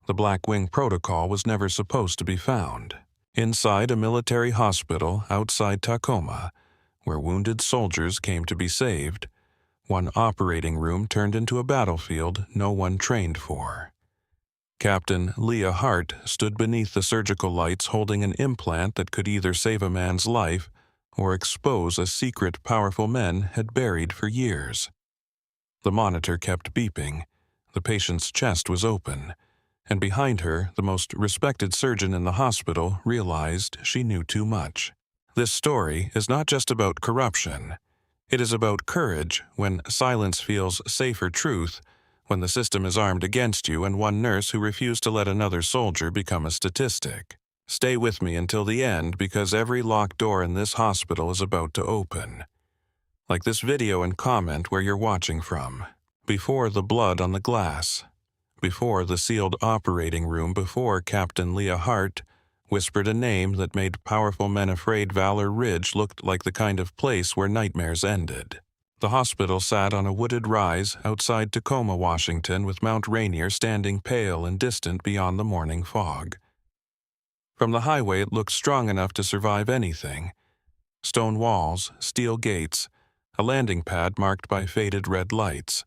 The Black Wing Protocol was never supposed to be found. Inside a military hospital outside Tacoma, where wounded soldiers came to be saved, one operating room turned into a battlefield no one trained for. Captain Leah Hart stood beneath the surgical lights holding an implant that could either save a man's life or expose a secret powerful men had buried for years. The monitor kept beeping. The patient's chest was open, and behind her, the most respected surgeon in the hospital realized she knew too much. This story is not just about corruption. It is about courage when silence feels safer truth, when the system is armed against you, and one nurse who refused to let another soldier become a statistic. Stay with me until the end, because every locked door in this hospital is about to open. Like this video and comment where you're watching from. Before the blood on the glass. Before the sealed operating room, before Captain Leah Hart whispered a name that made powerful men afraid Valor Ridge looked like the kind of place where nightmares ended. The hospital sat on a wooded rise outside Tacoma, Washington, with Mount Rainier standing pale and distant beyond the morning fog. From the highway it looked strong enough to survive anything. Stone walls, steel gates, a landing pad marked by faded red lights.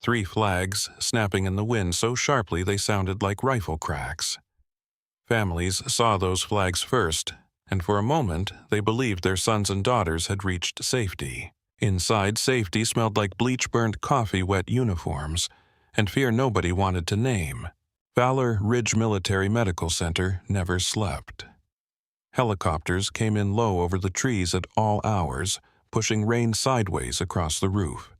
3 flags snapping in the wind so sharply they sounded like rifle cracks. Families saw those flags first, and for a moment they believed their sons and daughters had reached safety. Inside, safety smelled like bleach-burned coffee-wet uniforms, and fear nobody wanted to name. Valor Ridge Military Medical Center never slept. Helicopters came in low over the trees at all hours, pushing rain sideways across the roof.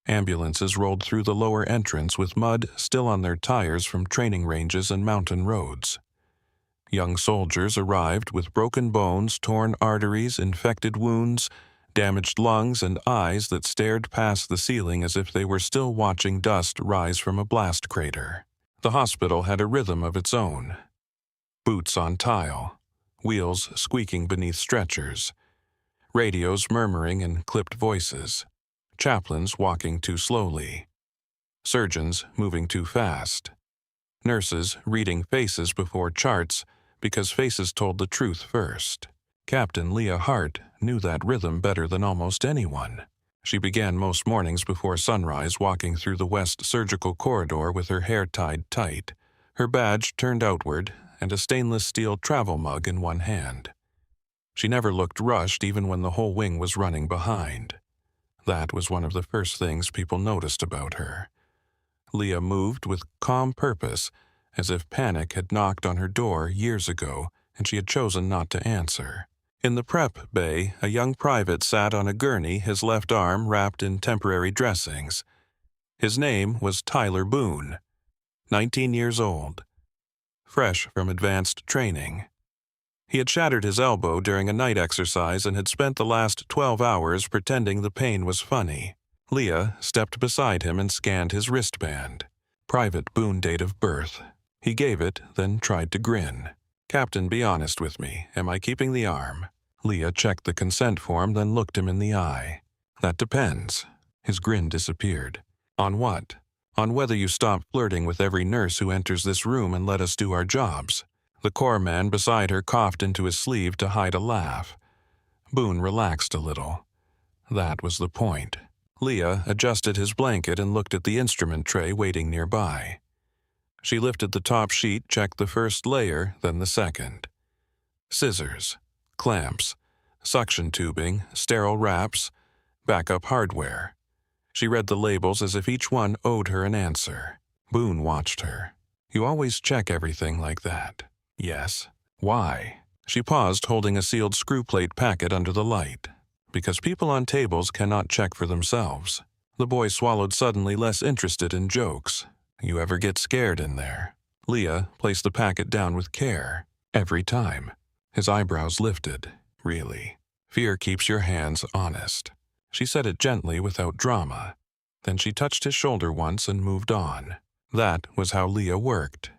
Ambulances rolled through the lower entrance with mud still on their tires from training ranges and mountain roads. Young soldiers arrived with broken bones, torn arteries, infected wounds, damaged lungs, and eyes that stared past the ceiling as if they were still watching dust rise from a blast crater. The hospital had a rhythm of its own. Boots on tile, wheels squeaking beneath stretchers, radios murmuring in clipped voices, chaplains walking too slowly, surgeons moving too fast, nurses reading faces before charts because faces told the truth first. Captain Leah Hart knew that rhythm better than almost anyone. She began most mornings before sunrise walking through the west surgical corridor with her hair tied tight, her badge turned outward, and a stainless steel travel mug in one hand. She never looked rushed even when the whole wing was running behind. That was one of the first things people noticed about her. Leah moved with calm purpose, as if panic had knocked on her door years ago and she had chosen not to answer. In the prep bay, a young private sat on a gurney, his left arm wrapped in temporary dressings. His name was Tyler Boone, 19 years old, fresh from advanced training. He had shattered his elbow during a night exercise and had spent the last 12 hours pretending the pain was funny. Leah stepped beside him and scanned his wristband. Private Boone date of birth. He gave it, then tried to grin. "Captain, be honest with me. Am I keeping the arm?" Leah checked the consent form, then looked him in the eye. "That depends." His grin disappeared. "On what?" "On whether you stop flirting with every nurse who enters this room and let us do our jobs." The corps man beside her coughed into his sleeve to hide a laugh. Boone relaxed a little. That was the point. Leah adjusted his blanket and looked at the instrument tray waiting nearby. She lifted the top sheet, checked the first layer, then the second. Scissors, clamps, suction tubing, sterile wraps, backup hardware. She read the labels as if each one owed her an answer. Boone watched her. "You always check everything like that." "Yes." "Why?" She paused, holding a sealed screw plate packet under the light. "Because people on tables cannot check for themselves." The boy swallowed, suddenly less interested in jokes. "You ever get scared in there?" Leah placed the packet down with care. "Every time." His eyebrows lifted. "Really? Fear keeps your hands honest." She said it gently without drama. Then she touched his shoulder once and moved on. That was how Leah worked.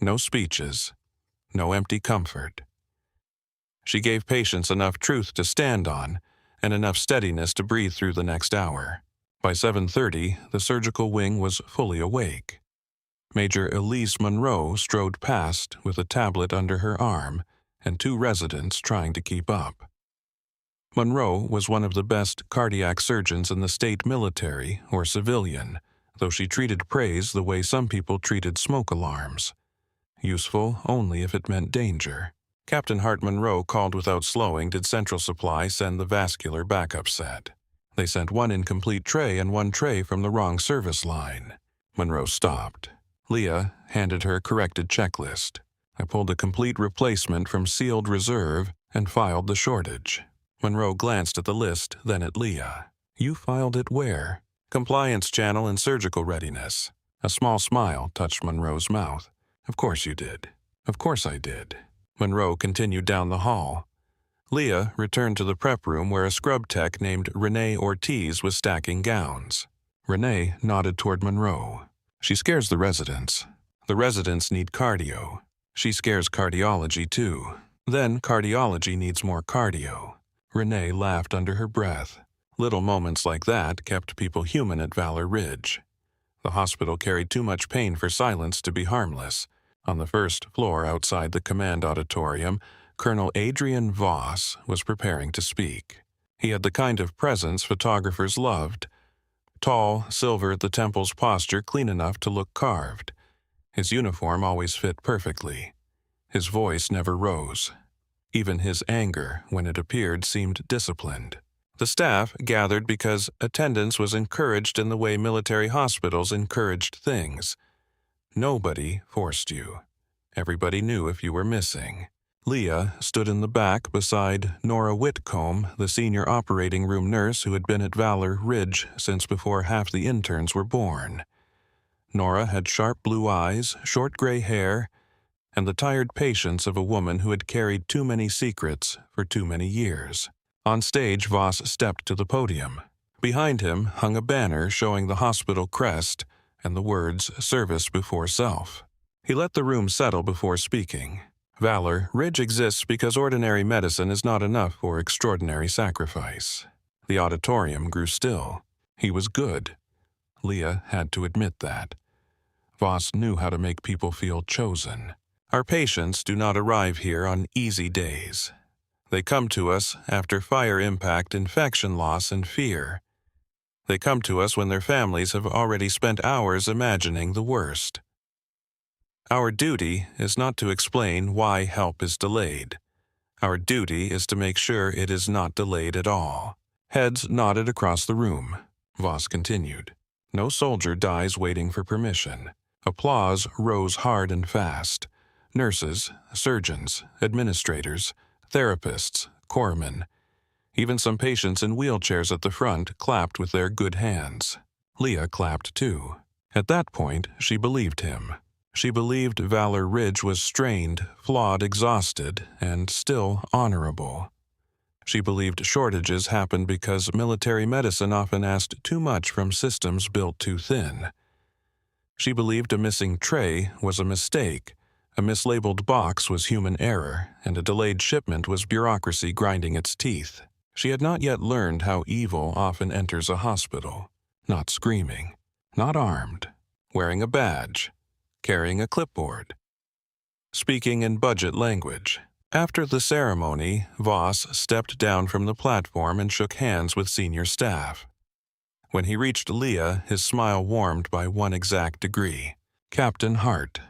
No speeches. No empty comfort. She gave patients enough truth to stand on and enough steadiness to breathe through the next hour. By 7:30, the surgical wing was fully awake. Major Elise Monroe strode past with a tablet under her arm and 2 residents trying to keep up. Monroe was one of the best cardiac surgeons in the state military or civilian, though she treated praise the way some people treated smoke alarms. Useful only if it meant danger. Captain Hart Monroe called without slowing did Central Supply send the vascular backup set. They sent 1 incomplete tray and 1 tray from the wrong service line. Monroe stopped. Leah handed her a corrected checklist. I pulled a complete replacement from sealed reserve and filed the shortage. Monroe glanced at the list, then at Leah. You filed it where? Compliance channel and surgical readiness. A small smile touched Monroe's mouth. Of course you did. Of course I did. Monroe continued down the hall. Leah returned to the prep room where a scrub tech named Renee Ortiz was stacking gowns. Renee nodded toward Monroe. She scares the residents. The residents need cardio. She scares cardiology too. Then cardiology needs more cardio. Renee laughed under her breath. Little moments like that kept people human at Valor Ridge. The hospital carried too much pain for silence to be harmless. On the first floor outside the command auditorium, Colonel Adrian Voss was preparing to speak. He had the kind of presence photographers loved. Tall, silver at the temples, posture clean enough to look carved. His uniform always fit perfectly. His voice never rose. Even his anger, when it appeared, seemed disciplined. The staff gathered because attendance was encouraged in the way military hospitals encouraged things. Nobody forced you. Everybody knew if you were missing. Leah stood in the back beside Nora Whitcomb, the senior operating room nurse who had been at Valor Ridge since before half the interns were born. Nora had sharp blue eyes, short gray hair, and the tired patience of a woman who had carried too many secrets for too many years. On stage, Voss stepped to the podium. Behind him hung a banner showing the hospital crest and the words "Service before self." He let the room settle before speaking. Valor Ridge exists because ordinary medicine is not enough for extraordinary sacrifice. The auditorium grew still. He was good. Leah had to admit that. Voss knew how to make people feel chosen. Our patients do not arrive here on easy days. They come to us after fire impact, infection loss, and fear. They come to us when their families have already spent hours imagining the worst. Our duty is not to explain why help is delayed. Our duty is to make sure it is not delayed at all. Heads nodded across the room. Voss continued. No soldier dies waiting for permission. Applause rose hard and fast. Nurses, surgeons, administrators, therapists, corpsmen, even some patients in wheelchairs at the front clapped with their good hands. Leah clapped too. At that point, she believed him. She believed Valor Ridge was strained, flawed, exhausted, and still honorable. She believed shortages happened because military medicine often asked too much from systems built too thin. She believed a missing tray was a mistake, a mislabeled box was human error, and a delayed shipment was bureaucracy grinding its teeth. She had not yet learned how evil often enters a hospital. Not screaming, not armed, wearing a badge, carrying a clipboard, speaking in budget language. After the ceremony, Voss stepped down from the platform and shook hands with senior staff. When he reached Leah, his smile warmed by 1 exact degree. Captain Hart.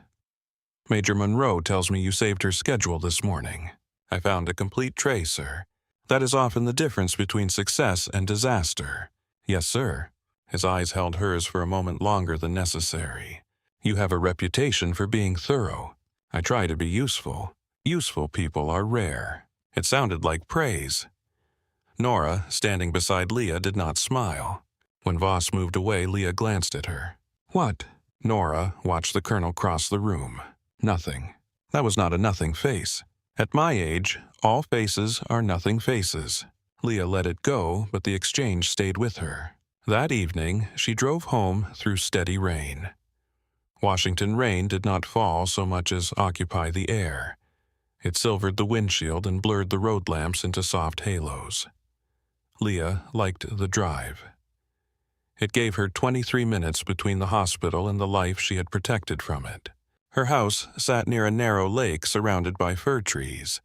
Major Monroe tells me you saved her schedule this morning. I found a complete tray, sir. That is often the difference between success and disaster. Yes, sir. His eyes held hers for a moment longer than necessary. You have a reputation for being thorough. I try to be useful. Useful people are rare. It sounded like praise. Nora, standing beside Leah, did not smile. When Voss moved away, Leah glanced at her. What? Nora watched the colonel cross the room. Nothing. That was not a nothing face. At my age, all faces are nothing faces. Leah let it go, but the exchange stayed with her. That evening, she drove home through steady rain. Washington rain did not fall so much as occupy the air. It silvered the windshield and blurred the road lamps into soft halos. Leah liked the drive. It gave her 23 minutes between the hospital and the life she had protected from it. Her house sat near a narrow lake surrounded by fir trees.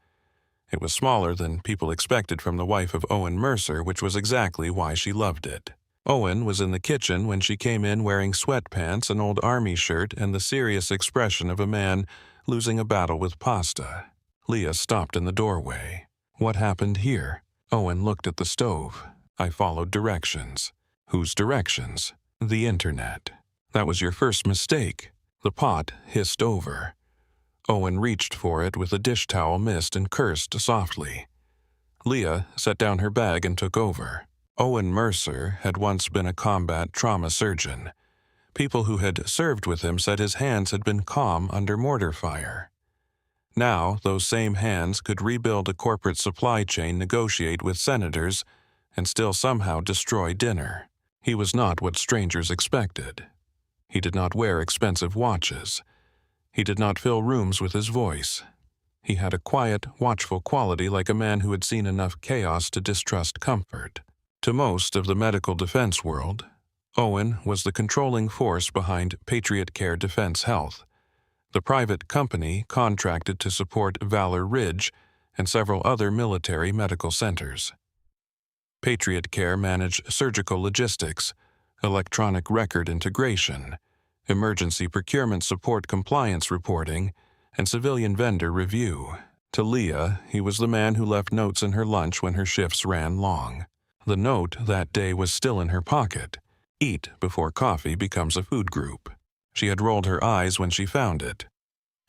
It was smaller than people expected from the wife of Owen Mercer, which was exactly why she loved it. Owen was in the kitchen when she came in wearing sweatpants, an old army shirt, and the serious expression of a man losing a battle with pasta. Leah stopped in the doorway. "What happened here?" Owen looked at the stove. "I followed directions." "Whose directions?" "The internet." "That was your first mistake." The pot hissed over. Owen reached for it with a dish towel missed and cursed softly. Leah set down her bag and took over. Owen Mercer had once been a combat trauma surgeon. People who had served with him said his hands had been calm under mortar fire. Now, those same hands could rebuild a corporate supply chain, negotiate with senators, and still somehow destroy dinner. He was not what strangers expected. He did not wear expensive watches. He did not fill rooms with his voice. He had a quiet, watchful quality like a man who had seen enough chaos to distrust comfort. To most of the medical defense world, Owen was the controlling force behind Patriot Care Defense Health, the private company contracted to support Valor Ridge and several other military medical centers. Patriot Care managed surgical logistics, electronic record integration, emergency procurement support compliance reporting, and civilian vendor review. To Leah, he was the man who left notes in her lunch when her shifts ran long. The note that day was still in her pocket. "Eat before coffee becomes a food group." She had rolled her eyes when she found it.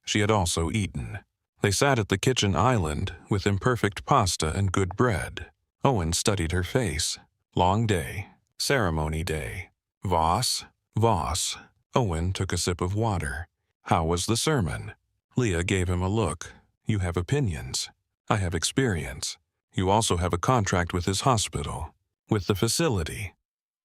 She had also eaten. They sat at the kitchen island with imperfect pasta and good bread. Owen studied her face. Long day. Ceremony day. Voss. Voss. Owen took a sip of water. "How was the sermon?" Leah gave him a look. "You have opinions. I have experience. You also have a contract with his hospital. With the facility.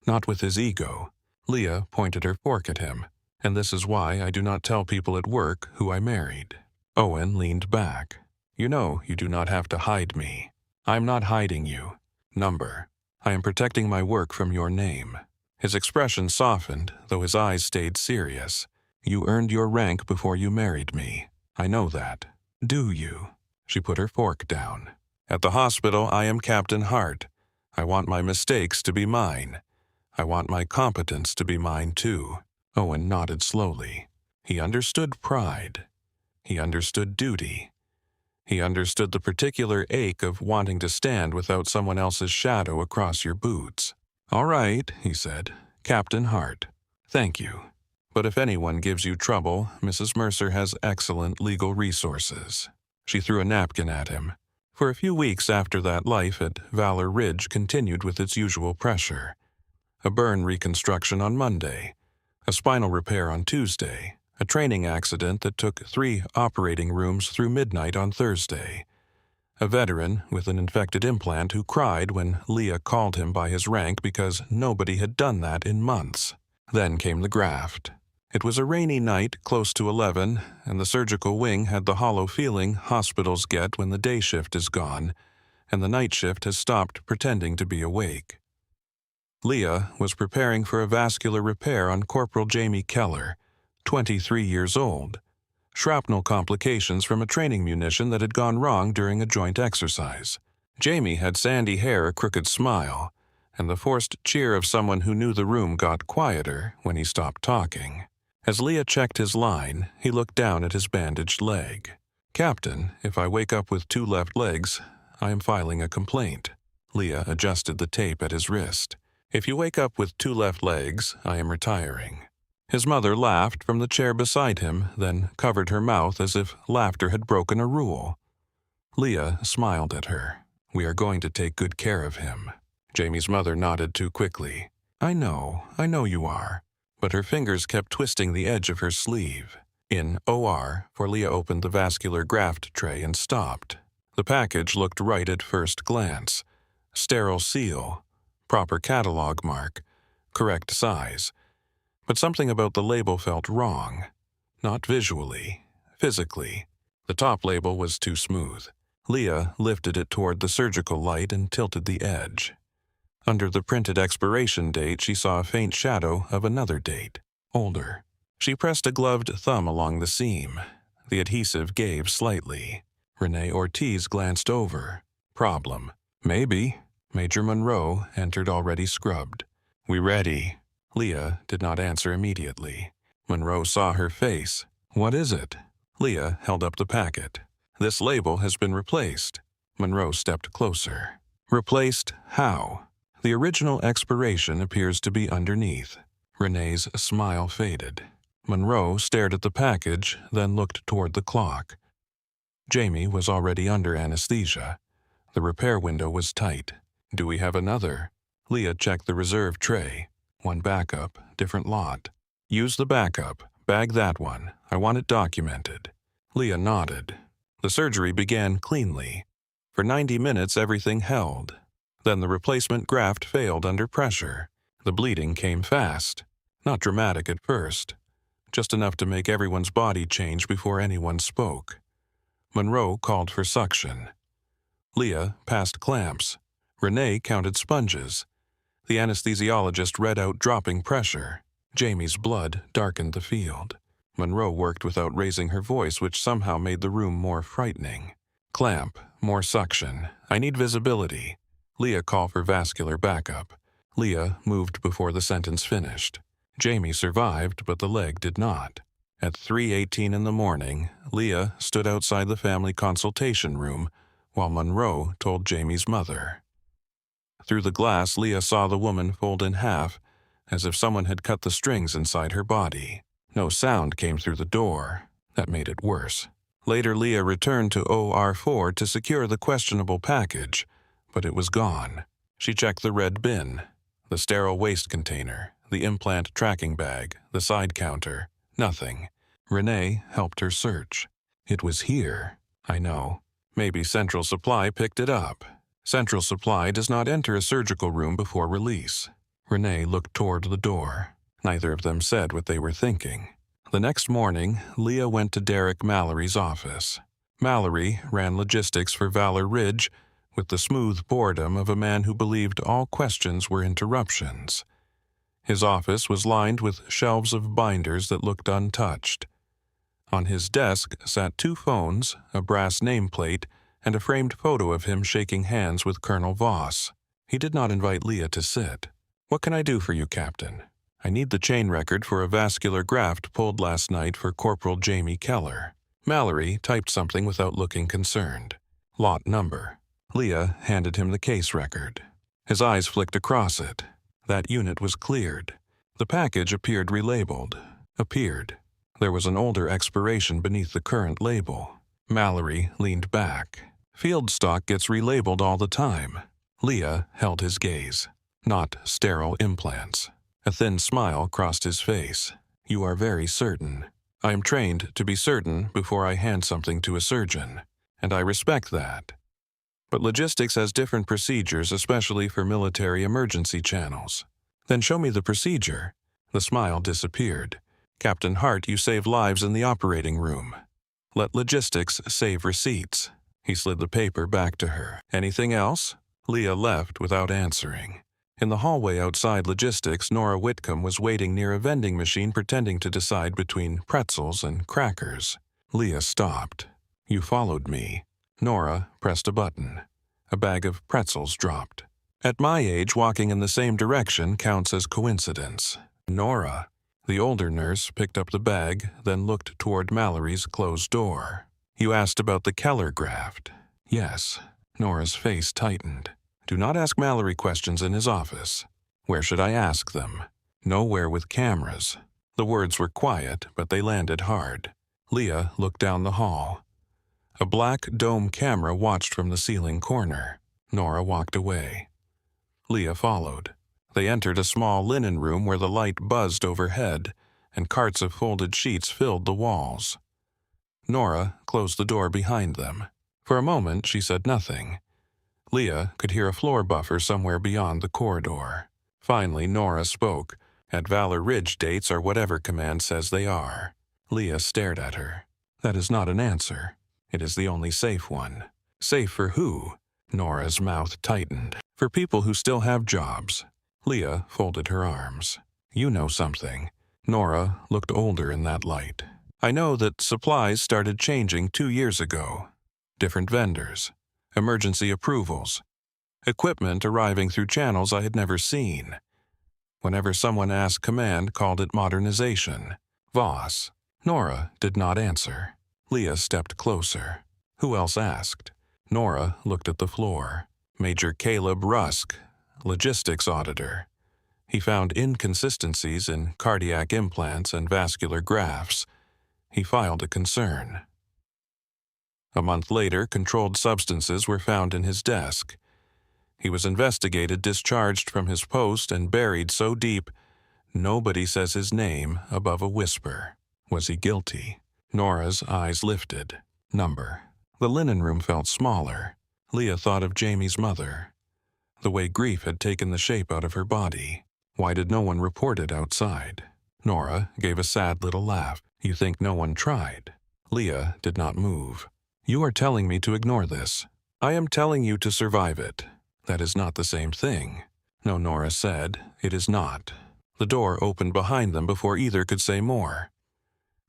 Not with his ego." Leah pointed her fork at him. "And this is why I do not tell people at work who I married." Owen leaned back. "You know you do not have to hide me. I'm not hiding you. Number. I am protecting my work from your name." His expression softened, though his eyes stayed serious. "You earned your rank before you married me. I know that." "Do you?" She put her fork down. "At the hospital, I am Captain Hart. I want my mistakes to be mine. I want my competence to be mine too." Owen nodded slowly. He understood pride. He understood duty. He understood the particular ache of wanting to stand without someone else's shadow across your boots. "All right," he said. "Captain Hart. Thank you. But if anyone gives you trouble, Mrs. Mercer has excellent legal resources." She threw a napkin at him. For a few weeks after that, life at Valor Ridge continued with its usual pressure. A burn reconstruction on Monday, a spinal repair on Tuesday, a training accident that took 3 operating rooms through midnight on Thursday, a veteran with an infected implant who cried when Leah called him by his rank because nobody had done that in months. Then came the graft. It was a rainy night close to 11, and the surgical wing had the hollow feeling hospitals get when the day shift is gone, and the night shift has stopped pretending to be awake. Leah was preparing for a vascular repair on Corporal Jamie Keller, 23 years old. Shrapnel complications from a training munition that had gone wrong during a joint exercise. Jamie had sandy hair, a crooked smile, and the forced cheer of someone who knew the room got quieter when he stopped talking. As Leah checked his line, he looked down at his bandaged leg. "Captain, if I wake up with 2 left legs, I am filing a complaint." Leah adjusted the tape at his wrist. "If you wake up with 2 left legs, I am retiring." His mother laughed from the chair beside him, then covered her mouth as if laughter had broken a rule. Leah smiled at her. "We are going to take good care of him." Jamie's mother nodded too quickly. I know you are." But her fingers kept twisting the edge of her sleeve. In OR, for Leah opened the vascular graft tray and stopped. The package looked right at first glance. Sterile seal, proper catalog mark, correct size. But something about the label felt wrong. Not visually, physically. The top label was too smooth. Leah lifted it toward the surgical light and tilted the edge. Under the printed expiration date, she saw a faint shadow of another date, older. She pressed a gloved thumb along the seam. The adhesive gave slightly. Renee Ortiz glanced over. Problem. Maybe. Major Monroe entered already scrubbed. We ready? Leah did not answer immediately. Monroe saw her face. What is it? Leah held up the packet. This label has been replaced. Monroe stepped closer. Replaced how? The original expiration appears to be underneath. Renee's smile faded. Monroe stared at the package, then looked toward the clock. Jamie was already under anesthesia. The repair window was tight. Do we have another? Leah checked the reserve tray. One backup, different lot. Use the backup. Bag that one. I want it documented. Leah nodded. The surgery began cleanly. For 90 minutes, everything held. Then the replacement graft failed under pressure. The bleeding came fast. Not dramatic at first. Just enough to make everyone's body change before anyone spoke. Monroe called for suction. Leah passed clamps. Renee counted sponges. The anesthesiologist read out dropping pressure. Jamie's blood darkened the field. Monroe worked without raising her voice, which somehow made the room more frightening. Clamp, more suction. I need visibility. Leah called for vascular backup. Leah moved before the sentence finished. Jamie survived, but the leg did not. At 3:18 in the morning, Leah stood outside the family consultation room while Monroe told Jamie's mother. Through the glass, Leah saw the woman fold in half, as if someone had cut the strings inside her body. No sound came through the door. That made it worse. Later, Leah returned to OR4 to secure the questionable package, but it was gone. She checked the red bin, the sterile waste container, the implant tracking bag, the side counter. Nothing. Renee helped her search. It was here. I know. Maybe Central Supply picked it up. Central Supply does not enter a surgical room before release. Renee looked toward the door. Neither of them said what they were thinking. The next morning, Leah went to Derek Mallory's office. Mallory ran logistics for Valor Ridge with the smooth boredom of a man who believed all questions were interruptions. His office was lined with shelves of binders that looked untouched. On his desk sat 2 phones, a brass nameplate, and a framed photo of him shaking hands with Colonel Voss. He did not invite Leah to sit. What can I do for you, Captain? I need the chain record for a vascular graft pulled last night for Corporal Jamie Keller. Mallory typed something without looking concerned. Lot number. Leah handed him the case record. His eyes flicked across it. That unit was cleared. The package appeared relabeled. There was an older expiration beneath the current label. Mallory leaned back. Field stock gets relabeled all the time. Leah held his gaze. Not sterile implants. A thin smile crossed his face. You are very certain. I am trained to be certain before I hand something to a surgeon, and I respect that. But logistics has different procedures, especially for military emergency channels. Then show me the procedure. The smile disappeared. Captain Hart, you save lives in the operating room. Let logistics save receipts. He slid the paper back to her. Anything else? Leah left without answering. In the hallway outside logistics, Nora Whitcomb was waiting near a vending machine pretending to decide between pretzels and crackers. Leah stopped. You followed me. Nora pressed a button. A bag of pretzels dropped. At my age, walking in the same direction counts as coincidence. Nora. The older nurse picked up the bag, then looked toward Mallory's closed door. You asked about the Keller graft. Yes. Nora's face tightened. Do not ask Mallory questions in his office. Where should I ask them? Nowhere with cameras. The words were quiet, but they landed hard. Leah looked down the hall. A black dome camera watched from the ceiling corner. Nora walked away. Leah followed. They entered a small linen room where the light buzzed overhead, and carts of folded sheets filled the walls. Nora closed the door behind them. For a moment, she said nothing. Leah could hear a floor buffer somewhere beyond the corridor. Finally, Nora spoke. At Valor Ridge dates are whatever command says they are. Leah stared at her. That is not an answer. It is the only safe one. Safe for who? Nora's mouth tightened. For people who still have jobs. Leah folded her arms. You know something. Nora looked older in that light. I know that supplies started changing 2 years ago. Different vendors. Emergency approvals. Equipment arriving through channels I had never seen. Whenever someone asked command, called it modernization. Voss. Nora did not answer. Leah stepped closer. Who else asked? Nora looked at the floor. Major Caleb Rusk, logistics auditor. He found inconsistencies in cardiac implants and vascular grafts. He filed a concern. A month later, controlled substances were found in his desk. He was investigated, discharged from his post, and buried so deep, nobody says his name above a whisper. Was he guilty? Nora's eyes lifted. Number. The linen room felt smaller. Leah thought of Jamie's mother. The way grief had taken the shape out of her body. Why did no one report it outside? Nora gave a sad little laugh. You think no one tried? Leah did not move. You are telling me to ignore this. I am telling you to survive it. That is not the same thing. No, Nora said. It is not. The door opened behind them before either could say more.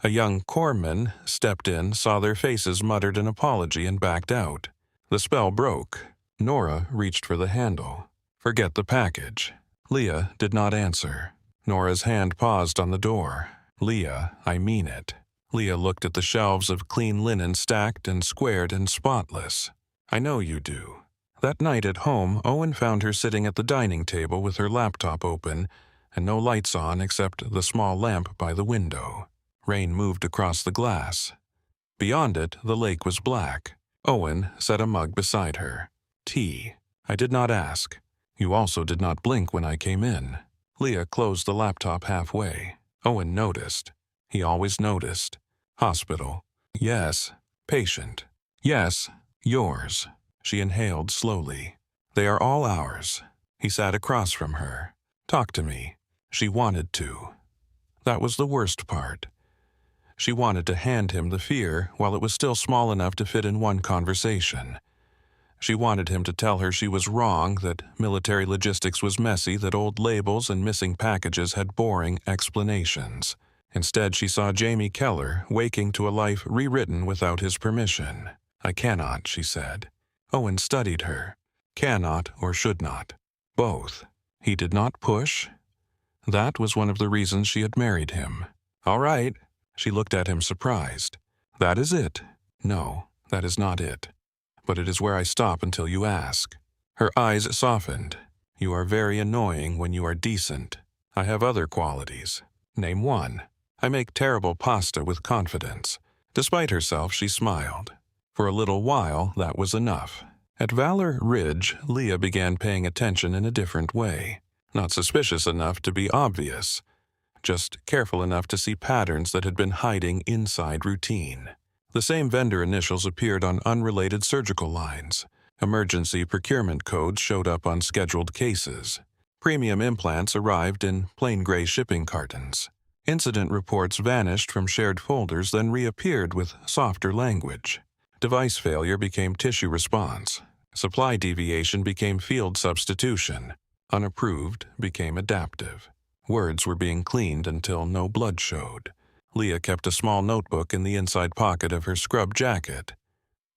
A young corpsman stepped in, saw their faces, muttered an apology, and backed out. The spell broke. Nora reached for the handle. Forget the package. Leah did not answer. Nora's hand paused on the door. Leah, I mean it. Leah looked at the shelves of clean linen stacked and squared and spotless. I know you do. That night at home, Owen found her sitting at the dining table with her laptop open and no lights on except the small lamp by the window. Rain moved across the glass. Beyond it, the lake was black. Owen set a mug beside her. Tea. I did not ask. You also did not blink when I came in. Leah closed the laptop halfway. Owen noticed. He always noticed. Hospital. Yes. Patient. Yes. Yours. She inhaled slowly. They are all ours. He sat across from her. Talk to me. She wanted to. That was the worst part. She wanted to hand him the fear while it was still small enough to fit in one conversation. She wanted him to tell her she was wrong, that military logistics was messy, that old labels and missing packages had boring explanations. Instead, she saw Jamie Keller waking to a life rewritten without his permission. I cannot, she said. Owen studied her. Cannot or should not. Both. He did not push. That was one of the reasons she had married him. All right. She looked at him surprised. That is it. No, that is not it. But it is where I stop until you ask. Her eyes softened. You are very annoying when you are decent. I have other qualities. Name one. I make terrible pasta with confidence. Despite herself, she smiled. For a little while, that was enough. At Valor Ridge, Leah began paying attention in a different way. Not suspicious enough to be obvious. Just careful enough to see patterns that had been hiding inside routine. The same vendor initials appeared on unrelated surgical lines. Emergency procurement codes showed up on scheduled cases. Premium implants arrived in plain gray shipping cartons. Incident reports vanished from shared folders, then reappeared with softer language. Device failure became tissue response. Supply deviation became field substitution. Unapproved became adaptive. Words were being cleaned until no blood showed. Leah kept a small notebook in the inside pocket of her scrub jacket.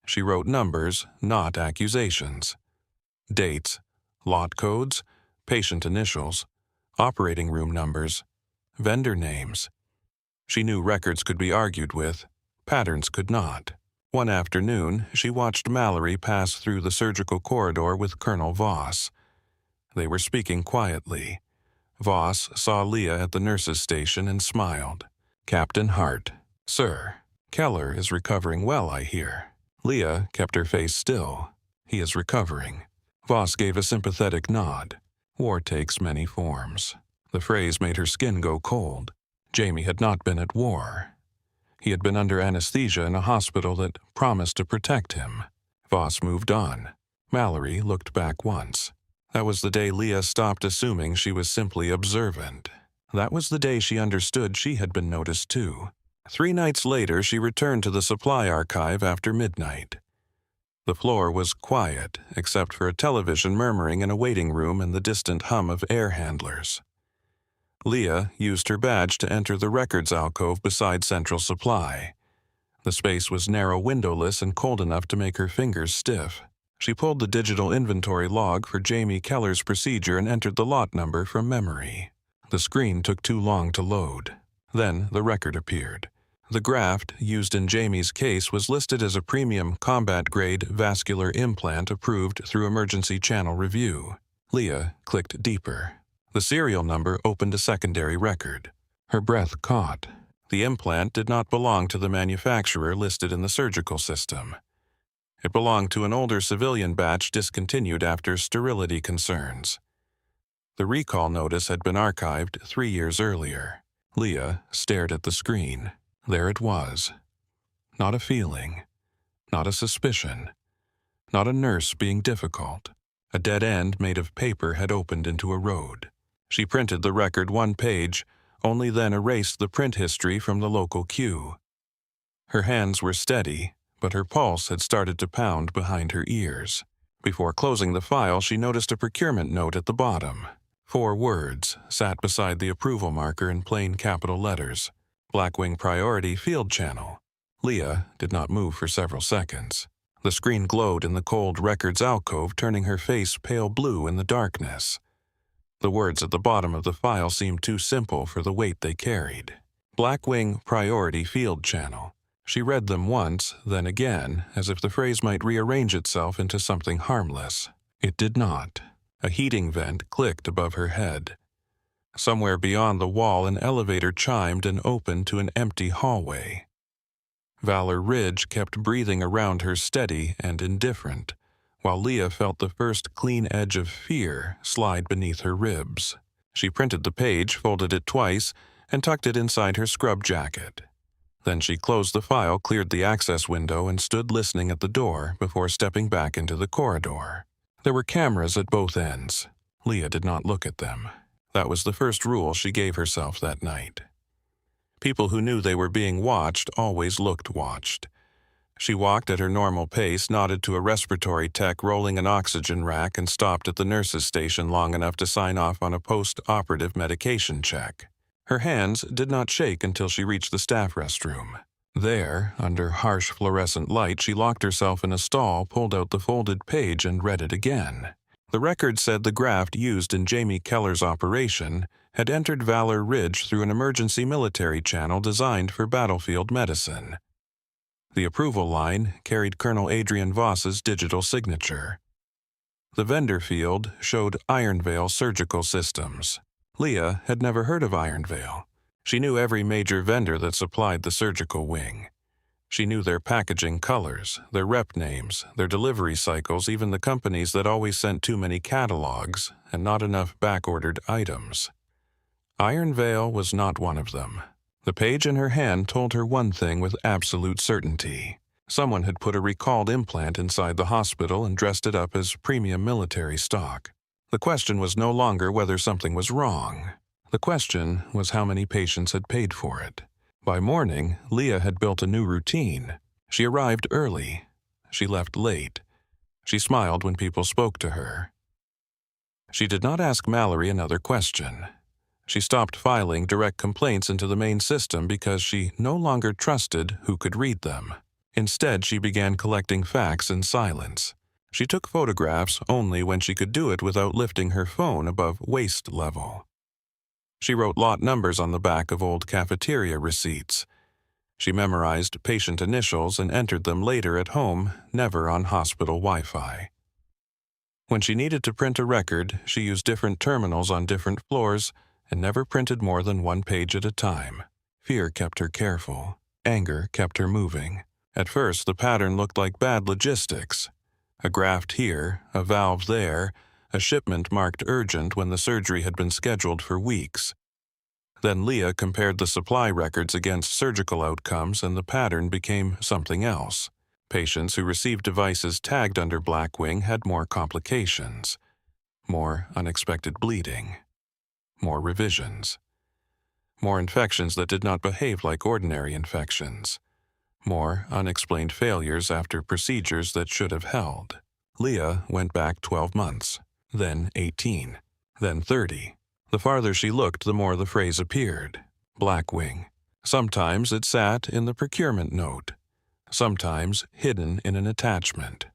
She wrote numbers, not accusations. Dates, lot codes, patient initials, operating room numbers, vendor names. She knew records could be argued with, patterns could not. One afternoon, she watched Mallory pass through the surgical corridor with Colonel Voss. They were speaking quietly. Voss saw Leah at the nurse's station and smiled. Captain Hart. Sir, Keller is recovering well, I hear. Leah kept her face still. He is recovering. Voss gave a sympathetic nod. War takes many forms. The phrase made her skin go cold. Jamie had not been at war. He had been under anesthesia in a hospital that promised to protect him. Voss moved on. Mallory looked back once. That was the day Leah stopped assuming she was simply observant. That was the day she understood she had been noticed too. 3 nights later, she returned to the supply archive after midnight. The floor was quiet, except for a television murmuring in a waiting room and the distant hum of air handlers. Leah used her badge to enter the records alcove beside Central Supply. The space was narrow, windowless, and cold enough to make her fingers stiff. She pulled the digital inventory log for Jamie Keller's procedure and entered the lot number from memory. The screen took too long to load. Then the record appeared. The graft used in Jamie's case was listed as a premium combat-grade vascular implant approved through emergency channel review. Leah clicked deeper. The serial number opened a secondary record. Her breath caught. The implant did not belong to the manufacturer listed in the surgical system. It belonged to an older civilian batch discontinued after sterility concerns. The recall notice had been archived 3 years earlier. Leah stared at the screen. There it was. Not a feeling. Not a suspicion. Not a nurse being difficult. A dead end made of paper had opened into a road. She printed the record one page, only then erased the print history from the local queue. Her hands were steady, but her pulse had started to pound behind her ears. Before closing the file, she noticed a procurement note at the bottom. 4 words sat beside the approval marker in plain capital letters. Blackwing Priority Field Channel. Leah did not move for several seconds. The screen glowed in the cold records alcove, turning her face pale blue in the darkness. The words at the bottom of the file seemed too simple for the weight they carried. Blackwing Priority Field Channel. She read them once, then again, as if the phrase might rearrange itself into something harmless. It did not. A heating vent clicked above her head. Somewhere beyond the wall, an elevator chimed and opened to an empty hallway. Valor Ridge kept breathing around her steady and indifferent, while Leah felt the first clean edge of fear slide beneath her ribs. She printed the page, folded it twice, and tucked it inside her scrub jacket. Then she closed the file, cleared the access window, and stood listening at the door before stepping back into the corridor. There were cameras at both ends. Leah did not look at them. That was the first rule she gave herself that night. People who knew they were being watched always looked watched. She walked at her normal pace, nodded to a respiratory tech rolling an oxygen rack, and stopped at the nurse's station long enough to sign off on a post-operative medication check. Her hands did not shake until she reached the staff restroom. There, under harsh fluorescent light, she locked herself in a stall, pulled out the folded page, and read it again. The record said the graft used in Jamie Keller's operation had entered Valor Ridge through an emergency military channel designed for battlefield medicine. The approval line carried Colonel Adrian Voss's digital signature. The vendor field showed Ironvale Surgical Systems. Leah had never heard of Ironvale. She knew every major vendor that supplied the surgical wing. She knew their packaging colors, their rep names, their delivery cycles, even the companies that always sent too many catalogs and not enough back-ordered items. Ironvale was not one of them. The page in her hand told her one thing with absolute certainty. Someone had put a recalled implant inside the hospital and dressed it up as premium military stock. The question was no longer whether something was wrong. The question was how many patients had paid for it. By morning, Leah had built a new routine. She arrived early. She left late. She smiled when people spoke to her. She did not ask Mallory another question. She stopped filing direct complaints into the main system because she no longer trusted who could read them. Instead, she began collecting facts in silence. She took photographs only when she could do it without lifting her phone above waist level. She wrote lot numbers on the back of old cafeteria receipts. She memorized patient initials and entered them later at home, never on hospital Wi-Fi. When she needed to print a record, she used different terminals on different floors and never printed more than one page at a time. Fear kept her careful. Anger kept her moving. At first, the pattern looked like bad logistics. A graft here, a valve there, a shipment marked urgent when the surgery had been scheduled for weeks. Then Leah compared the supply records against surgical outcomes, and the pattern became something else. Patients who received devices tagged under Blackwing had more complications, more unexpected bleeding, more revisions, more infections that did not behave like ordinary infections, More unexplained failures after procedures that should have held. Leah went back 12 months, then 18, then 30. The farther she looked, the more the phrase appeared. Blackwing. Sometimes it sat in the procurement note. Sometimes hidden in an attachment.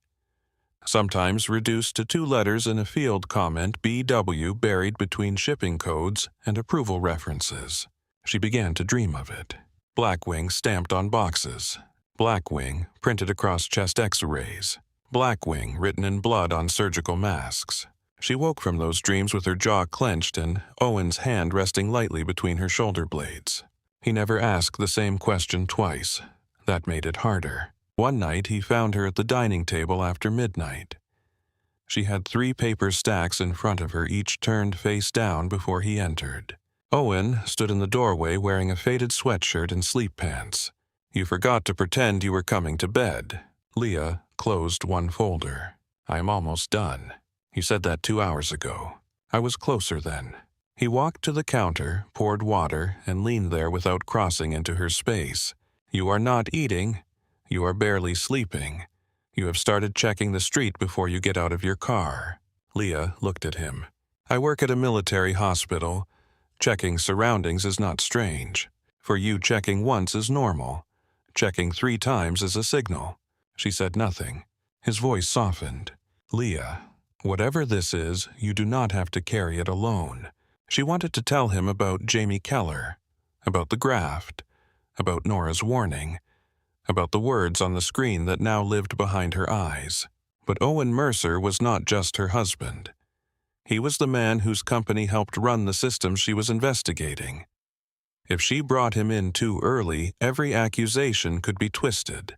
Sometimes reduced to 2 letters in a field comment BW buried between shipping codes and approval references. She began to dream of it. Blackwing stamped on boxes. Blackwing printed across chest x-rays. Blackwing written in blood on surgical masks. She woke from those dreams with her jaw clenched and Owen's hand resting lightly between her shoulder blades. He never asked the same question twice. That made it harder. One night he found her at the dining table after midnight. She had 3 paper stacks in front of her, each turned face down before he entered. Owen stood in the doorway wearing a faded sweatshirt and sleep pants. "You forgot to pretend you were coming to bed." Leah closed one folder. "I am almost done. You said that 2 hours ago. I was closer then." He walked to the counter, poured water, and leaned there without crossing into her space. "You are not eating. You are barely sleeping. You have started checking the street before you get out of your car." Leah looked at him. "I work at a military hospital. Checking surroundings is not strange. For you, checking once is normal. Checking 3 times is a signal." She said nothing. His voice softened. "Leah, whatever this is, you do not have to carry it alone." She wanted to tell him about Jamie Keller, about the graft, about Nora's warning, about the words on the screen that now lived behind her eyes. But Owen Mercer was not just her husband. He was the man whose company helped run the systems she was investigating. If she brought him in too early, every accusation could be twisted.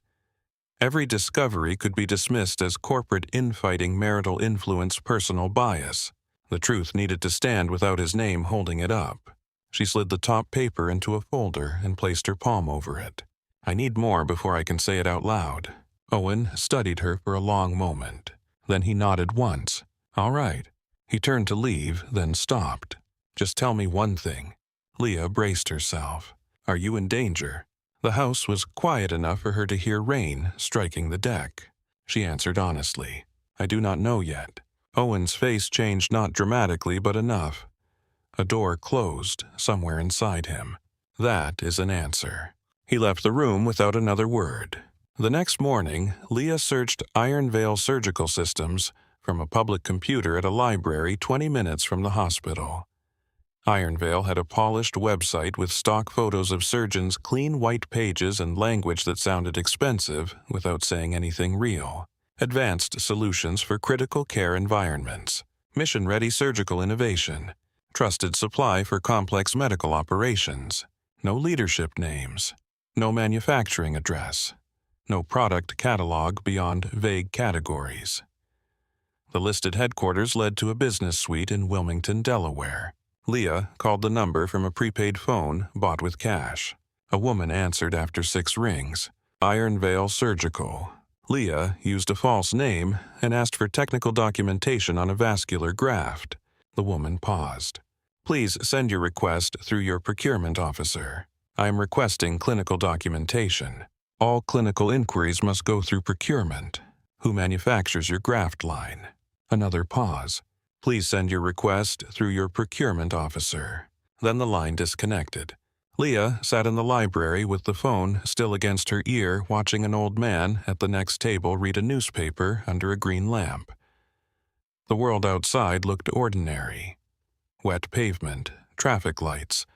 Every discovery could be dismissed as corporate infighting, marital influence, personal bias. The truth needed to stand without his name holding it up. She slid the top paper into a folder and placed her palm over it. "I need more before I can say it out loud." Owen studied her for a long moment. Then he nodded once. "All right." He turned to leave, then stopped. "Just tell me one thing." Leah braced herself. "Are you in danger?" The house was quiet enough for her to hear rain striking the deck. She answered honestly, "I do not know yet." Owen's face changed, not dramatically, but enough. A door closed somewhere inside him. That is an answer. He left the room without another word. The next morning, Leah searched Iron Veil Surgical Systems from a public computer at a library 20 minutes from the hospital. Iron Veil had a polished website with stock photos of surgeons, clean white pages, and language that sounded expensive without saying anything real. Advanced solutions for critical care environments. Mission-ready surgical innovation. Trusted supply for complex medical operations. No leadership names. No manufacturing address. No product catalog beyond vague categories. The listed headquarters led to a business suite in Wilmington, Delaware. Leah called the number from a prepaid phone bought with cash. A woman answered after 6 rings. Iron Veil Surgical. Leah used a false name and asked for technical documentation on a vascular graft. The woman paused. "Please send your request through your procurement officer. I am requesting clinical documentation. All clinical inquiries must go through procurement. Who manufactures your graft line?" Another pause. "Please send your request through your procurement officer." Then the line disconnected. Leah sat in the library with the phone still against her ear, watching an old man at the next table read a newspaper under a green lamp. The world outside looked ordinary. Wet pavement, traffic lights,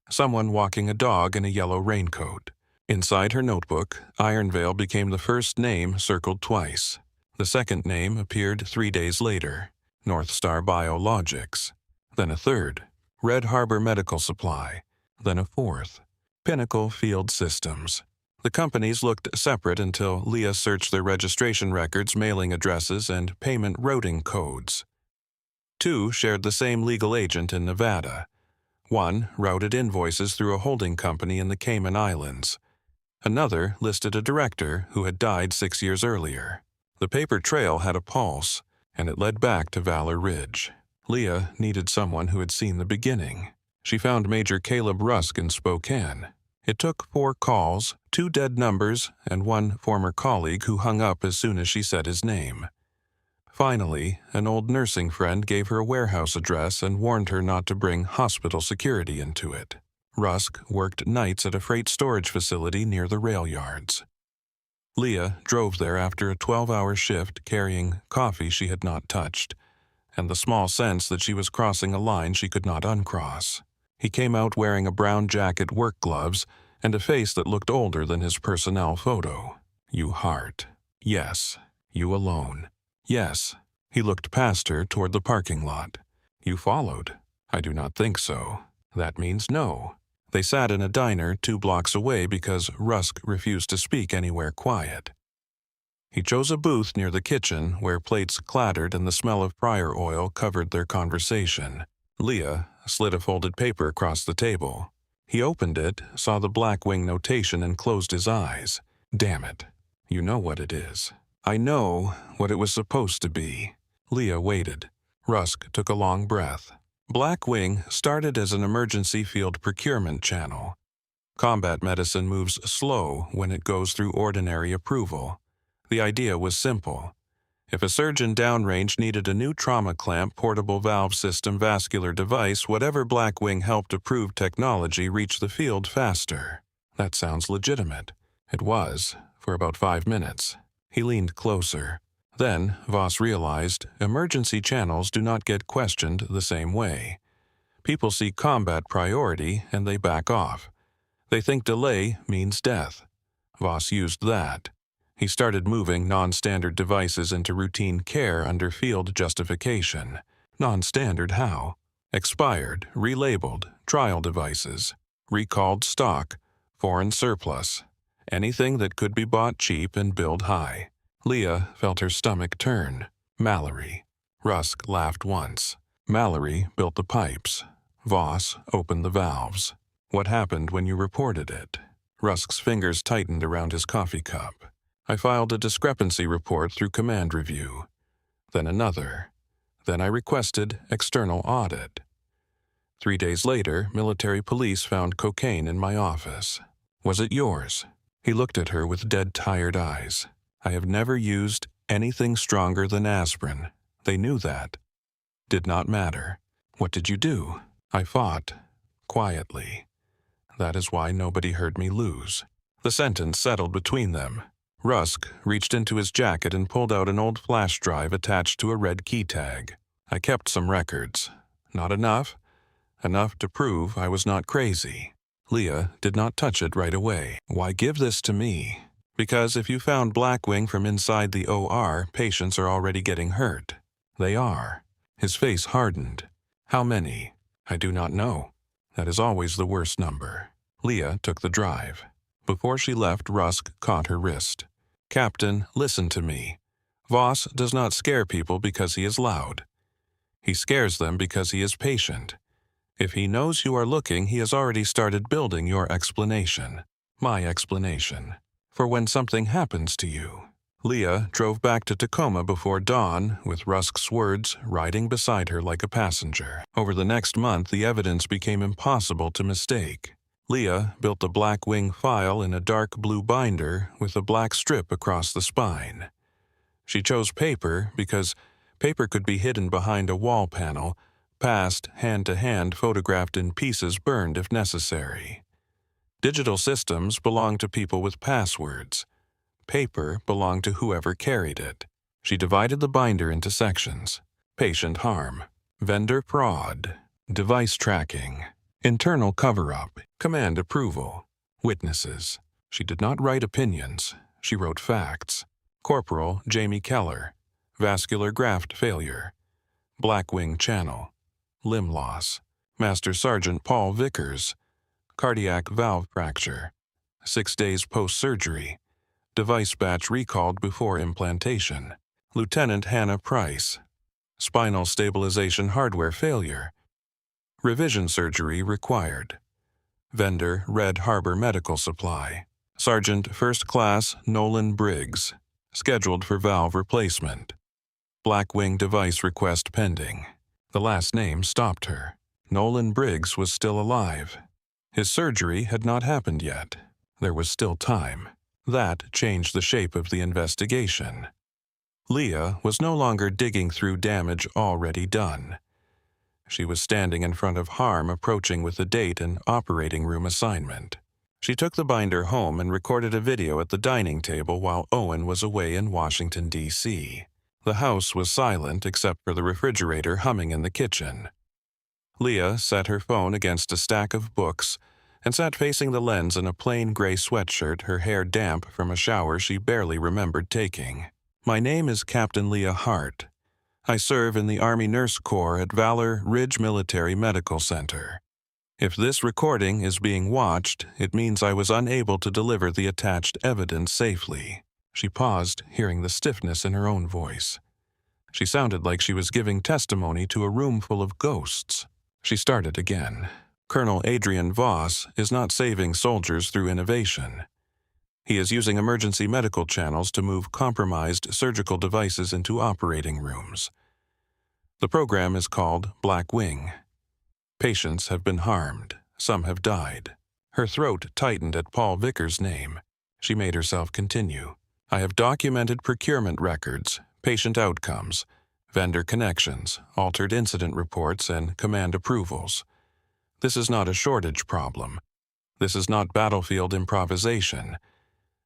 someone walking a dog in a yellow raincoat. Inside her notebook, Iron Veil became the first name circled twice. The second name appeared 3 days later. North Star Biologics. Then a third. Red Harbor Medical Supply. Then a fourth. Pinnacle Field Systems. The companies looked separate until Leah searched their registration records, mailing addresses, and payment routing codes. 2 shared the same legal agent in Nevada. 1 routed invoices through a holding company in the Cayman Islands. Another listed a director who had died 6 years earlier. The paper trail had a pulse, and it led back to Valor Ridge. Leah needed someone who had seen the beginning. She found Major Caleb Rusk in Spokane. It took 4 calls, 2 dead numbers, and 1 former colleague who hung up as soon as she said his name. Finally, an old nursing friend gave her a warehouse address and warned her not to bring hospital security into it. Rusk worked nights at a freight storage facility near the rail yards. Leah drove there after a 12-hour shift carrying coffee she had not touched, and the small sense that she was crossing a line she could not uncross. He came out wearing a brown jacket, work gloves, and a face that looked older than his personnel photo. You Hart. Yes. You alone. Yes. He looked past her toward the parking lot. You followed. I do not think so. That means no. They sat in a diner 2 blocks away because Rusk refused to speak anywhere quiet. He chose a booth near the kitchen where plates clattered and the smell of fryer oil covered their conversation. Leah slid a folded paper across the table. He opened it, saw the Blackwing notation, and closed his eyes. Damn it. You know what it is. I know what it was supposed to be. Leah waited. Rusk took a long breath. Blackwing started as an emergency field procurement channel. Combat medicine moves slow when it goes through ordinary approval. The idea was simple. If a surgeon downrange needed a new trauma clamp, portable valve system, vascular device, whatever Blackwing helped approve technology reached the field faster. That sounds legitimate. It was, for about 5 minutes. He leaned closer. Then, Voss realized, emergency channels do not get questioned the same way. People see combat priority and they back off. They think delay means death. Voss used that. He started moving non-standard devices into routine care under field justification. Non-standard how? Expired, relabeled, trial devices, recalled stock, foreign surplus. Anything that could be bought cheap and billed high. Leah felt her stomach turn. Mallory. Rusk laughed once. Mallory built the pipes. Voss opened the valves. What happened when you reported it? Rusk's fingers tightened around his coffee cup. I filed a discrepancy report through command review. Then another. Then I requested external audit. 3 days later, military police found cocaine in my office. Was it yours? He looked at her with dead, tired eyes. I have never used anything stronger than aspirin. They knew that. Did not matter. What did you do? I fought. Quietly. That is why nobody heard me lose. The sentence settled between them. Rusk reached into his jacket and pulled out an old flash drive attached to a red key tag. I kept some records. Not enough. Enough to prove I was not crazy. Leah did not touch it right away. Why give this to me? Because if you found Blackwing from inside the OR, patients are already getting hurt. They are. His face hardened. How many? I do not know. That is always the worst number. Leah took the drive. Before she left, Rusk caught her wrist. Captain, listen to me. Voss does not scare people because he is loud. He scares them because he is patient. If he knows you are looking, he has already started building your explanation. My explanation. For when something happens to you. Leah drove back to Tacoma before dawn, with Rusk's words riding beside her like a passenger. Over the next month, the evidence became impossible to mistake. Leah built the Blackwing file in a dark blue binder with a black strip across the spine. She chose paper because paper could be hidden behind a wall panel, passed hand-to-hand, photographed in pieces, burned if necessary. Digital systems belong to people with passwords. Paper belonged to whoever carried it. She divided the binder into sections. Patient harm, vendor fraud, device tracking, internal cover-up, command approval, witnesses. She did not write opinions. She wrote facts. Corporal Jamie Keller, vascular graft failure, Blackwing channel, limb loss. Master Sergeant Paul Vickers, cardiac valve fracture, 6 days post-surgery, device batch recalled before implantation. Lieutenant Hannah Price, spinal stabilization hardware failure, revision surgery required. Vendor Red Harbor Medical Supply. Sergeant First Class Nolan Briggs, scheduled for valve replacement. Blackwing device request pending. The last name stopped her. Nolan Briggs was still alive. His surgery had not happened yet. There was still time. That changed the shape of the investigation. Leah was no longer digging through damage already done. She was standing in front of harm approaching with a date and operating room assignment. She took the binder home and recorded a video at the dining table while Owen was away in Washington, D.C. The house was silent except for the refrigerator humming in the kitchen. Leah set her phone against a stack of books and sat facing the lens in a plain gray sweatshirt, her hair damp from a shower she barely remembered taking. "My name is Captain Leah Hart. I serve in the Army Nurse Corps at Valor Ridge Military Medical Center. If this recording is being watched, it means I was unable to deliver the attached evidence safely." She paused, hearing the stiffness in her own voice. She sounded like she was giving testimony to a room full of ghosts. She started again. "Colonel Adrian Voss is not saving soldiers through innovation. He is using emergency medical channels to move compromised surgical devices into operating rooms. The program is called Black Wing. Patients have been harmed. Some have died." Her throat tightened at Paul Vickers' name. She made herself continue. "I have documented procurement records, patient outcomes, vendor connections, altered incident reports, and command approvals. This is not a shortage problem. This is not battlefield improvisation.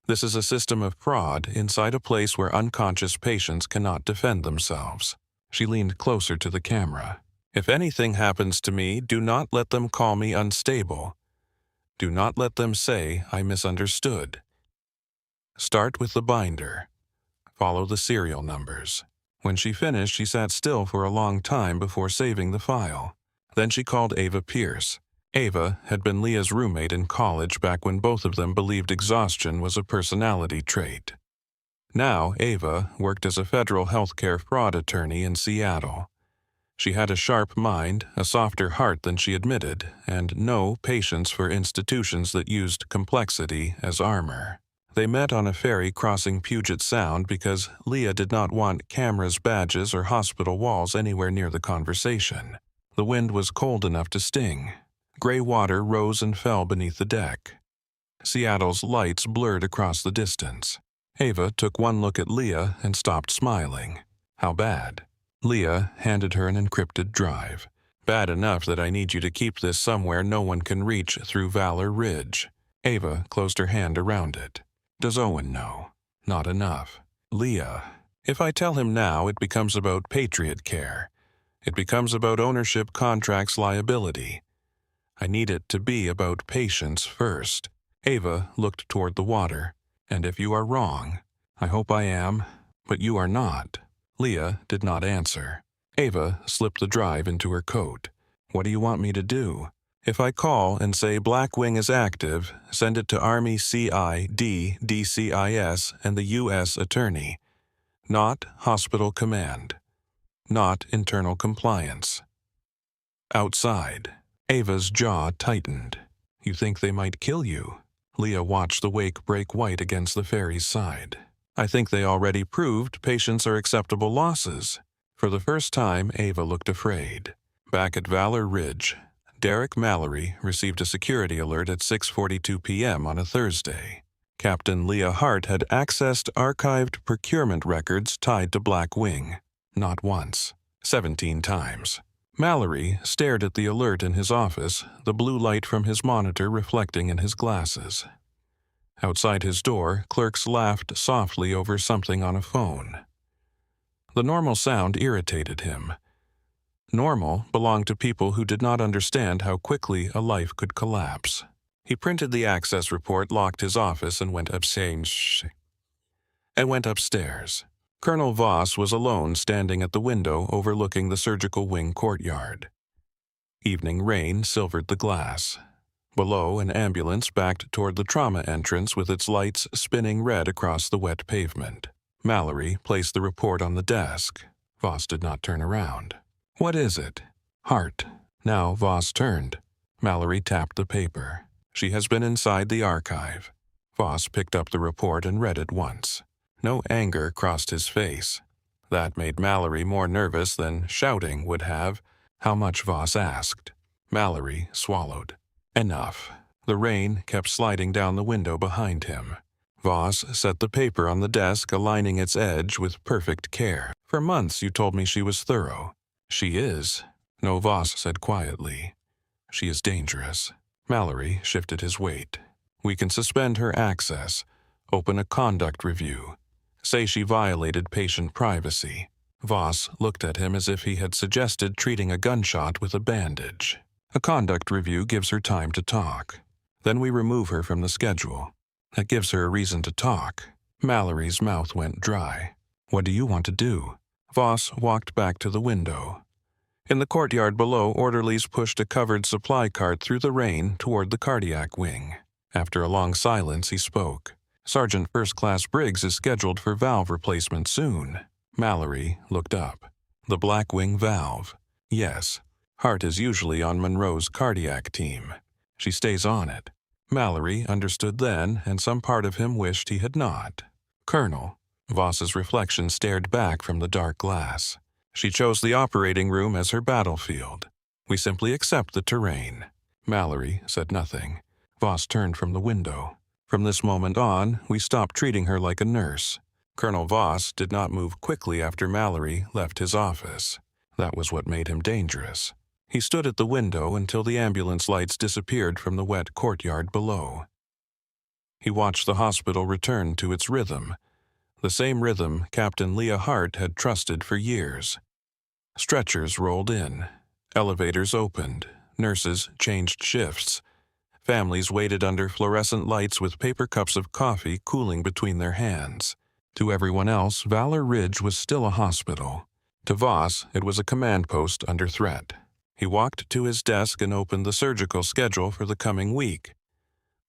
This is a system of fraud inside a place where unconscious patients cannot defend themselves." She leaned closer to the camera. "If anything happens to me, do not let them call me unstable. Do not let them say I misunderstood. Start with the binder. Follow the serial numbers." When she finished, she sat still for a long time before saving the file. Then she called Ava Pierce. Ava had been Leah's roommate in college back when both of them believed exhaustion was a personality trait. Now, Ava worked as a federal healthcare fraud attorney in Seattle. She had a sharp mind, a softer heart than she admitted, and no patience for institutions that used complexity as armor. They met on a ferry crossing Puget Sound because Leah did not want cameras, badges, or hospital walls anywhere near the conversation. The wind was cold enough to sting. Gray water rose and fell beneath the deck. Seattle's lights blurred across the distance. Ava took one look at Leah and stopped smiling. "How bad?" Leah handed her an encrypted drive. "Bad enough that I need you to keep this somewhere no one can reach through Valor Ridge." Ava closed her hand around it. "Does Owen know?" "Not enough." "Leah, if I tell him now, it becomes about Patriot Care. It becomes about ownership, contracts, liability. I need it to be about patients first." Ava looked toward the water. "And if you are wrong, I hope I am, but you are not." Leah did not answer. Ava slipped the drive into her coat. "What do you want me to do?" "If I call and say Black Wing is active, send it to Army CID, DCIS, and the U.S. Attorney. Not Hospital Command. Not Internal Compliance." Outside, Ava's jaw tightened. "You think they might kill you?" Leah watched the wake break white against the ferry's side. "I think they already proved patients are acceptable losses." For the first time, Ava looked afraid. Back at Valor Ridge, Derek Mallory received a security alert at 6:42 p.m. on a Thursday. Captain Leah Hart had accessed archived procurement records tied to Black Wing. Not once, 17 times. Mallory stared at the alert in his office, the blue light from his monitor reflecting in his glasses. Outside his door, clerks laughed softly over something on a phone. The normal sound irritated him. Normal belonged to people who did not understand how quickly a life could collapse. He printed the access report, locked his office, and went upstairs. Colonel Voss was alone, standing at the window overlooking the surgical wing courtyard. Evening rain silvered the glass. Below, an ambulance backed toward the trauma entrance with its lights spinning red across the wet pavement. Mallory placed the report on the desk. Voss did not turn around. "What is it?" "Hart." Now Voss turned. Mallory tapped the paper. "She has been inside the archive." Voss picked up the report and read it once. No anger crossed his face. That made Mallory more nervous than shouting would have. "How much?" Voss asked. Mallory swallowed. Enough. The rain kept sliding down the window behind him. Voss set the paper on the desk, aligning its edge with perfect care. For months you told me she was thorough. She is. No, Voss said quietly. She is dangerous. Mallory shifted his weight. We can suspend her access, open a conduct review, say she violated patient privacy. Voss looked at him as if he had suggested treating a gunshot with a bandage. A conduct review gives her time to talk. Then we remove her from the schedule. That gives her a reason to talk. Mallory's mouth went dry. What do you want to do? Voss walked back to the window. In the courtyard below, orderlies pushed a covered supply cart through the rain toward the cardiac wing. After a long silence, he spoke. Sergeant First Class Briggs is scheduled for valve replacement soon. Mallory looked up. The black wing valve. Yes. Hart is usually on Monroe's cardiac team. She stays on it. Mallory understood then, and some part of him wished he had not. Colonel. Voss's reflection stared back from the dark glass. She chose the operating room as her battlefield. We simply accept the terrain. Mallory said nothing. Voss turned from the window. From this moment on, we stopped treating her like a nurse. Colonel Voss did not move quickly after Mallory left his office. That was what made him dangerous. He stood at the window until the ambulance lights disappeared from the wet courtyard below. He watched the hospital return to its rhythm, the same rhythm Captain Leah Hart had trusted for years. Stretchers rolled in. Elevators opened. Nurses changed shifts. Families waited under fluorescent lights with paper cups of coffee cooling between their hands. To everyone else, Valor Ridge was still a hospital. To Voss, it was a command post under threat. He walked to his desk and opened the surgical schedule for the coming week.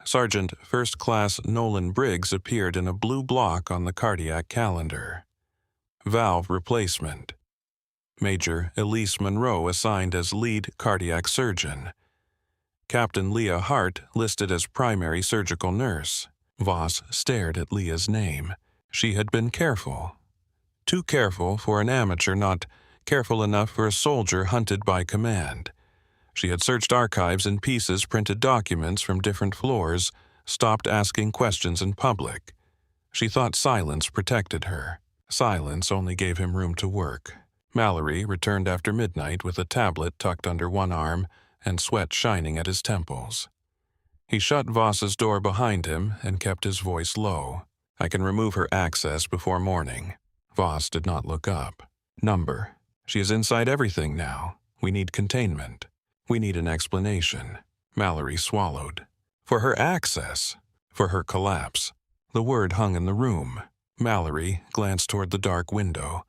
Sergeant First Class Nolan Briggs appeared in a blue block on the cardiac calendar. Valve replacement. Major Elise Monroe assigned as lead cardiac surgeon. Captain Leah Hart listed as primary surgical nurse. Voss stared at Leah's name. She had been careful. Too careful for an amateur, not careful enough for a soldier hunted by command. She had searched archives in pieces, printed documents from different floors, stopped asking questions in public. She thought silence protected her. Silence only gave him room to work. Mallory returned after midnight with a tablet tucked under one arm and sweat shining at his temples. He shut Voss's door behind him and kept his voice low. I can remove her access before morning. Voss did not look up. Number. She is inside everything now. We need containment. We need an explanation. Mallory swallowed. For her access. For her collapse. The word hung in the room. Mallory glanced toward the dark window.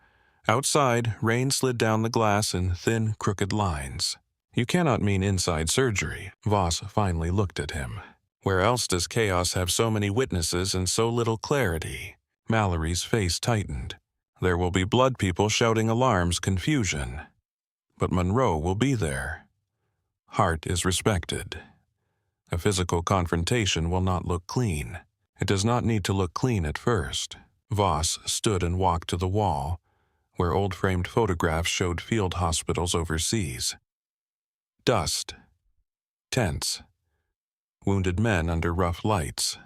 Outside, rain slid down the glass in thin, crooked lines. You cannot mean inside surgery. Voss finally looked at him. Where else does chaos have so many witnesses and so little clarity? Mallory's face tightened. There will be blood people shouting alarms, confusion. But Monroe will be there. Hart is respected. A physical confrontation will not look clean. It does not need to look clean at first. Voss stood and walked to the wall, where old framed photographs showed field hospitals overseas. Dust. Tents. Wounded men under rough lights.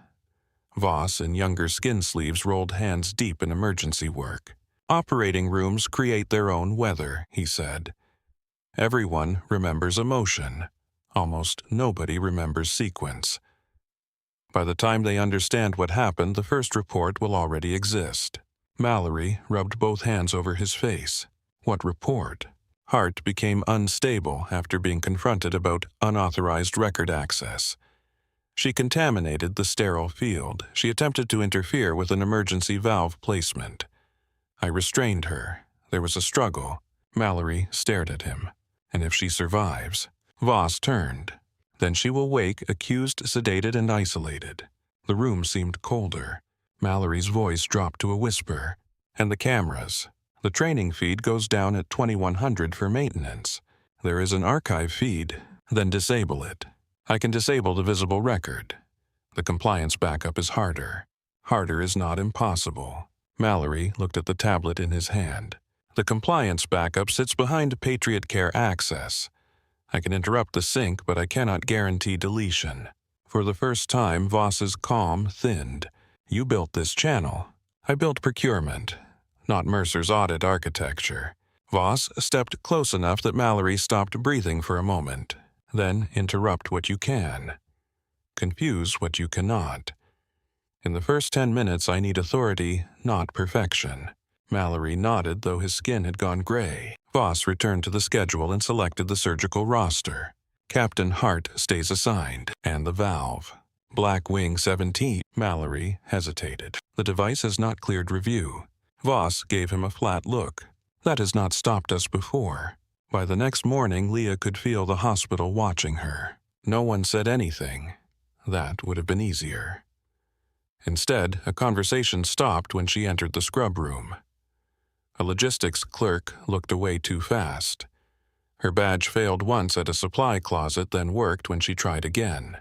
Voss in younger skin sleeves rolled hands deep in emergency work. Operating rooms create their own weather, he said. Everyone remembers emotion. Almost nobody remembers sequence. By the time they understand what happened, the first report will already exist. Mallory rubbed both hands over his face. What report? Hart became unstable after being confronted about unauthorized record access. She contaminated the sterile field. She attempted to interfere with an emergency valve placement. I restrained her. There was a struggle. Mallory stared at him. And if she survives, Voss turned. Then she will wake, accused, sedated, and isolated. The room seemed colder. Mallory's voice dropped to a whisper. And the cameras. The training feed goes down at 2100 for maintenance. There is an archive feed. Then disable it. I can disable the visible record. The compliance backup is harder. Harder is not impossible. Mallory looked at the tablet in his hand. The compliance backup sits behind Patriot Care Access. I can interrupt the sync, but I cannot guarantee deletion. For the first time, Voss's calm thinned. You built this channel. I built procurement, not Mercer's audit architecture. Voss stepped close enough that Mallory stopped breathing for a moment. Then interrupt what you can. Confuse what you cannot. In the first 10 minutes, I need authority, not perfection. Mallory nodded, though his skin had gone gray. Voss returned to the schedule and selected the surgical roster. Captain Hart stays assigned, and the valve. Black Wing 17. Mallory hesitated. The device has not cleared review. Voss gave him a flat look. That has not stopped us before. By the next morning, Leah could feel the hospital watching her. No one said anything. That would have been easier. Instead, a conversation stopped when she entered the scrub room. A logistics clerk looked away too fast. Her badge failed once at a supply closet, then worked when she tried again.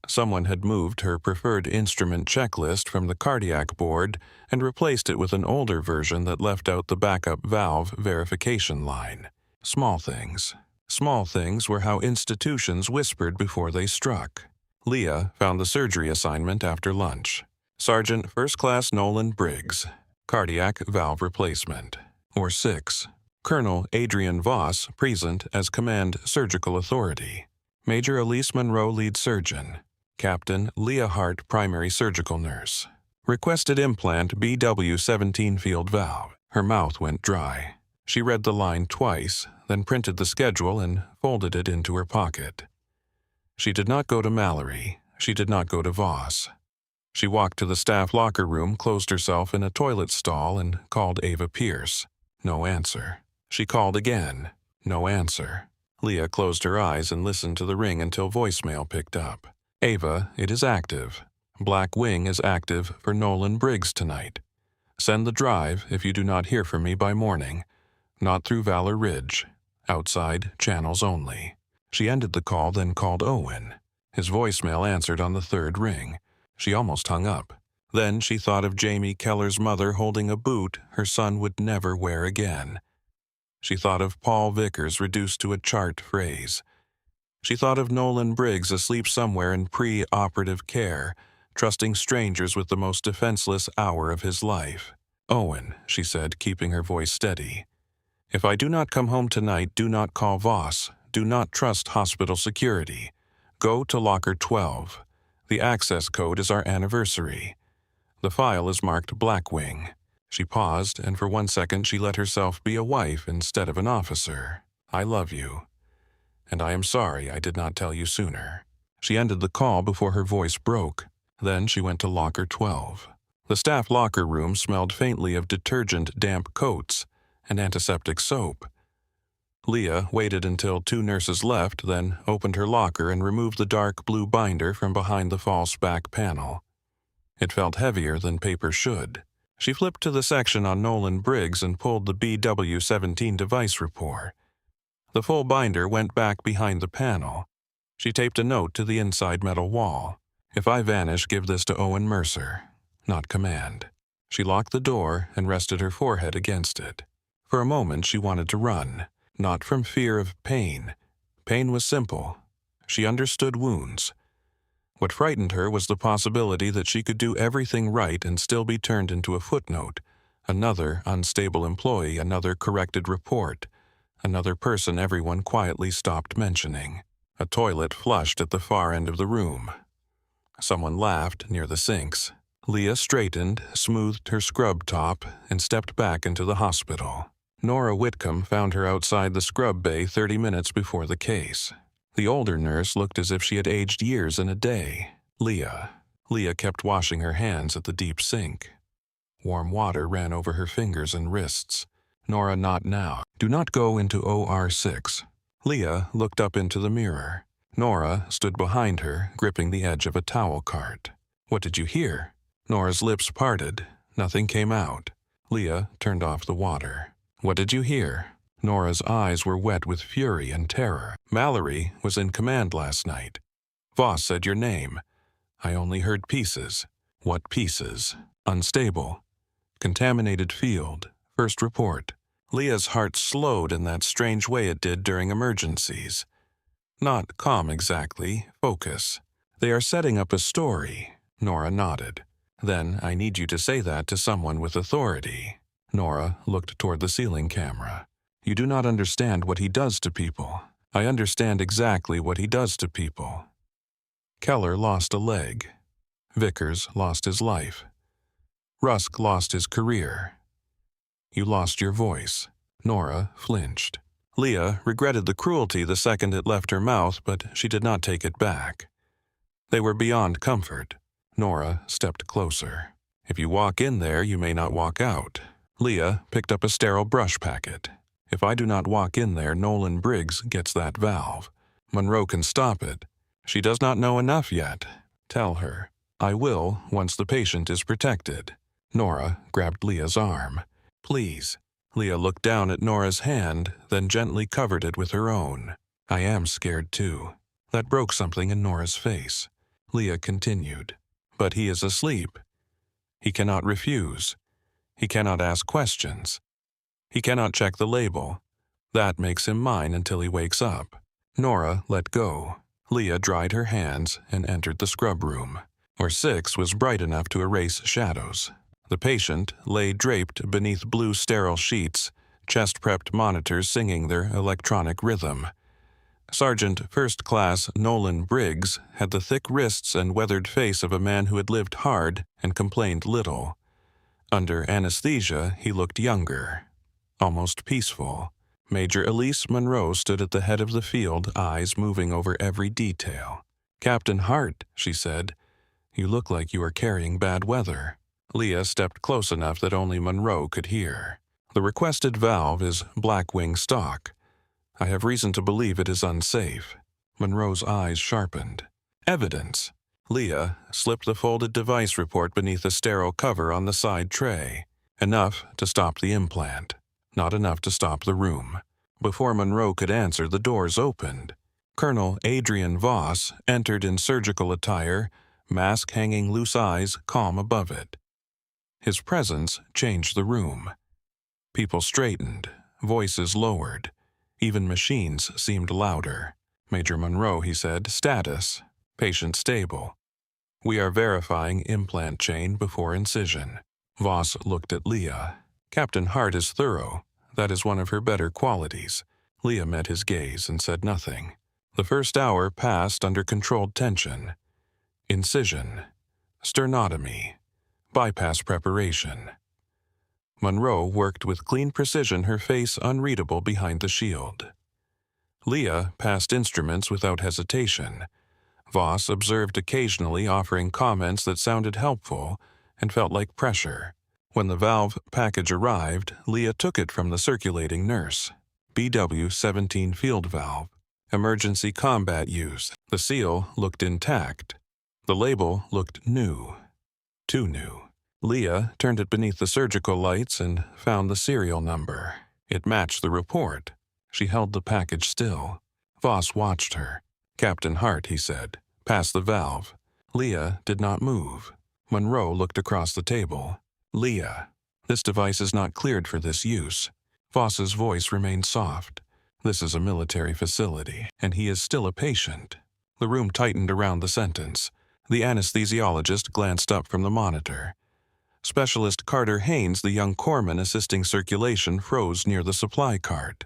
Someone had moved her preferred instrument checklist from the cardiac board and replaced it with an older version that left out the backup valve verification line. Small things. Small things were how institutions whispered before they struck. Leah found the surgery assignment after lunch. Sergeant First Class Nolan Briggs. Cardiac valve replacement. Or 6. Colonel Adrian Voss, present as Command Surgical Authority. Major Elise Monroe, Lead Surgeon. Captain Leah Hart, Primary Surgical Nurse. Requested implant BW17 field valve. Her mouth went dry. She read the line twice, then printed the schedule and folded it into her pocket. She did not go to Mallory. She did not go to Voss. She walked to the staff locker room, closed herself in a toilet stall, and called Ava Pierce. No answer. She called again. No answer. Leah closed her eyes and listened to the ring until voicemail picked up. Ava, it is active. Black Wing is active for Nolan Briggs tonight. Send the drive if you do not hear from me by morning. Not through Valor Ridge. Outside channels only. She ended the call, then called Owen. His voicemail answered on the third ring. She almost hung up. Then she thought of Jamie Keller's mother holding a boot her son would never wear again. She thought of Paul Vickers reduced to a chart phrase. She thought of Nolan Briggs asleep somewhere in pre-operative care, trusting strangers with the most defenseless hour of his life. Owen, she said, keeping her voice steady. If I do not come home tonight, do not call Voss. Do not trust hospital security. Go to locker 12. The access code is our anniversary. The file is marked Blackwing. She paused, and for 1 second she let herself be a wife instead of an officer. I love you. And I am sorry I did not tell you sooner. She ended the call before her voice broke. Then she went to locker 12. The staff locker room smelled faintly of detergent damp coats and antiseptic soap. Leah waited until 2 nurses left, then opened her locker and removed the dark blue binder from behind the false back panel. It felt heavier than paper should. She flipped to the section on Nolan Briggs and pulled the BW17 device report. The full binder went back behind the panel. She taped a note to the inside metal wall. If I vanish, give this to Owen Mercer. Not command. She locked the door and rested her forehead against it. For a moment she wanted to run. Not from fear of pain. Pain was simple. She understood wounds. What frightened her was the possibility that she could do everything right and still be turned into a footnote, another unstable employee, another corrected report, another person everyone quietly stopped mentioning. A toilet flushed at the far end of the room. Someone laughed near the sinks. Leah straightened, smoothed her scrub top, and stepped back into the hospital. Nora Whitcomb found her outside the scrub bay 30 minutes before the case. The older nurse looked as if she had aged years in a day. Leah kept washing her hands at the deep sink. Warm water ran over her fingers and wrists. Nora, not now. Do not go into OR6. Leah looked up into the mirror. Nora stood behind her, gripping the edge of a towel cart. What did you hear? Nora's lips parted. Nothing came out. Leah turned off the water. What did you hear? Nora's eyes were wet with fury and terror. Mallory was in command last night. Voss said your name. I only heard pieces. What pieces? Unstable. Contaminated field. First report. Leah's heart slowed in that strange way it did during emergencies. Not calm exactly, focus. They are setting up a story. Nora nodded. Then I need you to say that to someone with authority. Nora looked toward the ceiling camera. You do not understand what he does to people. I understand exactly what he does to people. Keller lost a leg. Vickers lost his life. Rusk lost his career. You lost your voice. Nora flinched. Leah regretted the cruelty the second it left her mouth, but she did not take it back. They were beyond comfort. Nora stepped closer. If you walk in there, you may not walk out. Leah picked up a sterile brush packet. If I do not walk in there, Nolan Briggs gets that valve. Monroe can stop it. She does not know enough yet. Tell her. I will, once the patient is protected. Nora grabbed Leah's arm. Please. Leah looked down at Nora's hand, then gently covered it with her own. I am scared too. That broke something in Nora's face. Leah continued. But he is asleep. He cannot refuse. He cannot ask questions. He cannot check the label. That makes him mine until he wakes up. Nora let go. Leah dried her hands and entered the scrub room, where 6 was bright enough to erase shadows. The patient lay draped beneath blue sterile sheets, chest-prepped monitors singing their electronic rhythm. Sergeant First Class Nolan Briggs had the thick wrists and weathered face of a man who had lived hard and complained little. Under anesthesia, he looked younger, almost peaceful. Major Elise Monroe stood at the head of the field, eyes moving over every detail. Captain Hart, she said, you look like you are carrying bad weather. Leah stepped close enough that only Monroe could hear. The requested valve is Blackwing stock. I have reason to believe it is unsafe. Monroe's eyes sharpened. Evidence. Leah slipped the folded device report beneath a sterile cover on the side tray. Enough to stop the implant. Not enough to stop the room. Before Monroe could answer, the doors opened. Colonel Adrian Voss entered in surgical attire, mask hanging loose eyes calm above it. His presence changed the room. People straightened, voices lowered. Even machines seemed louder. Major Monroe, he said, status. Patient stable. We are verifying implant chain before incision. Voss looked at Leah. Captain Hart is thorough. That is one of her better qualities. Leah met his gaze and said nothing. The first hour passed under controlled tension. Incision. Sternotomy. Bypass preparation. Monroe worked with clean precision, her face unreadable behind the shield. Leah passed instruments without hesitation. Voss observed occasionally, offering comments that sounded helpful and felt like pressure. When the valve package arrived, Leah took it from the circulating nurse. BW-17 field valve. Emergency combat use. The seal looked intact. The label looked new. Too new. Leah turned it beneath the surgical lights and found the serial number. It matched the report. She held the package still. Voss watched her. Captain Hart, he said, pass the valve. Leah did not move. Monroe looked across the table. Leah, this device is not cleared for this use. Voss's voice remained soft. This is a military facility, and he is still a patient. The room tightened around the sentence. The anesthesiologist glanced up from the monitor. Specialist Carter Haynes, the young corpsman assisting circulation, froze near the supply cart.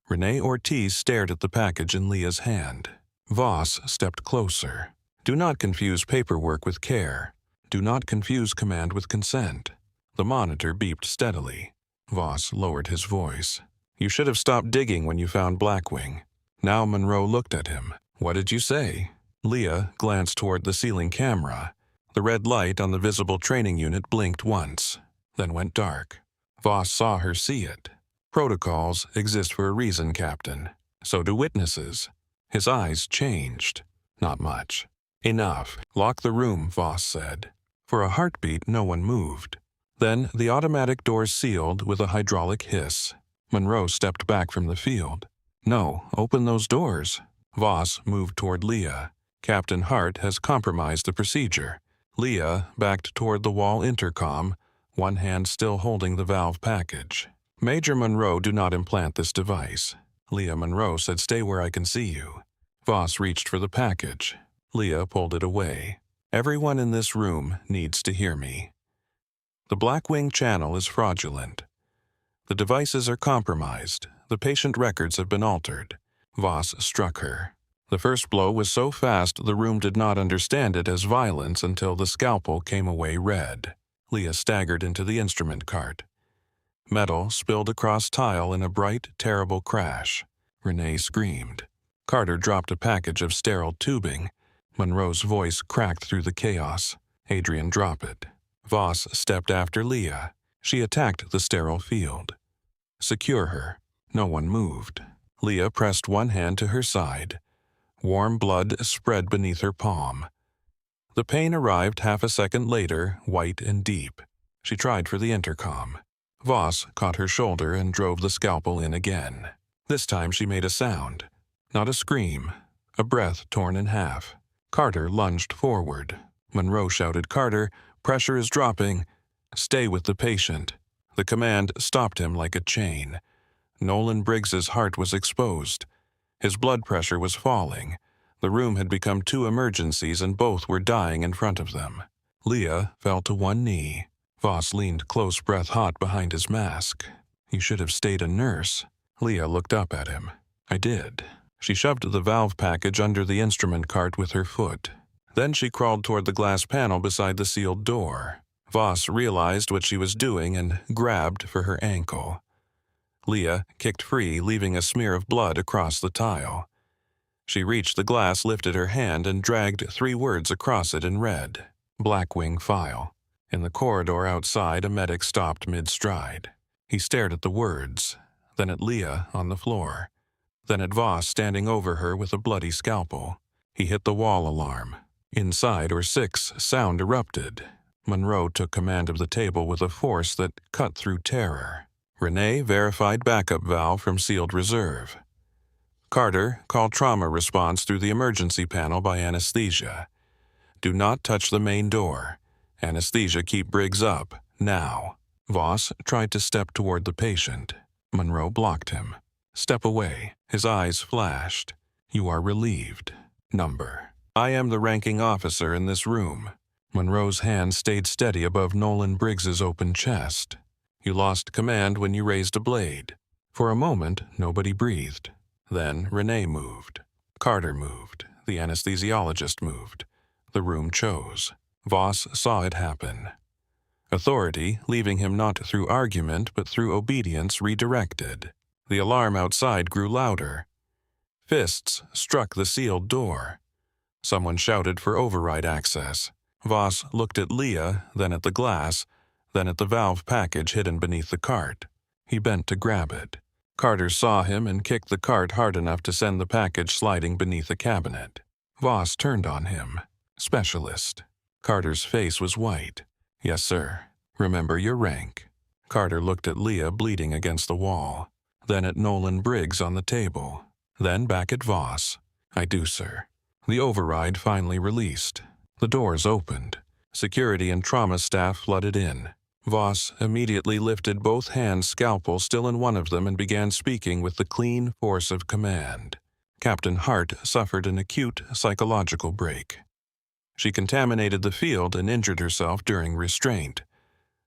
Renee Ortiz stared at the package in Leah's hand. Voss stepped closer. Do not confuse paperwork with care. Do not confuse command with consent. The monitor beeped steadily. Voss lowered his voice. You should have stopped digging when you found Blackwing. Now Monroe looked at him. What did you say? Leah glanced toward the ceiling camera. The red light on the visible training unit blinked once, then went dark. Voss saw her see it. Protocols exist for a reason, Captain. So do witnesses. His eyes changed. Not much. Enough. Lock the room, Voss said. For a heartbeat, no one moved. Then the automatic doors sealed with a hydraulic hiss. Monroe stepped back from the field. No, open those doors. Voss moved toward Leah. Captain Hart has compromised the procedure. Leah backed toward the wall intercom, one hand still holding the valve package. Major Monroe, do not implant this device. Leah Monroe said, stay where I can see you. Voss reached for the package. Leah pulled it away. "Everyone in this room needs to hear me. The Blackwing channel is fraudulent. The devices are compromised. The patient records have been altered." Voss struck her. The first blow was so fast the room did not understand it as violence until the scalpel came away red. Leah staggered into the instrument cart. Metal spilled across tile in a bright, terrible crash. Renee screamed. Carter dropped a package of sterile tubing. Monroe's voice cracked through the chaos. "Adrian, drop it." Voss stepped after Leah. She attacked the sterile field. "Secure her." No one moved. Leah pressed one hand to her side. Warm blood spread beneath her palm. The pain arrived half a second later, white and deep. She tried for the intercom. Voss caught her shoulder and drove the scalpel in again. This time she made a sound. Not a scream. A breath torn in half. Carter lunged forward. Monroe shouted, "Carter, pressure is dropping. Stay with the patient." The command stopped him like a chain. Nolan Briggs's heart was exposed. His blood pressure was falling. The room had become two emergencies and both were dying in front of them. Leah fell to one knee. Voss leaned close, breath hot behind his mask. "You should have stayed a nurse." Leah looked up at him. "I did." She shoved the valve package under the instrument cart with her foot. Then she crawled toward the glass panel beside the sealed door. Voss realized what she was doing and grabbed for her ankle. Leah kicked free, leaving a smear of blood across the tile. She reached the glass, lifted her hand, and dragged 3 words across it in red. "Blackwing file." In the corridor outside, a medic stopped mid-stride. He stared at the words, then at Leah on the floor, then at Voss standing over her with a bloody scalpel. He hit the wall alarm. Inside, or 6, sound erupted. Monroe took command of the table with a force that cut through terror. Renee verified backup valve from sealed reserve. Carter called trauma response through the emergency panel by anesthesia. "Do not touch the main door. Anesthesia, keep Briggs up, now." Voss tried to step toward the patient. Monroe blocked him. "Step away." His eyes flashed. "You are relieved. Number. I am the ranking officer in this room." Monroe's hand stayed steady above Nolan Briggs's open chest. "You lost command when you raised a blade." For a moment, nobody breathed. Then Renee moved. Carter moved. The anesthesiologist moved. The room chose. Voss saw it happen. Authority, leaving him not through argument but through obedience, redirected. The alarm outside grew louder. Fists struck the sealed door. Someone shouted for override access. Voss looked at Leah, then at the glass, then at the valve package hidden beneath the cart. He bent to grab it. Carter saw him and kicked the cart hard enough to send the package sliding beneath a cabinet. Voss turned on him. "Specialist." Carter's face was white. "Yes, sir. Remember your rank." Carter looked at Leah bleeding against the wall, then at Nolan Briggs on the table, then back at Voss. "I do, sir." The override finally released. The doors opened. Security and trauma staff flooded in. Voss immediately lifted both hands, scalpel still in one of them, and began speaking with the clean force of command. Captain Hart suffered an acute psychological break. She contaminated the field and injured herself during restraint.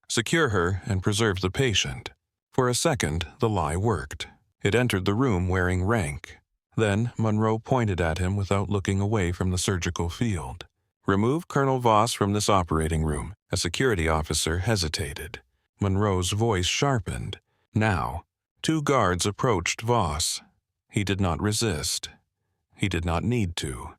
Secure her and preserve the patient. For a second, the lie worked. It entered the room wearing rank. Then Monroe pointed at him without looking away from the surgical field. "Remove Colonel Voss from this operating room." A security officer hesitated. Monroe's voice sharpened. Now, 2 guards approached Voss. He did not resist. He did not need to.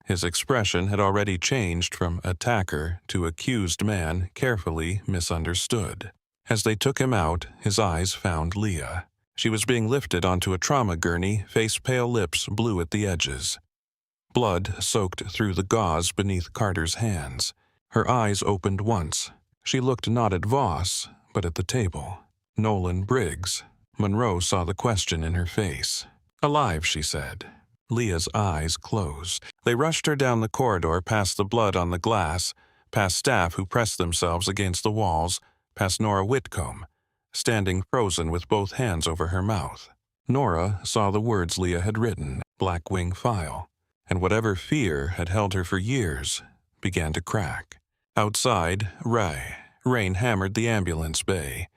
His expression had already changed from attacker to accused man, carefully misunderstood. As they took him out, his eyes found Leah. She was being lifted onto a trauma gurney, face-pale lips blue at the edges. Blood soaked through the gauze beneath Carter's hands. Her eyes opened once. She looked not at Voss, but at the table. Nolan Briggs. Monroe saw the question in her face. "Alive," she said. Leah's eyes closed. They rushed her down the corridor, past the blood on the glass, past staff who pressed themselves against the walls, past Nora Whitcomb, standing frozen with both hands over her mouth. Nora saw the words Leah had written. black wing file, and whatever fear had held her for years began to crack. Outside, rain hammered the ambulance bay.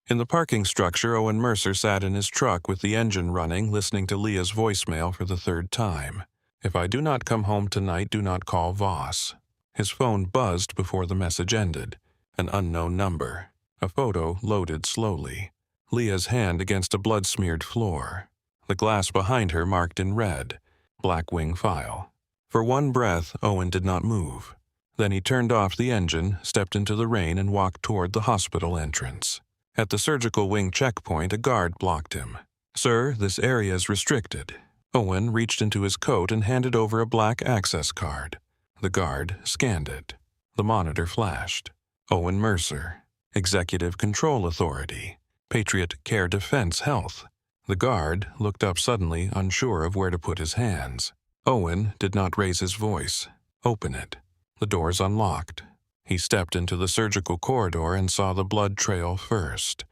In the parking structure, Owen Mercer sat in his truck with the engine running, listening to Leah's voicemail for the third time. "If I do not come home tonight, do not call Voss." His phone buzzed before the message ended. An unknown number. A photo loaded slowly. Leah's hand against a blood-smeared floor. The glass behind her marked in red. Black wing file. For one breath, Owen did not move. Then he turned off the engine, stepped into the rain, and walked toward the hospital entrance. At the surgical wing checkpoint, a guard blocked him. "Sir, this area is restricted." Owen reached into his coat and handed over a black access card. The guard scanned it. The monitor flashed. Owen Mercer, Executive Control Authority, Patriot Care Defense Health. The guard looked up suddenly, unsure of where to put his hands. Owen did not raise his voice. "Open it." The doors unlocked. He stepped into the surgical corridor and saw the blood trail first.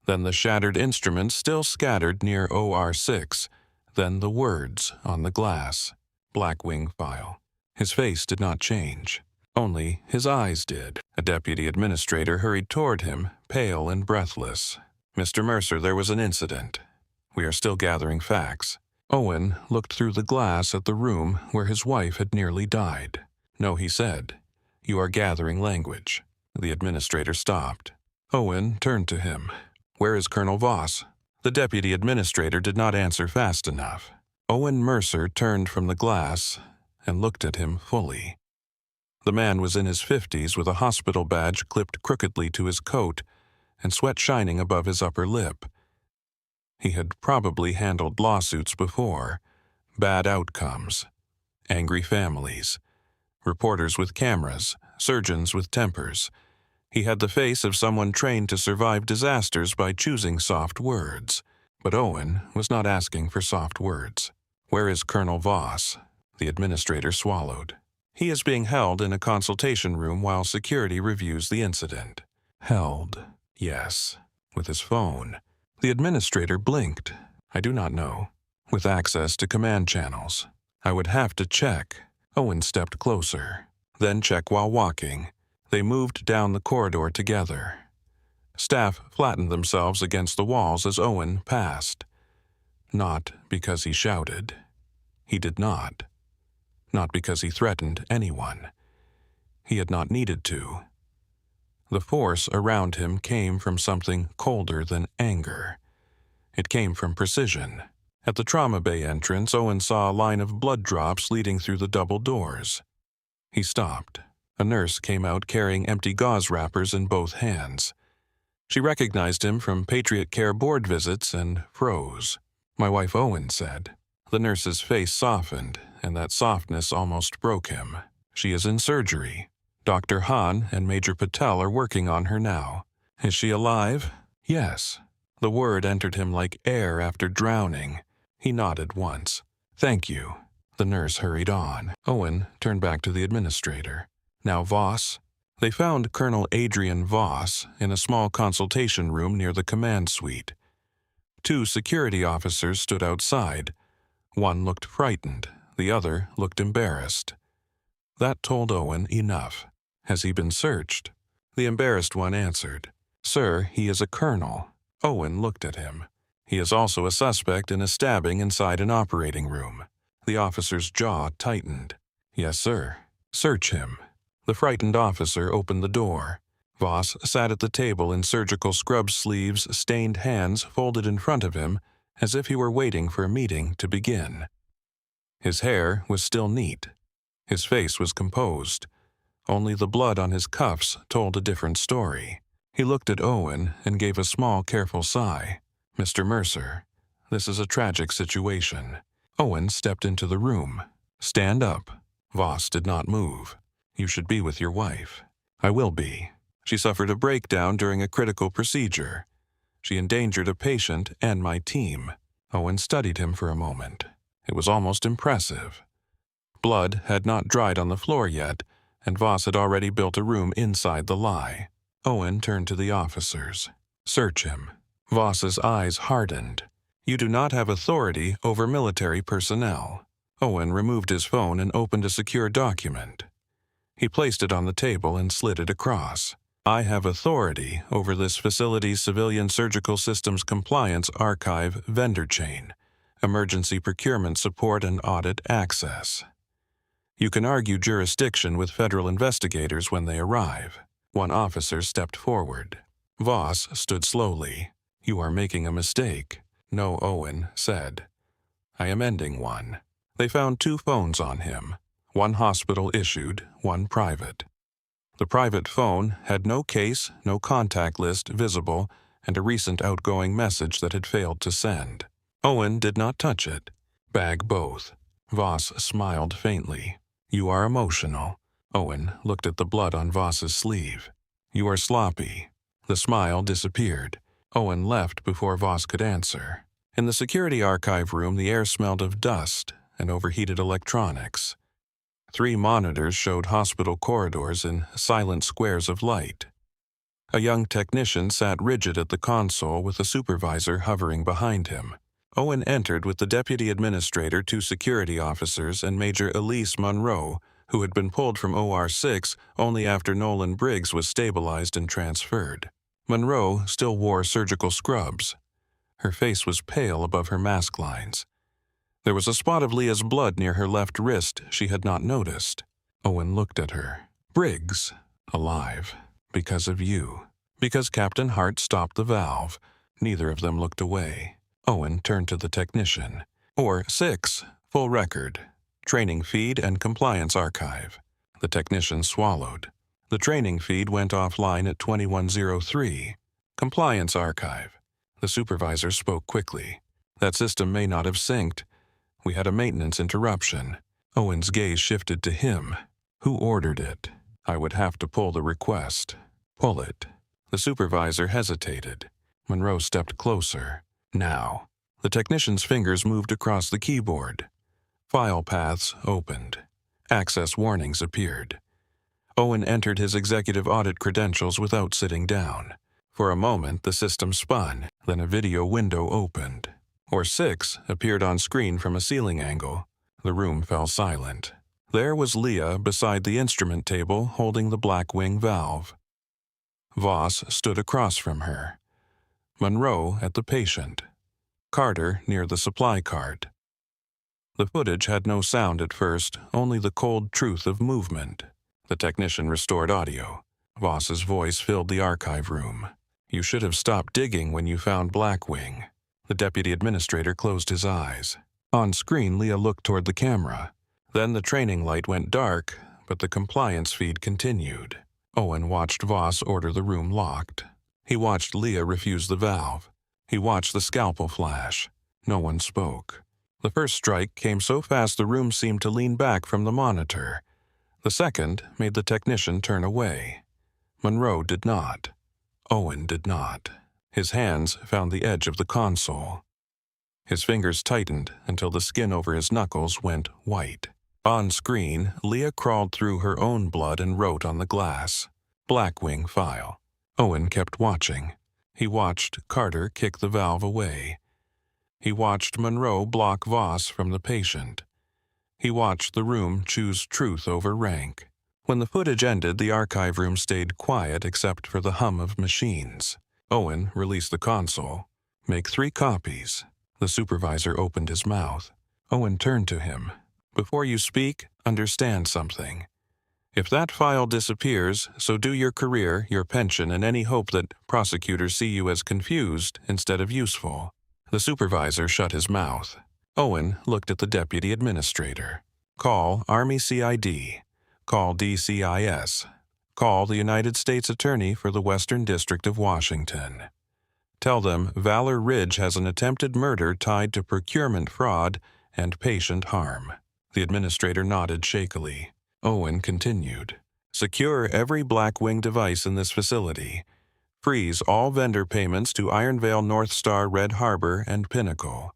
Then the shattered instruments still scattered near OR6. Then the words on the glass. Black wing file. His face did not change. Only his eyes did. A deputy administrator hurried toward him, pale and breathless. "Mr. Mercer, there was an incident. We are still gathering facts." Owen looked through the glass at the room where his wife had nearly died. "No," he said. "You are gathering language." The administrator stopped. Owen turned to him. "Where is Colonel Voss?" The deputy administrator did not answer fast enough. Owen Mercer turned from the glass and looked at him fully. The man was in his 50s with a hospital badge clipped crookedly to his coat and sweat shining above his upper lip. He had probably handled lawsuits before, bad outcomes, angry families, reporters with cameras, surgeons with tempers. He had the face of someone trained to survive disasters by choosing soft words. But Owen was not asking for soft words. "Where is Colonel Voss?" The administrator swallowed. "He is being held in a consultation room while security reviews the incident." Held, yes, with his phone. The administrator blinked. "I do not know. With access to command channels. I would have to check." Owen stepped closer. Then check while walking. They moved down the corridor together. Staff flattened themselves against the walls as Owen passed. Not because he shouted. He did not. Not because he threatened anyone. He had not needed to. The force around him came from something colder than anger. It came from precision. At the trauma bay entrance, Owen saw a line of blood drops leading through the double doors. He stopped. A nurse came out carrying empty gauze wrappers in both hands. She recognized him from Patriot Care board visits and froze. "My wife Owen," said. The nurse's face softened, and that softness almost broke him. "She is in surgery. Dr. Hahn and Major Patel are working on her now." "Is she alive?" "Yes." The word entered him like air after drowning. He nodded once. "Thank you." The nurse hurried on. Owen turned back to the administrator. "Now, Voss." They found Colonel Adrian Voss in a small consultation room near the command suite. 2 security officers stood outside. One looked frightened, the other looked embarrassed. That told Owen enough. "Has he been searched?" The embarrassed one answered. "Sir, he is a colonel." Owen looked at him. "He is also a suspect in a stabbing inside an operating room." The officer's jaw tightened. "Yes, sir." "Search him." The frightened officer opened the door. Voss sat at the table in surgical scrub sleeves, stained hands folded in front of him, as if he were waiting for a meeting to begin. His hair was still neat. His face was composed. Only the blood on his cuffs told a different story. He looked at Owen and gave a small, careful sigh. "Mr. Mercer, this is a tragic situation." Owen stepped into the room. "Stand up." Voss did not move. "You should be with your wife." "I will be. She suffered a breakdown during a critical procedure. She endangered a patient and my team." Owen studied him for a moment. It was almost impressive. Blood had not dried on the floor yet, and Voss had already built a room inside the lie. Owen turned to the officers. "Search him." Voss's eyes hardened. You do not have authority over military personnel. Owen removed his phone and opened a secure document. He placed it on the table and slid it across. I have authority over this facility's civilian surgical systems compliance archive vendor chain, emergency procurement support and audit access. You can argue jurisdiction with federal investigators when they arrive. One officer stepped forward. Voss stood slowly. You are making a mistake. No, Owen said. I am ending one. They found 2 phones on him. One hospital-issued, one private. The private phone had no case, no contact list visible, and a recent outgoing message that had failed to send. Owen did not touch it. Bag both. Voss smiled faintly. You are emotional. Owen looked at the blood on Voss's sleeve. You are sloppy. The smile disappeared. Owen left before Voss could answer. In the security archive room, the air smelled of dust and overheated electronics. 3 monitors showed hospital corridors in silent squares of light. A young technician sat rigid at the console with a supervisor hovering behind him. Owen entered with the deputy administrator, 2 security officers, and Major Elise Monroe, who had been pulled from OR 6 only after Nolan Briggs was stabilized and transferred. Monroe still wore surgical scrubs. Her face was pale above her mask lines. There was a spot of Leah's blood near her left wrist she had not noticed. Owen looked at her. Briggs, alive. Because of you. Because Captain Hart stopped the valve. Neither of them looked away. Owen turned to the technician. OR 6, full record. Training feed and compliance archive. The technician swallowed. The training feed went offline at 2103. Compliance archive. The supervisor spoke quickly. That system may not have synced. We had a maintenance interruption. Owen's gaze shifted to him. Who ordered it? I would have to pull the request. Pull it. The supervisor hesitated. Monroe stepped closer. Now. The technician's fingers moved across the keyboard. File paths opened. Access warnings appeared. Owen entered his executive audit credentials without sitting down. For a moment, the system spun, then a video window opened. OR 6 appeared on screen from a ceiling angle. The room fell silent. There was Leah beside the instrument table holding the Blackwing valve. Voss stood across from her. Monroe at the patient. Carter near the supply cart. The footage had no sound at first, only the cold truth of movement. The technician restored audio. Voss's voice filled the archive room. You should have stopped digging when you found Blackwing. The deputy administrator closed his eyes. On screen, Leah looked toward the camera. Then the training light went dark, but the compliance feed continued. Owen watched Voss order the room locked. He watched Leah refuse the valve. He watched the scalpel flash. No one spoke. The first strike came so fast the room seemed to lean back from the monitor. The second made the technician turn away. Monroe did not. Owen did not. His hands found the edge of the console. His fingers tightened until the skin over his knuckles went white. On screen, Leah crawled through her own blood and wrote on the glass. Blackwing file. Owen kept watching. He watched Carter kick the valve away. He watched Monroe block Voss from the patient. He watched the room choose truth over rank. When the footage ended, the archive room stayed quiet except for the hum of machines. Owen released the console. Make 3 copies. The supervisor opened his mouth. Owen turned to him. Before you speak, understand something. If that file disappears, so do your career, your pension, and any hope that prosecutors see you as confused instead of useful. The supervisor shut his mouth. Owen looked at the deputy administrator. Call Army CID. Call DCIS. Call the United States Attorney for the Western District of Washington. Tell them Valor Ridge has an attempted murder tied to procurement fraud and patient harm. The administrator nodded shakily. Owen continued. Secure every Blackwing device in this facility. Freeze all vendor payments to Ironvale North Star Red Harbor and Pinnacle.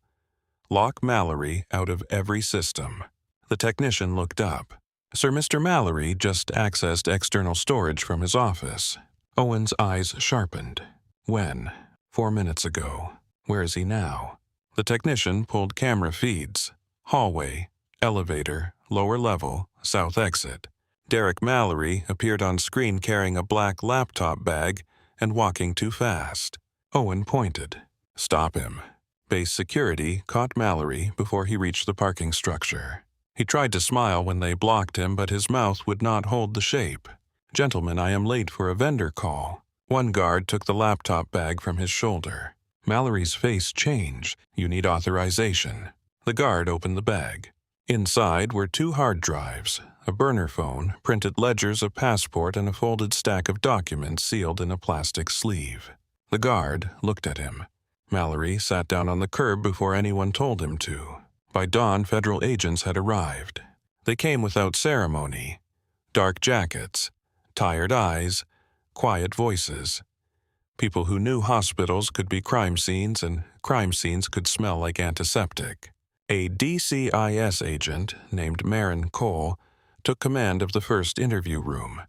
Lock Mallory out of every system. The technician looked up. Sir, Mr. Mallory just accessed external storage from his office. Owen's eyes sharpened. When? 4 minutes ago. Where is he now? The technician pulled camera feeds. Hallway, elevator, lower level, south exit. Derek Mallory appeared on screen carrying a black laptop bag and walking too fast. Owen pointed. Stop him. Base security caught Mallory before he reached the parking structure. He tried to smile when they blocked him, but his mouth would not hold the shape. Gentlemen, I am late for a vendor call. One guard took the laptop bag from his shoulder. Mallory's face changed. You need authorization. The guard opened the bag. Inside were 2 hard drives, a burner phone, printed ledgers, a passport, and a folded stack of documents sealed in a plastic sleeve. The guard looked at him. Mallory sat down on the curb before anyone told him to. By dawn, federal agents had arrived. They came without ceremony. Dark jackets, tired eyes, quiet voices. People who knew hospitals could be crime scenes and crime scenes could smell like antiseptic. A DCIS agent named Marin Cole took command of the first interview room.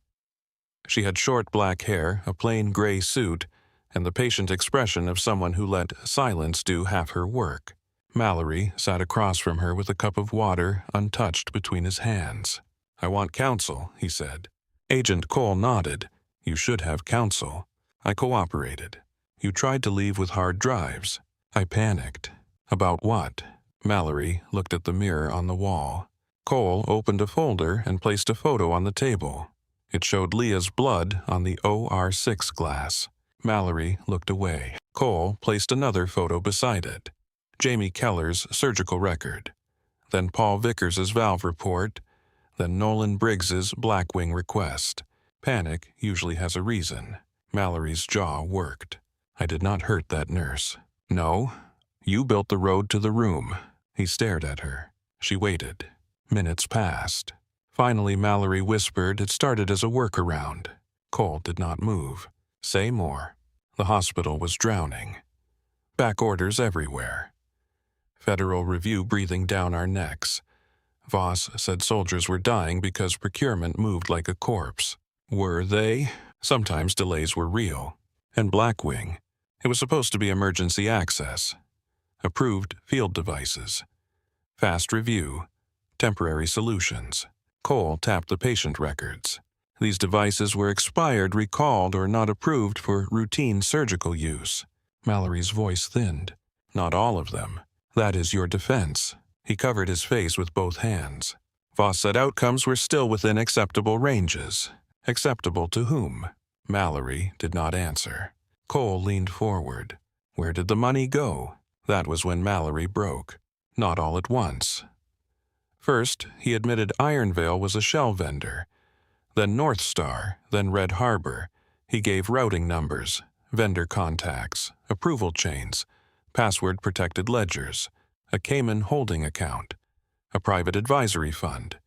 She had short black hair, a plain gray suit, and the patient expression of someone who let silence do half her work. Mallory sat across from her with a cup of water untouched between his hands. I want counsel, he said. Agent Cole nodded. You should have counsel. I cooperated. You tried to leave with hard drives. I panicked. About what? Mallory looked at the mirror on the wall. Cole opened a folder and placed a photo on the table. It showed Leah's blood on the OR6 glass. Mallory looked away. Cole placed another photo beside it. Jamie Keller's surgical record. Then Paul Vickers's valve report. Then Nolan Briggs's Blackwing request. Panic usually has a reason. Mallory's jaw worked. I did not hurt that nurse. No, you built the road to the room. He stared at her. She waited. Minutes passed. Finally, Mallory whispered it started as a workaround. Cole did not move. Say more. The hospital was drowning. Back orders everywhere. Federal review breathing down our necks. Voss said soldiers were dying because procurement moved like a corpse. Were they? Sometimes delays were real. And Blackwing. It was supposed to be emergency access. Approved field devices. Fast review. Temporary solutions. Cole tapped the patient records. These devices were expired, recalled, or not approved for routine surgical use. Mallory's voice thinned. Not all of them. That is your defense. He covered his face with both hands. Voss said outcomes were still within acceptable ranges. Acceptable to whom? Mallory did not answer. Cole leaned forward. Where did the money go? That was when Mallory broke. Not all at once. First, he admitted Ironvale was a shell vendor. Then North Star, then Red Harbor. He gave routing numbers, vendor contacts, approval chains, password-protected ledgers, a Cayman holding account, a private advisory fund,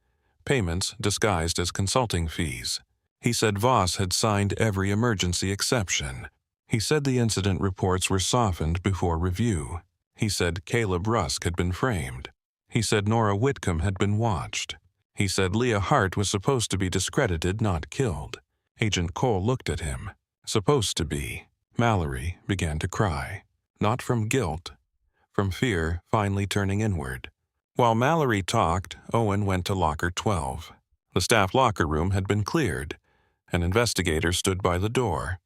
payments disguised as consulting fees. He said Voss had signed every emergency exception. He said the incident reports were softened before review. He said Caleb Rusk had been framed. He said Nora Whitcomb had been watched. He said Leah Hart was supposed to be discredited, not killed. Agent Cole looked at him. Supposed to be. Mallory began to cry. Not from guilt. From fear finally turning inward. While Mallory talked, Owen went to locker 12. The staff locker room had been cleared. An investigator stood by the door.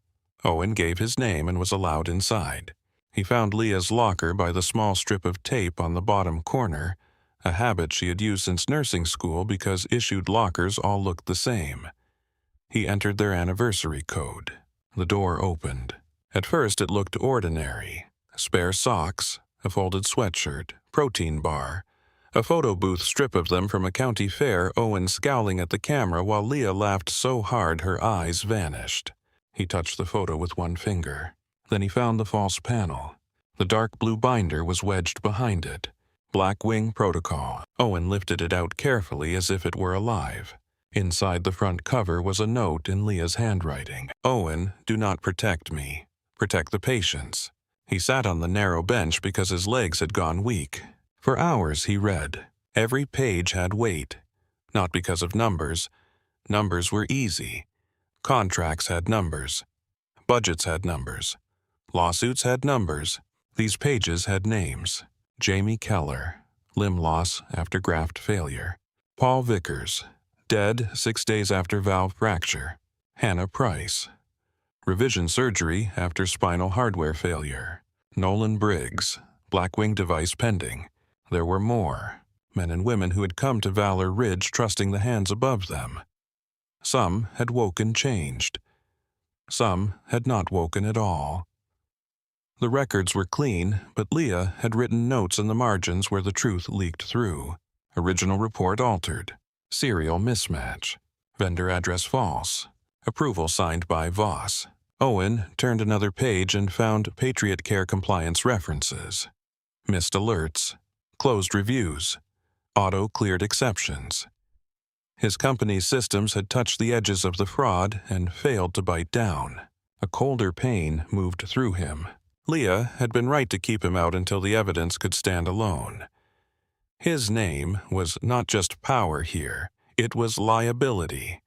Owen gave his name and was allowed inside. He found Leah's locker by the small strip of tape on the bottom corner, a habit she had used since nursing school because issued lockers all looked the same. He entered their anniversary code. The door opened. At first it looked ordinary. Spare socks, a folded sweatshirt, protein bar, a photo booth strip of them from a county fair, Owen scowling at the camera while Leah laughed so hard her eyes vanished. He touched the photo with one finger. Then he found the false panel. The dark blue binder was wedged behind it. Blackwing Protocol. Owen lifted it out carefully as if it were alive. Inside the front cover was a note in Leah's handwriting. Owen, do not protect me. Protect the patients. He sat on the narrow bench because his legs had gone weak. For hours he read. Every page had weight. Not because of numbers. Numbers were easy. Contracts had numbers. Budgets had numbers. Lawsuits had numbers. These pages had names. Jamie Keller, limb loss after graft failure. Paul Vickers, dead 6 days after valve fracture. Hannah Price, revision surgery after spinal hardware failure. Nolan Briggs, Blackwing device pending. There were more, men and women who had come to Valor Ridge trusting the hands above them. Some had woken changed. Some had not woken at all. The records were clean, but Leah had written notes in the margins where the truth leaked through. Original report altered. Serial mismatch. Vendor address false. Approval signed by Voss. Owen turned another page and found Patriot Care compliance references. Missed alerts. Closed reviews. Auto-cleared exceptions. His company's systems had touched the edges of the fraud and failed to bite down. A colder pain moved through him. Leah had been right to keep him out until the evidence could stand alone. His name was not just power here, it was liability.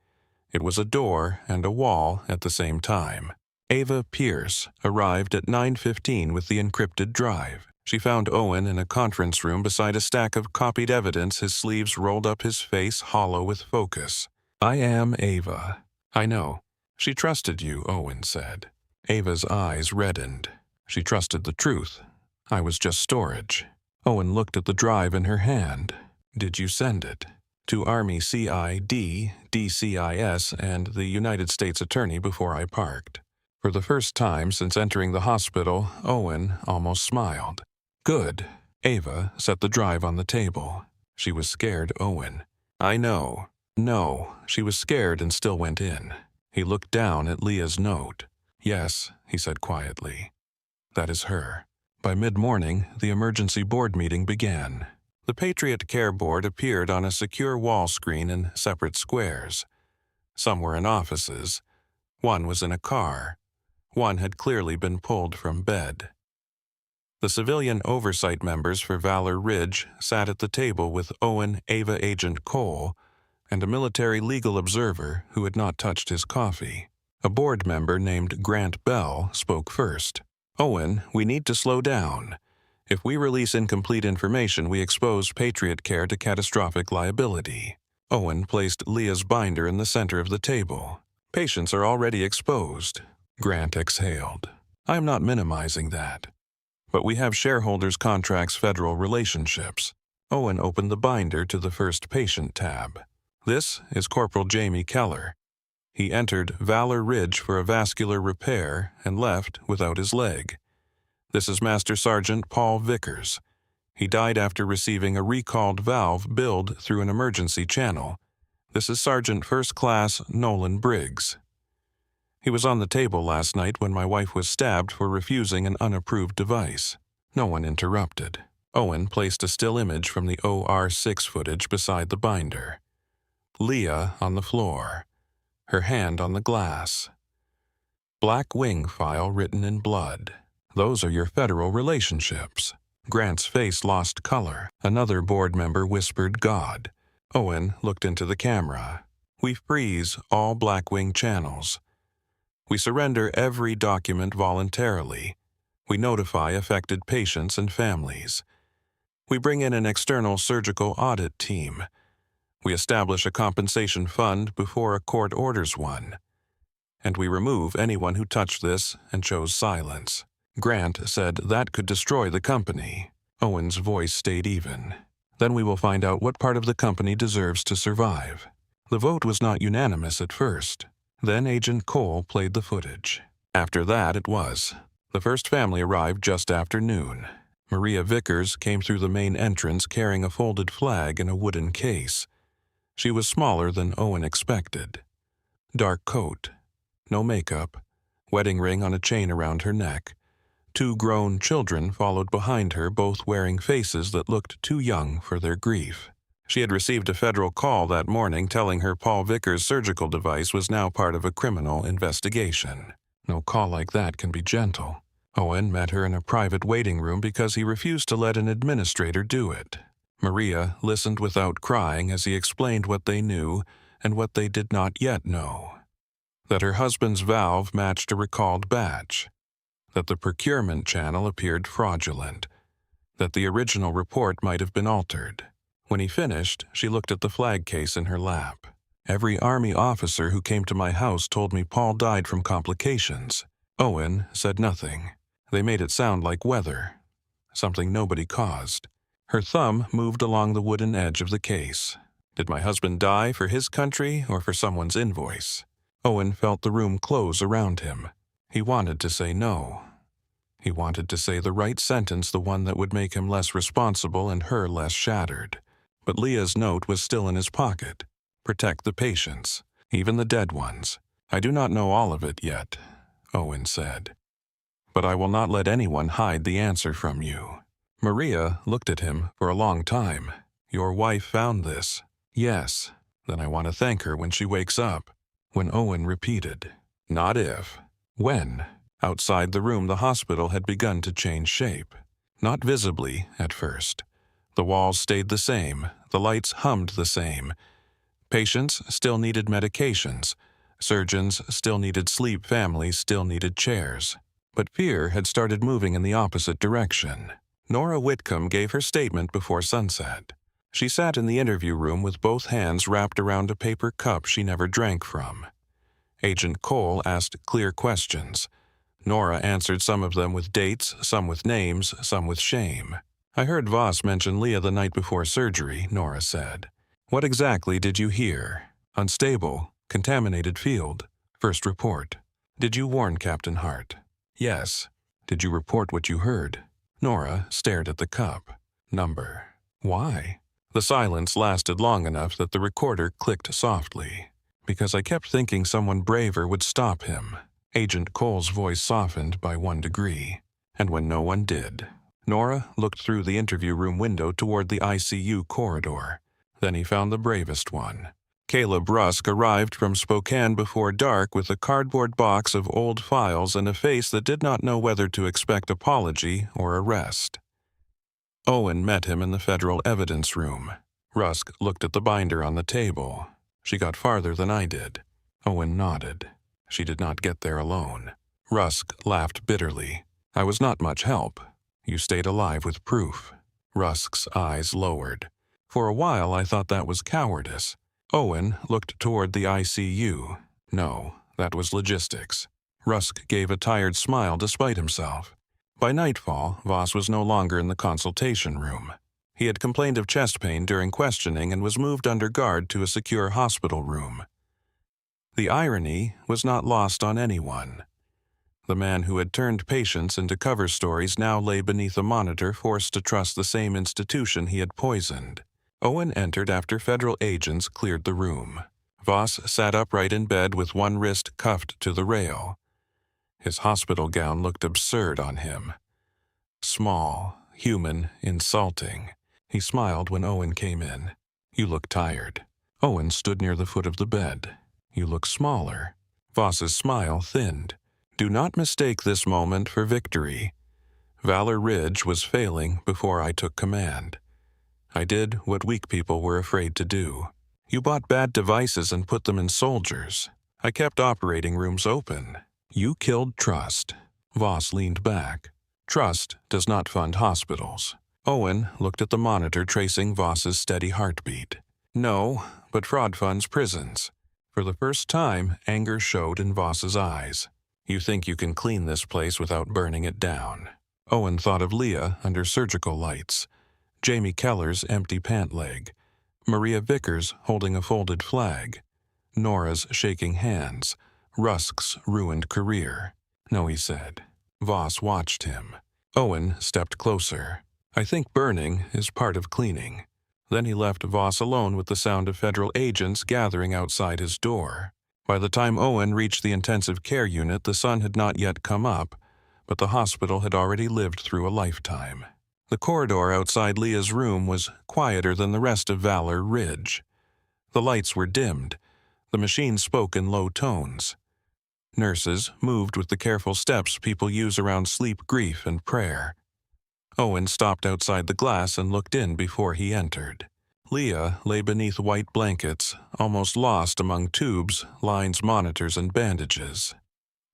It was a door and a wall at the same time. Ava Pierce arrived at 9:15 with the encrypted drive. She found Owen in a conference room beside a stack of copied evidence, his sleeves rolled up, his face hollow with focus. "I am Ava. I know. She trusted you," Owen said. Ava's eyes reddened. She trusted the truth. "I was just storage." Owen looked at the drive in her hand. "Did you send it?" "To Army CID, DCIS, and the United States Attorney before I parked." For the first time since entering the hospital, Owen almost smiled. "Good." Ava set the drive on the table. She was scared, Owen. "I know." No, she was scared and still went in. He looked down at Leah's note. "Yes," he said quietly. "That is her." By mid-morning, the emergency board meeting began. The Patriot Care Board appeared on a secure wall screen in separate squares. Some were in offices. One was in a car. One had clearly been pulled from bed. The civilian oversight members for Valor Ridge sat at the table with Owen Ava Agent Cole and a military legal observer who had not touched his coffee. A board member named Grant Bell spoke first. "Owen, we need to slow down. If we release incomplete information, we expose Patriot Care to catastrophic liability." Owen placed Leah's binder in the center of the table. "Patients are already exposed." Grant exhaled. "I am not minimizing that. But we have shareholders' contracts, federal relationships." Owen opened the binder to the first patient tab. "This is Corporal Jamie Keller. He entered Valor Ridge for a vascular repair and left without his leg. This is Master Sergeant Paul Vickers. He died after receiving a recalled valve billed through an emergency channel. This is Sergeant First Class Nolan Briggs. He was on the table last night when my wife was stabbed for refusing an unapproved device." No one interrupted. Owen placed a still image from the OR6 footage beside the binder. Leah on the floor, her hand on the glass. "Black Wing file written in blood. Those are your federal relationships." Grant's face lost color. Another board member whispered God. Owen looked into the camera. "We freeze all Blackwing channels. We surrender every document voluntarily. We notify affected patients and families. We bring in an external surgical audit team. We establish a compensation fund before a court orders one. And we remove anyone who touched this and chose silence." Grant said that could destroy the company. Owen's voice stayed even. "Then we will find out what part of the company deserves to survive." The vote was not unanimous at first. Then Agent Cole played the footage. After that, it was. The first family arrived just after noon. Maria Vickers came through the main entrance carrying a folded flag in a wooden case. She was smaller than Owen expected. Dark coat, no makeup, wedding ring on a chain around her neck. 2 grown children followed behind her, both wearing faces that looked too young for their grief. She had received a federal call that morning telling her Paul Vickers' surgical device was now part of a criminal investigation. No call like that can be gentle. Owen met her in a private waiting room because he refused to let an administrator do it. Maria listened without crying as he explained what they knew and what they did not yet know. That her husband's valve matched a recalled batch. That the procurement channel appeared fraudulent. that the original report might have been altered. When he finished, she looked at the flag case in her lap. Every Army officer who came to my house told me Paul died from complications. Owen said nothing. They made it sound like weather, something nobody caused. Her thumb moved along the wooden edge of the case. Did my husband die for his country or for someone's invoice? Owen felt the room close around him. He wanted to say no. He wanted to say the right sentence, the one that would make him less responsible and her less shattered. But Leah's note was still in his pocket. Protect the patients, even the dead ones. I do not know all of it yet, Owen said. But I will not let anyone hide the answer from you. Maria looked at him for a long time. Your wife found this. Yes. Then I want to thank her when she wakes up. When Owen repeated, not if. When? Outside the room, the hospital had begun to change shape. Not visibly at first. The walls stayed the same. The lights hummed the same. Patients still needed medications. Surgeons still needed sleep. Families still needed chairs. But fear had started moving in the opposite direction. Nora Whitcomb gave her statement before sunset. She sat in the interview room with both hands wrapped around a paper cup she never drank from. Agent Cole asked clear questions. Nora answered some of them with dates, some with names, some with shame. I heard Voss mention Leah the night before surgery, Nora said. What exactly did you hear? Unstable, contaminated field. First report. Did you warn Captain Hart? Yes. Did you report what you heard? Nora stared at the cup. Number. Why? The silence lasted long enough that the recorder clicked softly. Because I kept thinking someone braver would stop him. Agent Cole's voice softened by 1 degree. And when no one did. Nora looked through the interview room window toward the ICU corridor. Then he found the bravest one. Caleb Rusk arrived from Spokane before dark with a cardboard box of old files and a face that did not know whether to expect apology or arrest. Owen met him in the federal evidence room. Rusk looked at the binder on the table. She got farther than I did. Owen nodded. She did not get there alone. Rusk laughed bitterly. I was not much help. You stayed alive with proof. Rusk's eyes lowered. For a while I thought that was cowardice. Owen looked toward the ICU. No, that was logistics. Rusk gave a tired smile despite himself. By nightfall, Voss was no longer in the consultation room. He had complained of chest pain during questioning and was moved under guard to a secure hospital room. The irony was not lost on anyone. The man who had turned patients into cover stories now lay beneath a monitor, forced to trust the same institution he had poisoned. Owen entered after federal agents cleared the room. Voss sat upright in bed with one wrist cuffed to the rail. His hospital gown looked absurd on him. Small, human, insulting. He smiled when Owen came in. You look tired. Owen stood near the foot of the bed. You look smaller. Voss's smile thinned. Do not mistake this moment for victory. Valor Ridge was failing before I took command. I did what weak people were afraid to do. You bought bad devices and put them in soldiers. I kept operating rooms open. You killed trust. Voss leaned back. Trust does not fund hospitals. Owen looked at the monitor tracing Voss's steady heartbeat. No, but fraud funds prisons. For the first time, anger showed in Voss's eyes. You think you can clean this place without burning it down. Owen thought of Leah under surgical lights. Jamie Keller's empty pant leg. Maria Vickers holding a folded flag. Nora's shaking hands. Rusk's ruined career. No, he said. Voss watched him. Owen stepped closer. I think burning is part of cleaning. Then he left Voss alone with the sound of federal agents gathering outside his door. By the time Owen reached the intensive care unit, the sun had not yet come up, but the hospital had already lived through a lifetime. The corridor outside Leah's room was quieter than the rest of Valor Ridge. The lights were dimmed. The machine spoke in low tones. Nurses moved with the careful steps people use around sleep, grief, and prayer. Owen stopped outside the glass and looked in before he entered. Leah lay beneath white blankets, almost lost among tubes, lines, monitors, and bandages.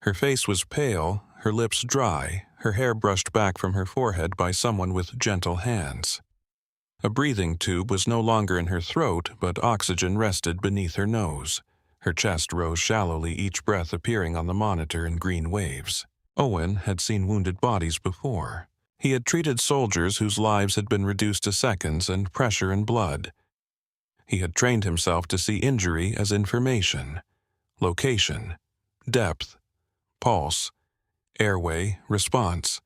Her face was pale, her lips dry, her hair brushed back from her forehead by someone with gentle hands. A breathing tube was no longer in her throat, but oxygen rested beneath her nose. Her chest rose shallowly, each breath appearing on the monitor in green waves. Owen had seen wounded bodies before. He had treated soldiers whose lives had been reduced to seconds and pressure and blood. He had trained himself to see injury as information, location, depth, pulse, airway, response.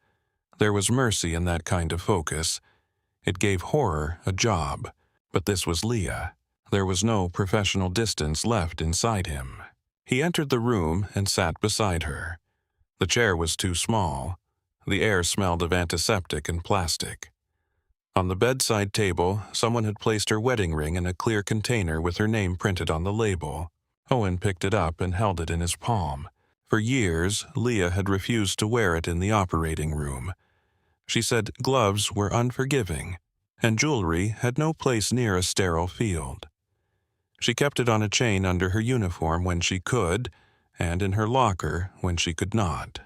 There was mercy in that kind of focus. It gave horror a job. But this was Leah. There was no professional distance left inside him. He entered the room and sat beside her. The chair was too small. The air smelled of antiseptic and plastic. On the bedside table, someone had placed her wedding ring in a clear container with her name printed on the label. Owen picked it up and held it in his palm. For years, Leah had refused to wear it in the operating room. She said gloves were unforgiving, and jewelry had no place near a sterile field. She kept it on a chain under her uniform when she could, and in her locker when she could not.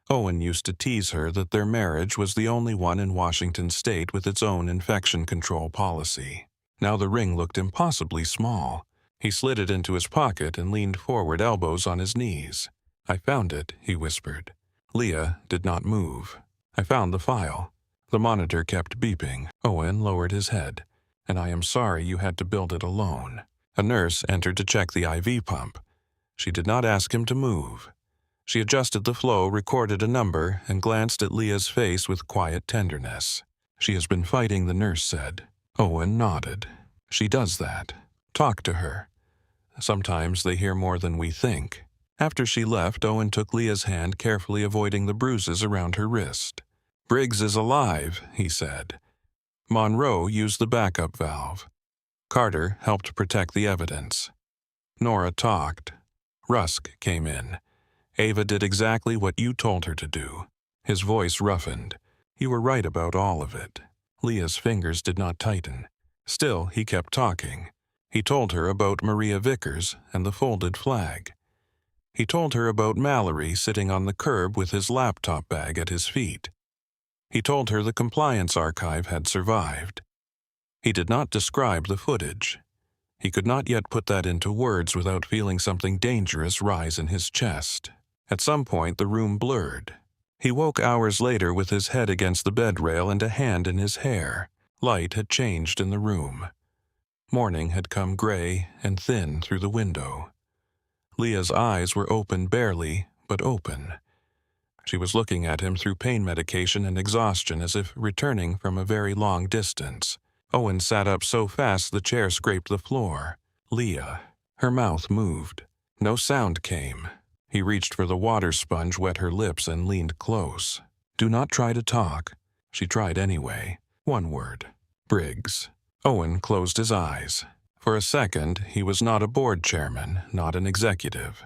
Owen used to tease her that their marriage was the only one in Washington state with its own infection control policy. Now the ring looked impossibly small. He slid it into his pocket and leaned forward, elbows on his knees. "I found it," he whispered. Leah did not move. "I found the file." The monitor kept beeping. Owen lowered his head. "And I am sorry you had to build it alone." A nurse entered to check the IV pump. She did not ask him to move. She adjusted the flow, recorded a number, and glanced at Leah's face with quiet tenderness. "She has been fighting," the nurse said. Owen nodded. "She does that. Talk to her. Sometimes they hear more than we think." After she left, Owen took Leah's hand, carefully avoiding the bruises around her wrist. "Briggs is alive," he said. Monroe used the backup valve. Carter helped protect the evidence. Nora talked. Rusk came in. "Ava did exactly what you told her to do." His voice roughened. "You were right about all of it." Leah's fingers did not tighten. Still, he kept talking. He told her about Maria Vickers and the folded flag. He told her about Mallory sitting on the curb with his laptop bag at his feet. He told her the compliance archive had survived. He did not describe the footage. He could not yet put that into words without feeling something dangerous rise in his chest. At some point, the room blurred. He woke hours later with his head against the bed rail and a hand in his hair. Light had changed in the room. Morning had come gray and thin through the window. Leah's eyes were open barely, but open. She was looking at him through pain medication and exhaustion, as if returning from a very long distance. Owen sat up so fast the chair scraped the floor. "Leah." Her mouth moved. No sound came. He reached for the water sponge, wet her lips, and leaned close. "Do not try to talk." She tried anyway. One word. "Briggs." Owen closed his eyes. For a second, he was not a board chairman, not an executive,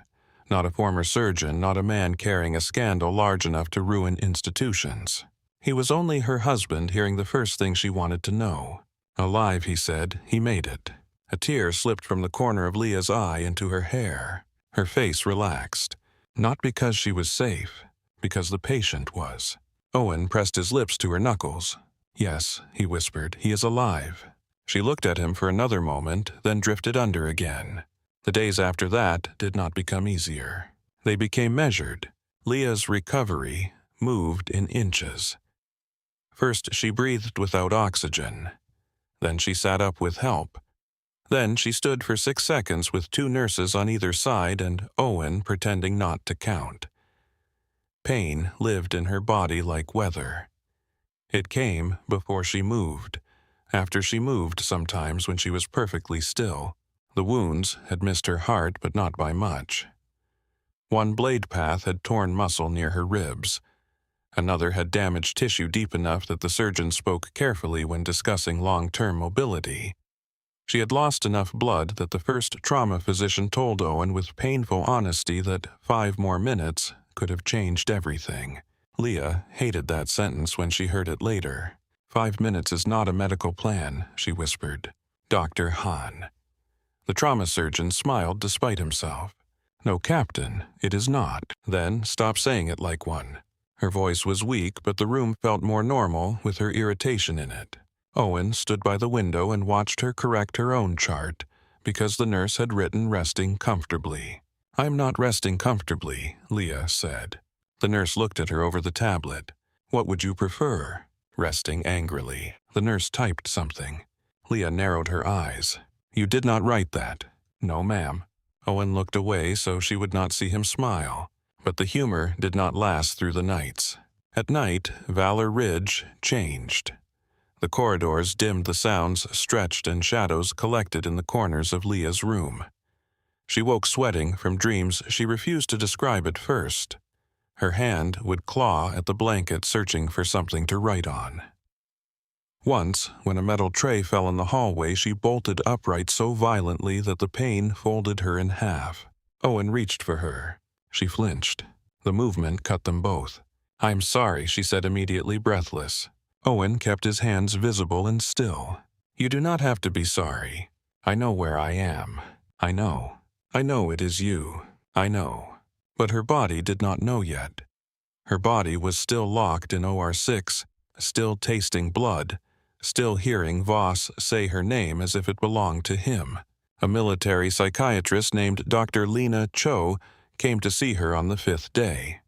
not a former surgeon, not a man carrying a scandal large enough to ruin institutions. He was only her husband, hearing the first thing she wanted to know. Alive, he said. He made it. A tear slipped from the corner of Leah's eye into her hair. Her face relaxed. Not because she was safe, because the patient was. Owen pressed his lips to her knuckles. "Yes," he whispered, "he is alive." She looked at him for another moment, then drifted under again. The days after that did not become easier. They became measured. Leah's recovery moved in inches. First, she breathed without oxygen. Then she sat up with help. Then she stood for 6 seconds with 2 nurses on either side and Owen pretending not to count. Pain lived in her body like weather. It came before she moved, after she moved sometimes when she was perfectly still. The wounds had missed her heart, but not by much. One blade path had torn muscle near her ribs. Another had damaged tissue deep enough that the surgeon spoke carefully when discussing long-term mobility. She had lost enough blood that the first trauma physician told Owen with painful honesty that 5 more minutes could have changed everything. Leah hated that sentence when she heard it later. 5 minutes is not a medical plan, she whispered. Dr. Hahn. The trauma surgeon smiled despite himself. No, Captain, it is not. Then stop saying it like one. Her voice was weak, but the room felt more normal with her irritation in it. Owen stood by the window and watched her correct her own chart, because the nurse had written resting comfortably. "I'm not resting comfortably," Leah said. The nurse looked at her over the tablet. "What would you prefer?" Resting angrily. The nurse typed something. Leah narrowed her eyes. "You did not write that." "No, ma'am." Owen looked away so she would not see him smile. But the humor did not last through the nights. At night, Valor Ridge changed. The corridors dimmed, the sounds stretched, and shadows collected in the corners of Leah's room. She woke sweating from dreams she refused to describe at first. Her hand would claw at the blanket, searching for something to write on. Once, when a metal tray fell in the hallway, she bolted upright so violently that the pain folded her in half. Owen reached for her. She flinched. The movement cut them both. "I'm sorry," she said immediately, breathless. Owen kept his hands visible and still. "You do not have to be sorry. I know where I am. I know. I know it is you. I know." But her body did not know yet. Her body was still locked in OR6, still tasting blood, still hearing Voss say her name as if it belonged to him. A military psychiatrist named Dr. Lena Cho came to see her on the 5th day.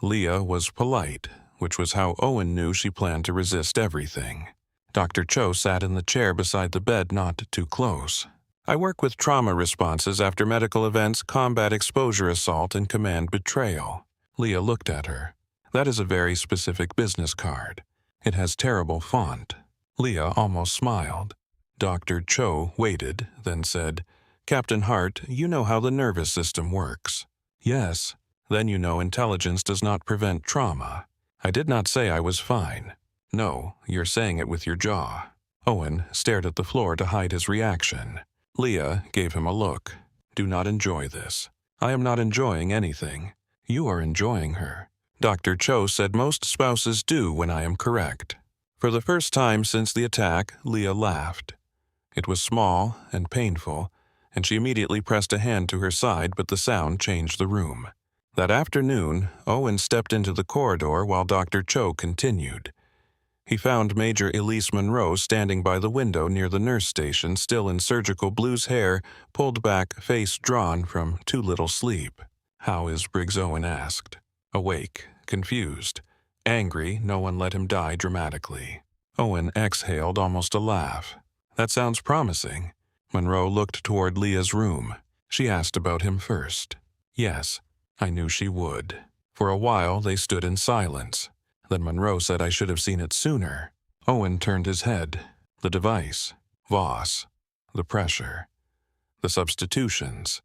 Leah was polite, which was how Owen knew she planned to resist everything. Dr. Cho sat in the chair beside the bed, not too close. "I work with trauma responses after medical events, combat exposure assault, and command betrayal." Leah looked at her. "That is a very specific business card. It has terrible font." Leah almost smiled. Dr. Cho waited, then said, "Captain Hart, you know how the nervous system works." "Yes." "Then you know intelligence does not prevent trauma." "I did not say I was fine." "No, you're saying it with your jaw." Owen stared at the floor to hide his reaction. Leah gave him a look. "Do not enjoy this." "I am not enjoying anything." "You are enjoying her." Dr. Cho said most spouses do when I am correct. For the first time since the attack, Leah laughed. It was small and painful, and she immediately pressed a hand to her side, but the sound changed the room. That afternoon, Owen stepped into the corridor while Dr. Cho continued. He found Major Elise Monroe standing by the window near the nurse station, still in surgical blues, hair pulled back, face drawn from too little sleep. "How is Briggs?" Owen asked. Awake, confused, angry no one let him die dramatically. Owen exhaled almost a laugh. "That sounds promising." Monroe looked toward Leah's room. She asked about him first. "Yes, I knew she would." For a while they stood in silence. Then Monroe said, "I should have seen it sooner." Owen turned his head. The device, Voss, the pressure, the substitutions,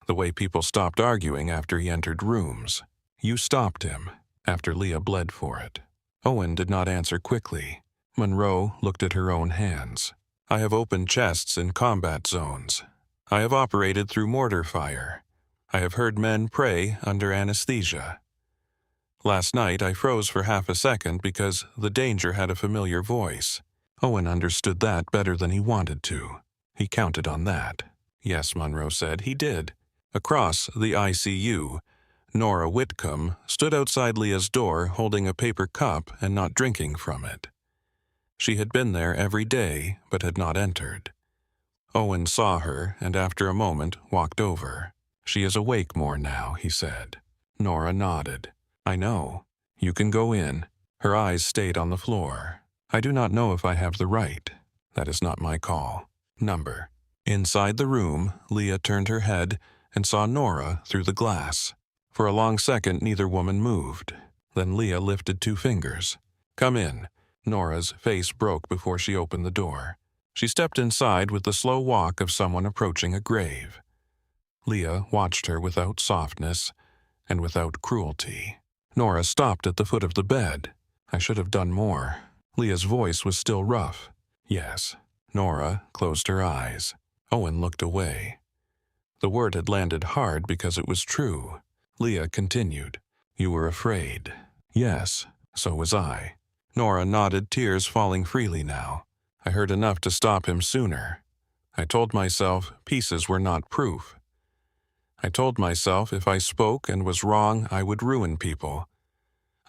the way people stopped arguing after he entered rooms. "You stopped him," after Leah bled for it. Owen did not answer quickly. Monroe looked at her own hands. "I have opened chests in combat zones. I have operated through mortar fire. I have heard men pray under anesthesia. Last night I froze for half a second because the danger had a familiar voice." Owen understood that better than he wanted to. He counted on that. "Yes," Monroe said, "he did." Across the ICU, Nora Whitcomb stood outside Leah's door holding a paper cup and not drinking from it. She had been there every day but had not entered. Owen saw her and after a moment walked over. "She is awake more now," he said. Nora nodded. "I know. You can go in." Her eyes stayed on the floor. "I do not know if I have the right. That is not my call. Number." Inside the room, Leah turned her head and saw Nora through the glass. For a long second, neither woman moved. Then Leah lifted 2 fingers. "Come in." Nora's face broke before she opened the door. She stepped inside with the slow walk of someone approaching a grave. Leah watched her without softness and without cruelty. Nora stopped at the foot of the bed. "I should have done more." Leah's voice was still rough. "Yes." Nora closed her eyes. Owen looked away. The word had landed hard because it was true. Leah continued. "You were afraid." "Yes, so was I." Nora nodded, tears falling freely now. "I heard enough to stop him sooner. I told myself pieces were not proof. I told myself if I spoke and was wrong, I would ruin people.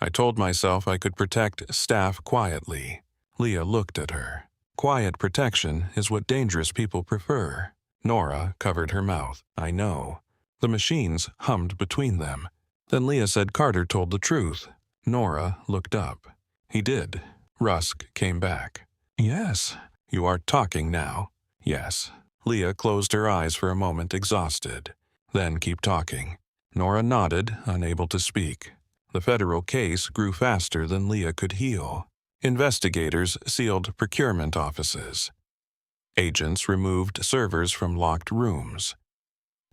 I told myself I could protect staff quietly. Leah looked at her. Quiet protection is what dangerous people prefer. Nora covered her mouth. I know. The machines hummed between them. Then Leah said Carter told the truth. Nora looked up. He did. Rusk came back. Yes. You are talking now. Yes. Leah closed her eyes for a moment, exhausted. Then keep talking. Nora nodded, unable to speak. The federal case grew faster than Leah could heal. Investigators sealed procurement offices. Agents removed servers from locked rooms.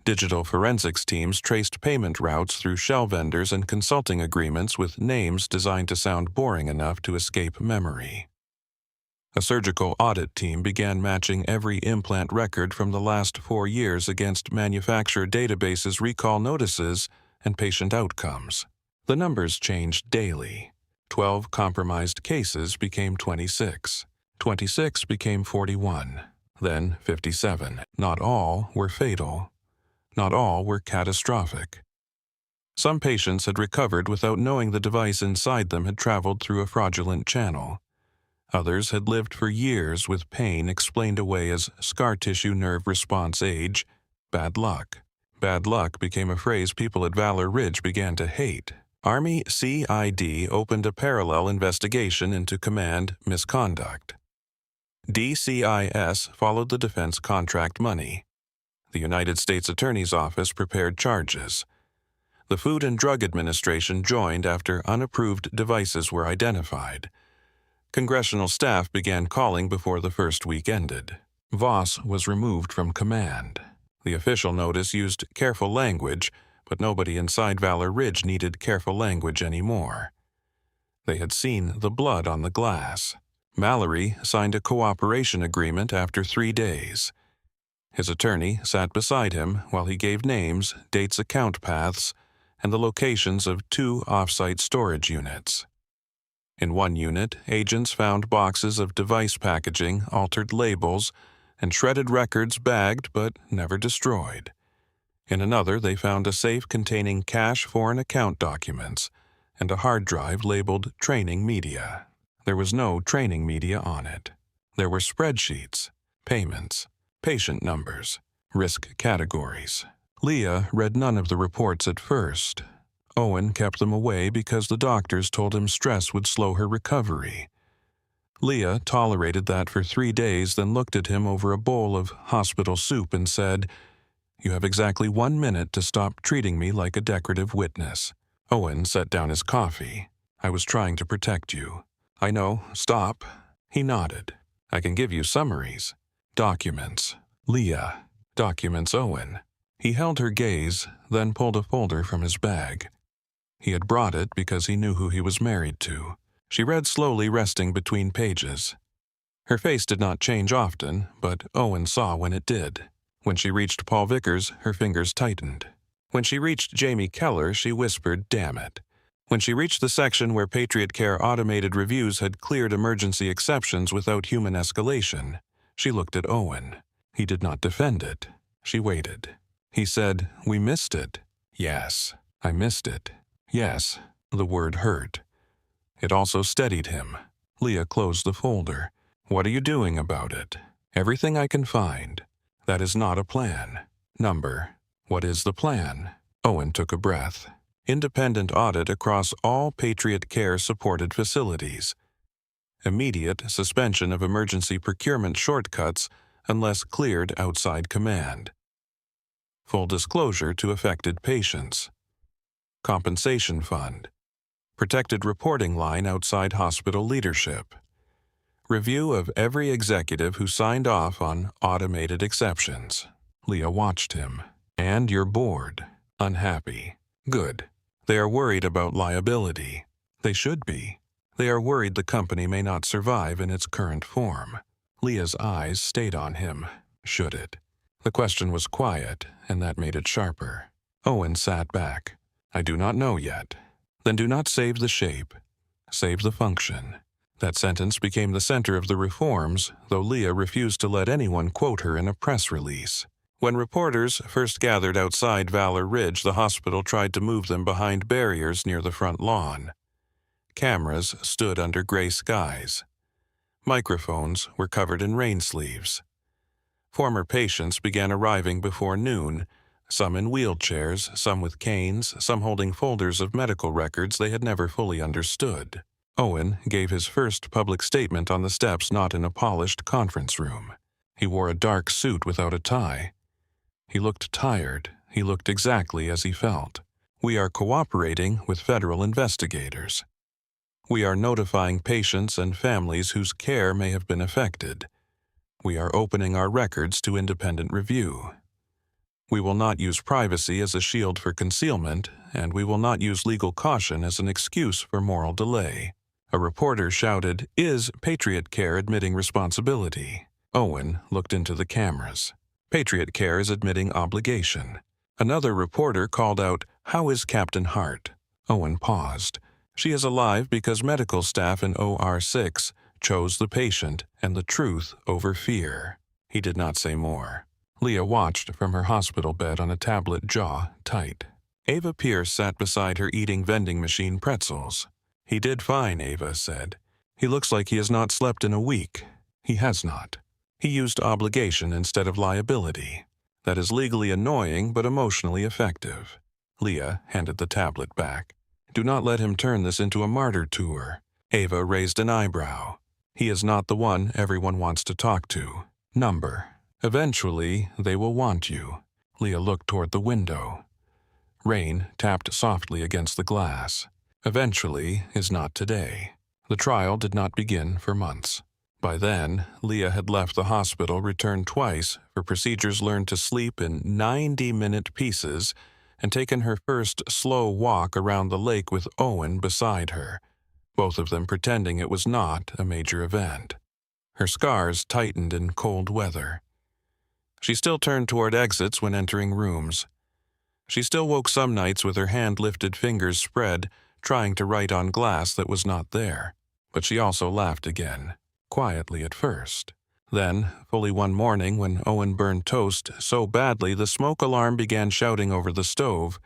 Digital forensics teams traced payment routes through shell vendors and consulting agreements with names designed to sound boring enough to escape memory. A surgical audit team began matching every implant record from the last 4 years against manufacturer databases' recall notices and patient outcomes. The numbers changed daily. 12 compromised cases became 26. 26 became 41. Then 57. Not all were fatal. Not all were catastrophic. Some patients had recovered without knowing the device inside them had traveled through a fraudulent channel. Others had lived for years with pain explained away as scar tissue nerve response age, bad luck. Bad luck became a phrase people at Valor Ridge began to hate. Army CID opened a parallel investigation into command misconduct. DCIS followed the defense contract money. The United States Attorney's Office prepared charges. The Food and Drug Administration joined after unapproved devices were identified. Congressional staff began calling before the first week ended. Voss was removed from command. The official notice used careful language, but nobody inside Valor Ridge needed careful language anymore. They had seen the blood on the glass. Mallory signed a cooperation agreement after 3 days. His attorney sat beside him while he gave names, dates, account paths, and the locations of 2 off-site storage units. In one unit, agents found boxes of device packaging, altered labels, and shredded records bagged but never destroyed. In another, they found a safe containing cash foreign account documents and a hard drive labeled training media. There was no training media on it. There were spreadsheets, payments, patient numbers, risk categories. Leah read none of the reports at first. Owen kept them away because the doctors told him stress would slow her recovery. Leah tolerated that for 3 days, then looked at him over a bowl of hospital soup and said, "You have exactly 1 minute to stop treating me like a decorative witness." Owen set down his coffee. "I was trying to protect you." "I know, stop." He nodded. "I can give you summaries." "Documents." Leah. "Documents, Owen." He held her gaze, then pulled a folder from his bag. He had brought it because he knew who he was married to. She read slowly, resting between pages. Her face did not change often, but Owen saw when it did. When she reached Paul Vickers, her fingers tightened. When she reached Jamie Keller, she whispered, "Damn it." When she reached the section where Patriot Care automated reviews had cleared emergency exceptions without human escalation, she looked at Owen. He did not defend it. She waited. He said, "We missed it." "Yes, I missed it." "Yes." The word hurt. It also steadied him. Leah closed the folder. "What are you doing about it?" "Everything I can find." "That is not a plan." "Number. What is the plan?" Owen took a breath. "Independent audit across all Patriot Care-supported facilities. Immediate suspension of emergency procurement shortcuts unless cleared outside command. Full disclosure to affected patients. Compensation fund. Protected reporting line outside hospital leadership. Review of every executive who signed off on automated exceptions." Leah watched him. "And you're bored. Unhappy. Good. They are worried about liability. They should be. They are worried the company may not survive in its current form." Leah's eyes stayed on him. Should it? The question was quiet, and that made it sharper. Owen sat back. "I do not know yet." "Then do not save the shape. Save the function." That sentence became the center of the reforms, though Leah refused to let anyone quote her in a press release. When reporters first gathered outside Valor Ridge, the hospital tried to move them behind barriers near the front lawn. Cameras stood under gray skies. Microphones were covered in rain sleeves. Former patients began arriving before noon, some in wheelchairs, some with canes, some holding folders of medical records they had never fully understood. Owen gave his first public statement on the steps, not in a polished conference room. He wore a dark suit without a tie. He looked tired. He looked exactly as he felt. "We are cooperating with federal investigators. We are notifying patients and families whose care may have been affected. We are opening our records to independent review. We will not use privacy as a shield for concealment, and we will not use legal caution as an excuse for moral delay." A reporter shouted, "Is Patriot Care admitting responsibility?" Owen looked into the cameras. "Patriot Care is admitting obligation." Another reporter called out, "How is Captain Hart?" Owen paused. "She is alive because medical staff in OR6 chose the patient and the truth over fear." He did not say more. Leah watched from her hospital bed on a tablet, jaw tight. Ava Pierce sat beside her eating vending machine pretzels. "He did fine," Ava said. "He looks like he has not slept in a week." He has not. He used obligation instead of liability. That is legally annoying but emotionally effective. Leah handed the tablet back. "Do not let him turn this into a martyr tour." Ava raised an eyebrow. "He is not the one everyone wants to talk to. Number. Eventually, they will want you." Leah looked toward the window. Rain tapped softly against the glass. Eventually is not today. The trial did not begin for months. By then, Leah had left the hospital, returned twice for procedures, learned to sleep in 90-minute pieces, and taken her first slow walk around the lake with Owen beside her, both of them pretending it was not a major event. Her scars tightened in cold weather. She still turned toward exits when entering rooms. She still woke some nights with her hand-lifted fingers spread, trying to write on glass that was not there. But she also laughed again, quietly at first. Then, fully one morning when Owen burned toast so badly the smoke alarm began shouting over the stove,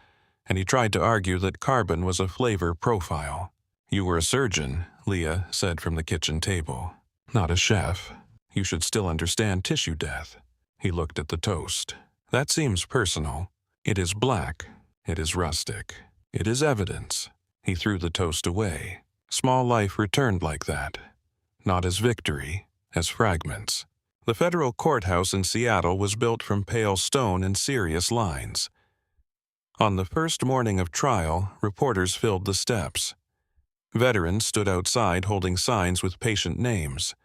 and he tried to argue that carbon was a flavor profile. "You were a surgeon," Leah said from the kitchen table. "Not a chef. You should still understand tissue death." He looked at the toast. "That seems personal. It is black. It is rustic. It is evidence." He threw the toast away. Small life returned like that. Not as victory, as fragments. The federal courthouse in Seattle was built from pale stone and serious lines. On the first morning of trial, reporters filled the steps. Veterans stood outside holding signs with patient names.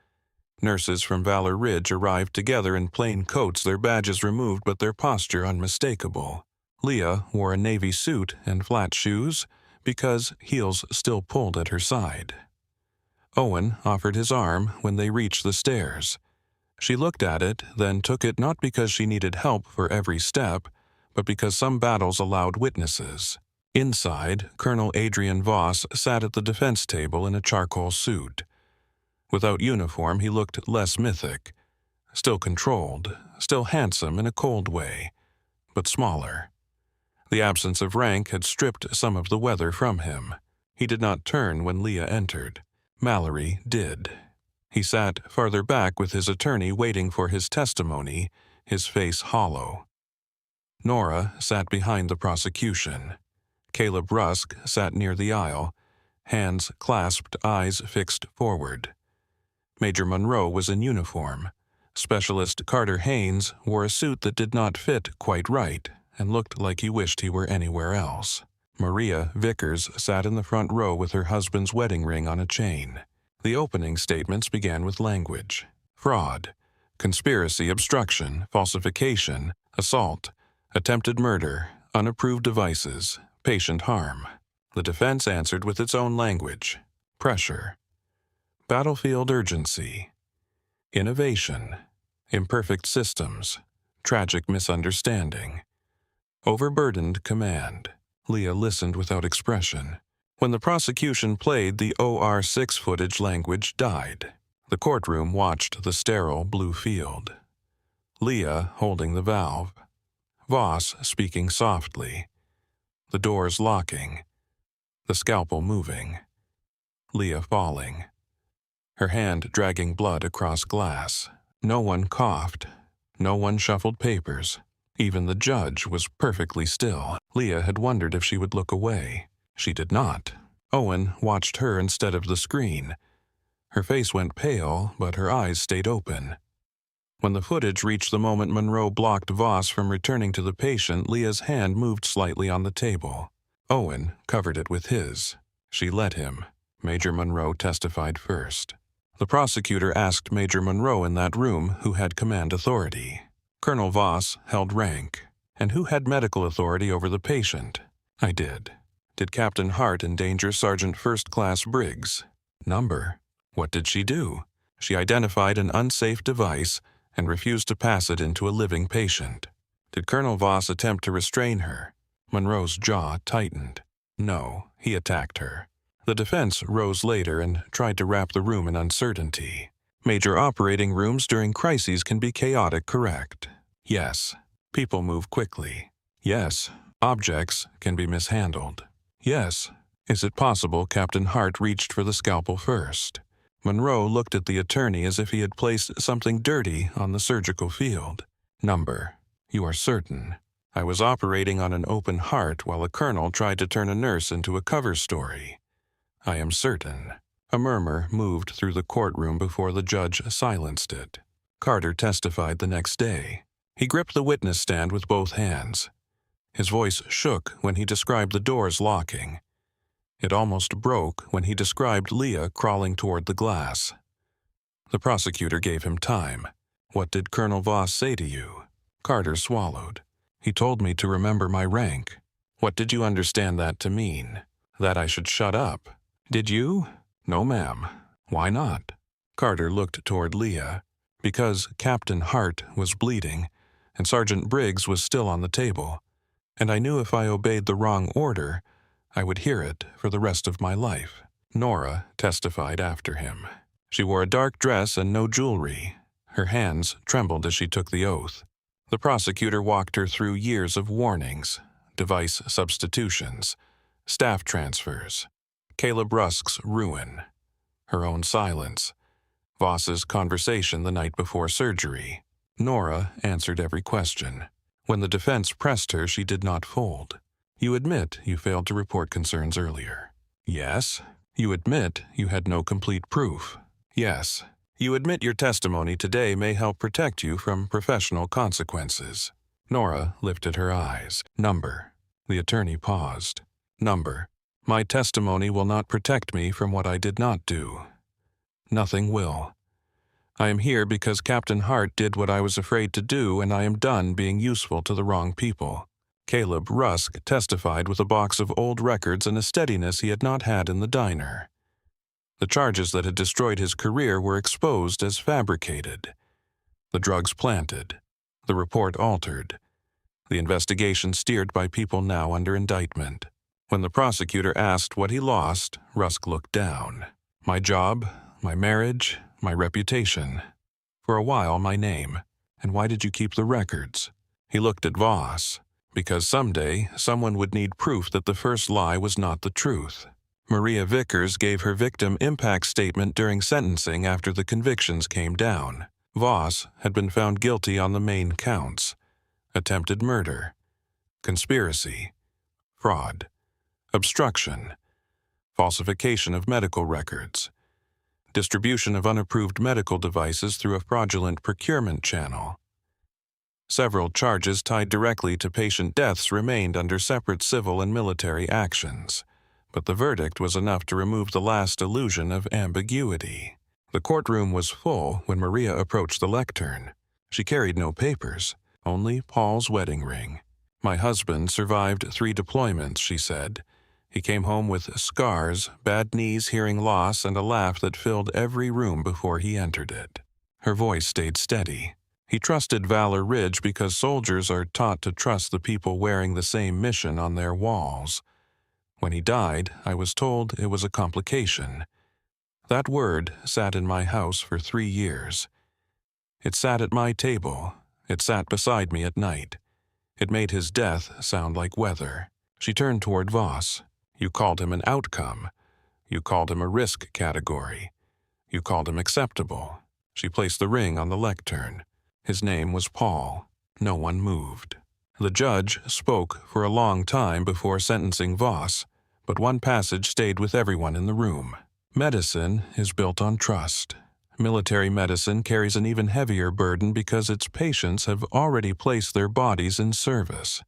Nurses from Valor Ridge arrived together in plain coats, their badges removed but their posture unmistakable. Leah wore a navy suit and flat shoes because heels still pulled at her side. Owen offered his arm when they reached the stairs. She looked at it, then took it not because she needed help for every step, but because some battles allowed witnesses. Inside, Colonel Adrian Voss sat at the defense table in a charcoal suit. Without uniform, he looked less mythic. Still controlled, still handsome in a cold way, but smaller. The absence of rank had stripped some of the weather from him. He did not turn when Leah entered. Mallory did. He sat farther back with his attorney waiting for his testimony, his face hollow. Nora sat behind the prosecution. Caleb Rusk sat near the aisle, hands clasped, eyes fixed forward. Major Monroe was in uniform. Specialist Carter Haynes wore a suit that did not fit quite right and looked like he wished he were anywhere else. Maria Vickers sat in the front row with her husband's wedding ring on a chain. The opening statements began with language: fraud, conspiracy, obstruction, falsification, assault, attempted murder, unapproved devices, patient harm. The defense answered with its own language: pressure, battlefield urgency, innovation, imperfect systems, tragic misunderstanding, overburdened command. Leah listened without expression. When the prosecution played, the OR6 footage, language died. The courtroom watched the sterile blue field. Leah holding the valve. Voss speaking softly. The doors locking. The scalpel moving. Leah falling. Her hand dragging blood across glass. No one coughed. No one shuffled papers. Even the judge was perfectly still. Leah had wondered if she would look away. She did not. Owen watched her instead of the screen. Her face went pale, but her eyes stayed open. When the footage reached the moment Monroe blocked Voss from returning to the patient, Leah's hand moved slightly on the table. Owen covered it with his. She let him. Major Monroe testified first. The prosecutor asked Major Monroe in that room who had command authority. Colonel Voss held rank. And who had medical authority over the patient? I did. Did Captain Hart endanger Sergeant First Class Briggs? Number. What did she do? She identified an unsafe device and refused to pass it into a living patient. Did Colonel Voss attempt to restrain her? Monroe's jaw tightened. No, he attacked her. The defense rose later and tried to wrap the room in uncertainty. Major operating rooms during crises can be chaotic, correct? Yes. People move quickly. Yes. Objects can be mishandled. Yes. Is it possible Captain Hart reached for the scalpel first? Monroe looked at the attorney as if he had placed something dirty on the surgical field. Number. You are certain. I was operating on an open heart while a colonel tried to turn a nurse into a cover story. I am certain. A murmur moved through the courtroom before the judge silenced it. Carter testified the next day. He gripped the witness stand with both hands. His voice shook when he described the doors locking. It almost broke when he described Leah crawling toward the glass. The prosecutor gave him time. What did Colonel Voss say to you? Carter swallowed. He told me to remember my rank. What did you understand that to mean? That I should shut up. Did you? No, ma'am. Why not? Carter looked toward Leah. Because Captain Hart was bleeding, and Sergeant Briggs was still on the table, and I knew if I obeyed the wrong order, I would hear it for the rest of my life. Nora testified after him. She wore a dark dress and no jewelry. Her hands trembled as she took the oath. The prosecutor walked her through years of warnings, device substitutions, staff transfers, Caleb Rusk's ruin, her own silence, Voss's conversation the night before surgery. Nora answered every question. When the defense pressed her, she did not fold. You admit you failed to report concerns earlier. Yes. You admit you had no complete proof. Yes. You admit your testimony today may help protect you from professional consequences. Nora lifted her eyes. Number. The attorney paused. Number. My testimony will not protect me from what I did not do. Nothing will. I am here because Captain Hart did what I was afraid to do, and I am done being useful to the wrong people. Caleb Rusk testified with a box of old records and a steadiness he had not had in the diner. The charges that had destroyed his career were exposed as fabricated. The drugs planted. The report altered. The investigation steered by people now under indictment. When the prosecutor asked what he lost, Rusk looked down. My job, my marriage, my reputation. For a while, my name. And why did you keep the records? He looked at Voss. Because someday, someone would need proof that the first lie was not the truth. Maria Vickers gave her victim impact statement during sentencing after the convictions came down. Voss had been found guilty on the main counts: attempted murder, conspiracy, fraud, obstruction, falsification of medical records, distribution of unapproved medical devices through a fraudulent procurement channel. Several charges tied directly to patient deaths remained under separate civil and military actions, but the verdict was enough to remove the last illusion of ambiguity. The courtroom was full when Maria approached the lectern. She carried no papers, only Paul's wedding ring. My husband survived 3 deployments, she said. He came home with scars, bad knees, hearing loss, and a laugh that filled every room before he entered it. Her voice stayed steady. He trusted Valor Ridge because soldiers are taught to trust the people wearing the same mission on their walls. When he died, I was told it was a complication. That word sat in my house for 3 years. It sat at my table, It sat beside me at night. It made his death sound like weather. She turned toward Voss. You called him an outcome. You called him a risk category. You called him acceptable. She placed the ring on the lectern. His name was Paul. No one moved. The judge spoke for a long time before sentencing Voss, but one passage stayed with everyone in the room. Medicine is built on trust. Military medicine carries an even heavier burden because its patients have already placed their bodies in service.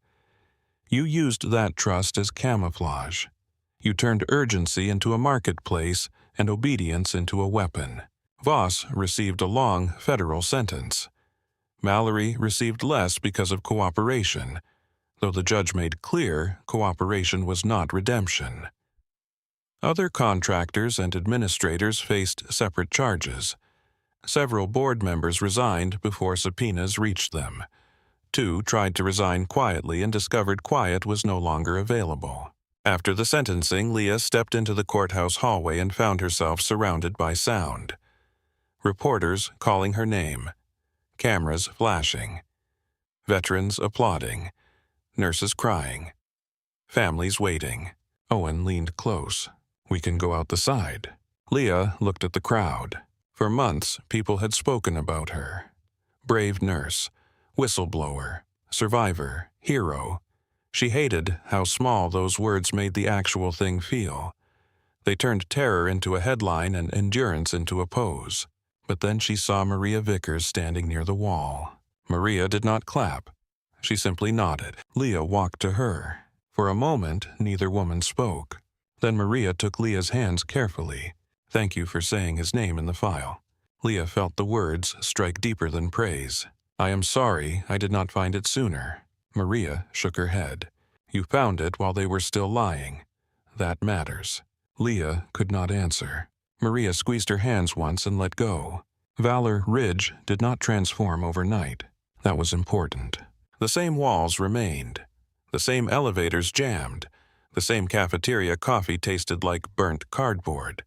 You used that trust as camouflage. You turned urgency into a marketplace and obedience into a weapon. Voss received a long federal sentence. Mallory received less because of cooperation, though the judge made clear cooperation was not redemption. Other contractors and administrators faced separate charges. Several board members resigned before subpoenas reached them. 2 tried to resign quietly and discovered quiet was no longer available. After the sentencing, Leah stepped into the courthouse hallway and found herself surrounded by sound. Reporters calling her name. Cameras flashing. Veterans applauding. Nurses crying. Families waiting. Owen leaned close. We can go out the side. Leah looked at the crowd. For months, people had spoken about her. Brave nurse, whistleblower, survivor, hero. She hated how small those words made the actual thing feel. They turned terror into a headline and endurance into a pose. But then she saw Maria Vickers standing near the wall. Maria did not clap. She simply nodded. Leah walked to her. For a moment, neither woman spoke. Then Maria took Leah's hands carefully. Thank you for saying his name in the file. Leah felt the words strike deeper than praise. I am sorry I did not find it sooner. Maria shook her head. You found it while they were still lying. That matters. Leah could not answer. Maria squeezed her hands once and let go. Valor Ridge did not transform overnight. That was important. The same walls remained. The same elevators jammed. The same cafeteria coffee tasted like burnt cardboard.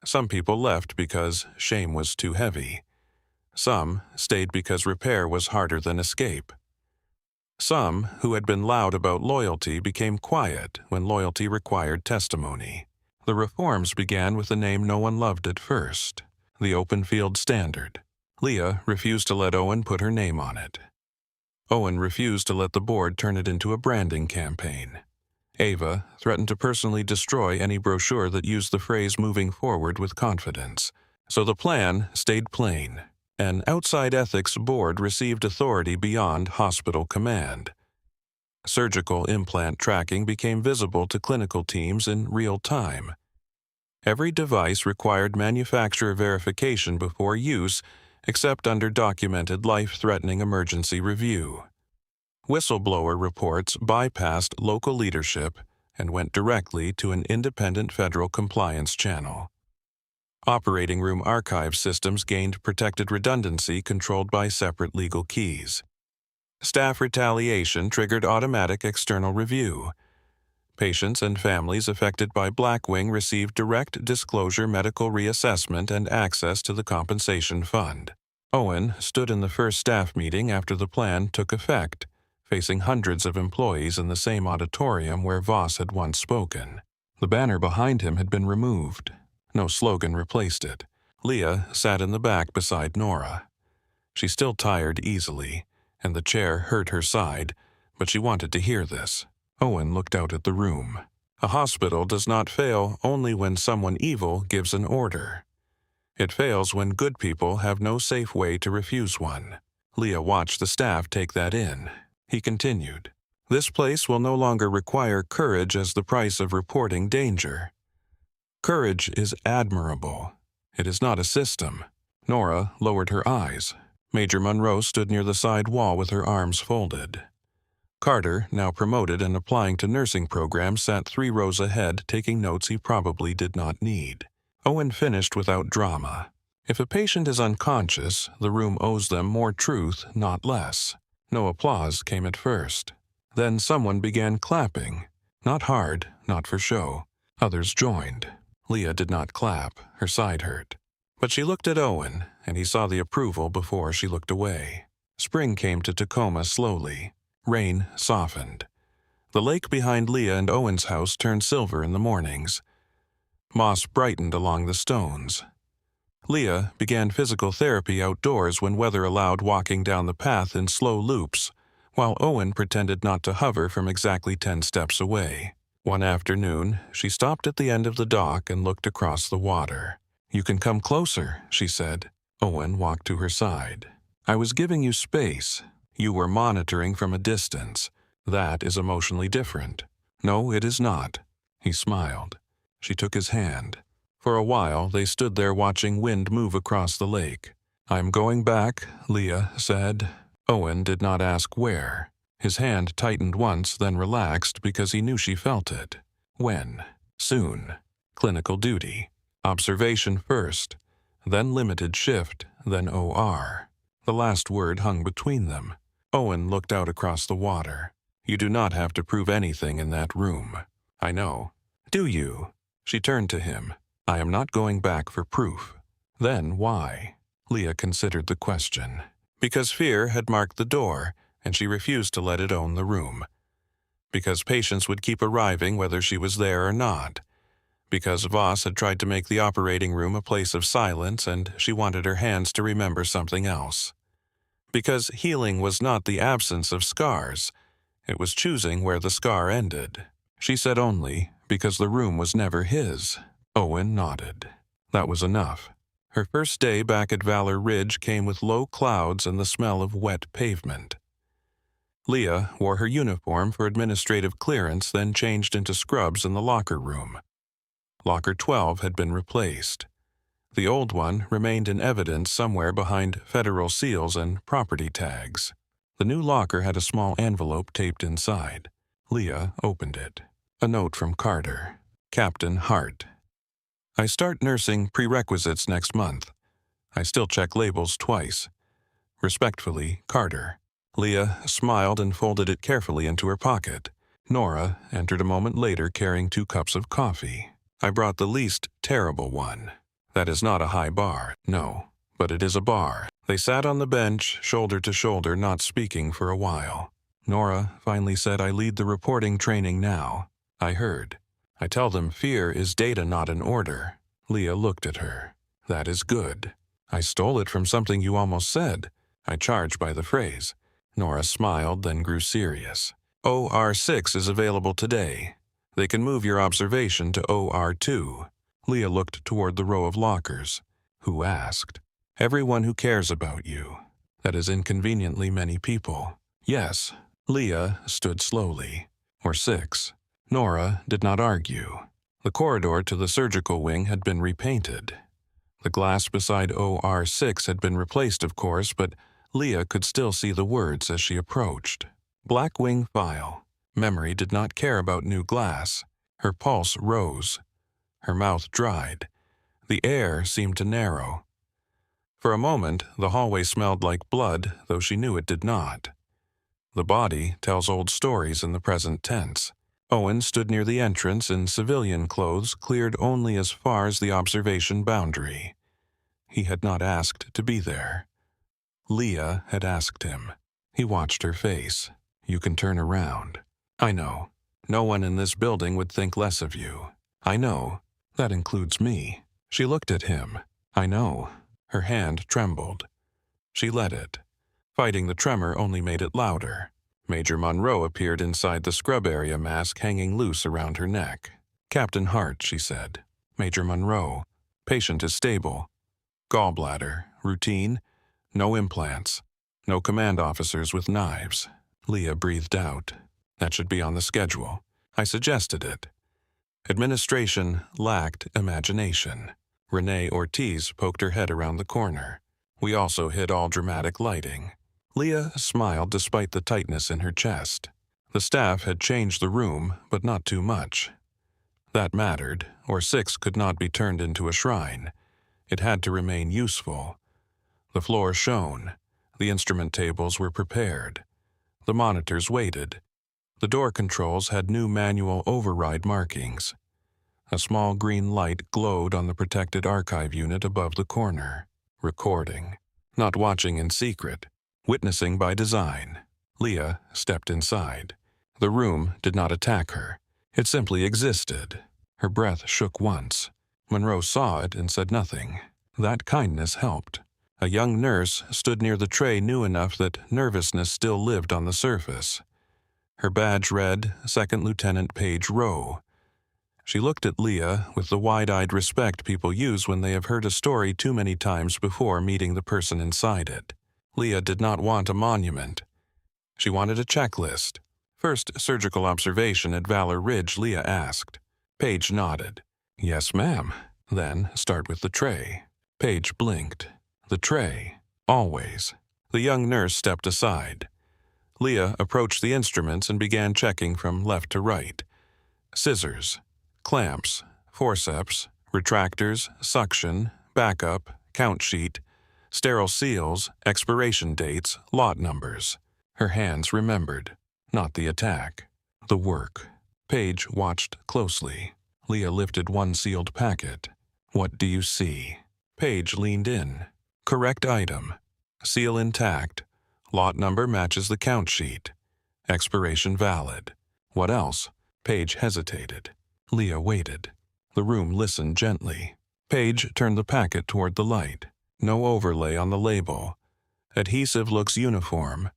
Some people left because shame was too heavy. Some stayed because repair was harder than escape. Some, who had been loud about loyalty, became quiet when loyalty required testimony. The reforms began with the name no one loved at first, the Open Field Standard. Leah refused to let Owen put her name on it. Owen refused to let the board turn it into a branding campaign. Ava threatened to personally destroy any brochure that used the phrase moving forward with confidence. So the plan stayed plain. An outside ethics board received authority beyond hospital command. Surgical implant tracking became visible to clinical teams in real time. Every device required manufacturer verification before use, except under documented life-threatening emergency review. Whistleblower reports bypassed local leadership and went directly to an independent federal compliance channel. Operating room archive systems gained protected redundancy controlled by separate legal keys. Staff retaliation triggered automatic external review. Patients and families affected by Blackwing received direct disclosure medical reassessment and access to the compensation fund. Owen stood in the first staff meeting after the plan took effect, facing hundreds of employees in the same auditorium where Voss had once spoken. The banner behind him had been removed. No slogan replaced it. Leah sat in the back beside Nora. She still tired easily, and the chair hurt her side, but she wanted to hear this. Owen looked out at the room. A hospital does not fail only when someone evil gives an order. It fails when good people have no safe way to refuse one. Leah watched the staff take that in. He continued, "This place will no longer require courage as the price of reporting danger. Courage is admirable. It is not a system." Nora lowered her eyes. Major Monroe stood near the side wall with her arms folded. Carter, now promoted and applying to nursing programs, sat 3 rows ahead, taking notes he probably did not need. Owen finished without drama. If a patient is unconscious, the room owes them more truth, not less. No applause came at first. Then someone began clapping. Not hard, not for show. Others joined. Leah did not clap. Her side hurt. But she looked at Owen, and he saw the approval before she looked away. Spring came to Tacoma slowly. Rain softened. The lake behind Leah and Owen's house turned silver in the mornings. Moss brightened along the stones. Leah began physical therapy outdoors when weather allowed, walking down the path in slow loops, while Owen pretended not to hover from exactly 10 steps away. One afternoon, she stopped at the end of the dock and looked across the water. "You can come closer," she said. Owen walked to her side. "I was giving you space. You were monitoring from a distance. That is emotionally different." "No, it is not." He smiled. She took his hand. For a while, they stood there watching wind move across the lake. "I'm going back," Leah said. Owen did not ask where. His hand tightened once, then relaxed because he knew she felt it. When? Soon. Clinical duty. Observation first, then limited shift, then OR. The last word hung between them. Owen looked out across the water. "You do not have to prove anything in that room." "I know." "Do you?" She turned to him. "I am not going back for proof." "Then why?" Leah considered the question. Because fear had marked the door, and she refused to let it own the room. Because patients would keep arriving whether she was there or not. Because Voss had tried to make the operating room a place of silence, and she wanted her hands to remember something else. Because healing was not the absence of scars, it was choosing where the scar ended. She said only, because the room was never his. Owen nodded. That was enough. Her first day back at Valor Ridge came with low clouds and the smell of wet pavement. Leah wore her uniform for administrative clearance, then changed into scrubs in the locker room. Locker 12 had been replaced. The old one remained in evidence somewhere behind federal seals and property tags. The new locker had a small envelope taped inside. Leah opened it. A note from Carter. Captain Hart. "I start nursing prerequisites next month. I still check labels twice. Respectfully, Carter." Leah smiled and folded it carefully into her pocket. Nora entered a moment later carrying 2 cups of coffee. "I brought the least terrible one. That is not a high bar, no, but it is a bar." They sat on the bench, shoulder to shoulder, not speaking for a while. Nora finally said, "I lead the reporting training now." "I heard. I tell them fear is data, not an order." Leah looked at her. "That is good. I stole it from something you almost said. I charge by the phrase." Nora smiled, then grew serious. "OR6 is available today. They can move your observation to OR2. Leah looked toward the row of lockers. "Who asked?" "Everyone who cares about you. That is inconveniently many people." "Yes." Leah stood slowly. "Or 6. Nora did not argue. The corridor to the surgical wing had been repainted. The glass beside OR6 had been replaced, of course, but Leah could still see the words as she approached. "Black wing file." Memory did not care about new glass. Her pulse rose. Her mouth dried. The air seemed to narrow. For a moment, the hallway smelled like blood, though she knew it did not. The body tells old stories in the present tense. Owen stood near the entrance in civilian clothes, cleared only as far as the observation boundary. He had not asked to be there. Leah had asked him. He watched her face. "You can turn around." "I know. No one in this building would think less of you." "I know. That includes me." She looked at him. "I know." Her hand trembled. She let it. Fighting the tremor only made it louder. Major Monroe appeared inside the scrub area mask hanging loose around her neck. "Captain Hart," she said. "Major Monroe. Patient is stable. Gallbladder. Routine. No implants. No command officers with knives." Leah breathed out. "That should be on the schedule. I suggested it." Administration lacked imagination. Renee Ortiz poked her head around the corner. "We also hid all dramatic lighting." Leah smiled despite the tightness in her chest. The staff had changed the room, but not too much. That mattered, or 6 could not be turned into a shrine. It had to remain useful. The floor shone. The instrument tables were prepared. The monitors waited. The door controls had new manual override markings. A small green light glowed on the protected archive unit above the corner. Recording. Not watching in secret. Witnessing by design. Leah stepped inside. The room did not attack her. It simply existed. Her breath shook once. Monroe saw it and said nothing. That kindness helped. A young nurse stood near the tray, knew enough that nervousness still lived on the surface. Her badge read, Second Lieutenant Paige Rowe. She looked at Leah with the wide-eyed respect people use when they have heard a story too many times before meeting the person inside it. Leah did not want a monument. She wanted a checklist. First surgical observation at Valor Ridge, Leah asked. Paige nodded. Yes, ma'am. Then start with the tray. Paige blinked. The tray. Always. The young nurse stepped aside. Leah approached the instruments and began checking from left to right. Scissors, clamps, forceps, retractors, suction, backup, count sheet, sterile seals, expiration dates, lot numbers. Her hands remembered. Not the attack. The work. Paige watched closely. Leah lifted one sealed packet. What do you see? Paige leaned in. Correct item. Seal intact. Lot number matches the count sheet. Expiration valid. What else? Paige hesitated. Leah waited. The room listened gently. Paige turned the packet toward the light. No overlay on the label. Adhesive looks uniform.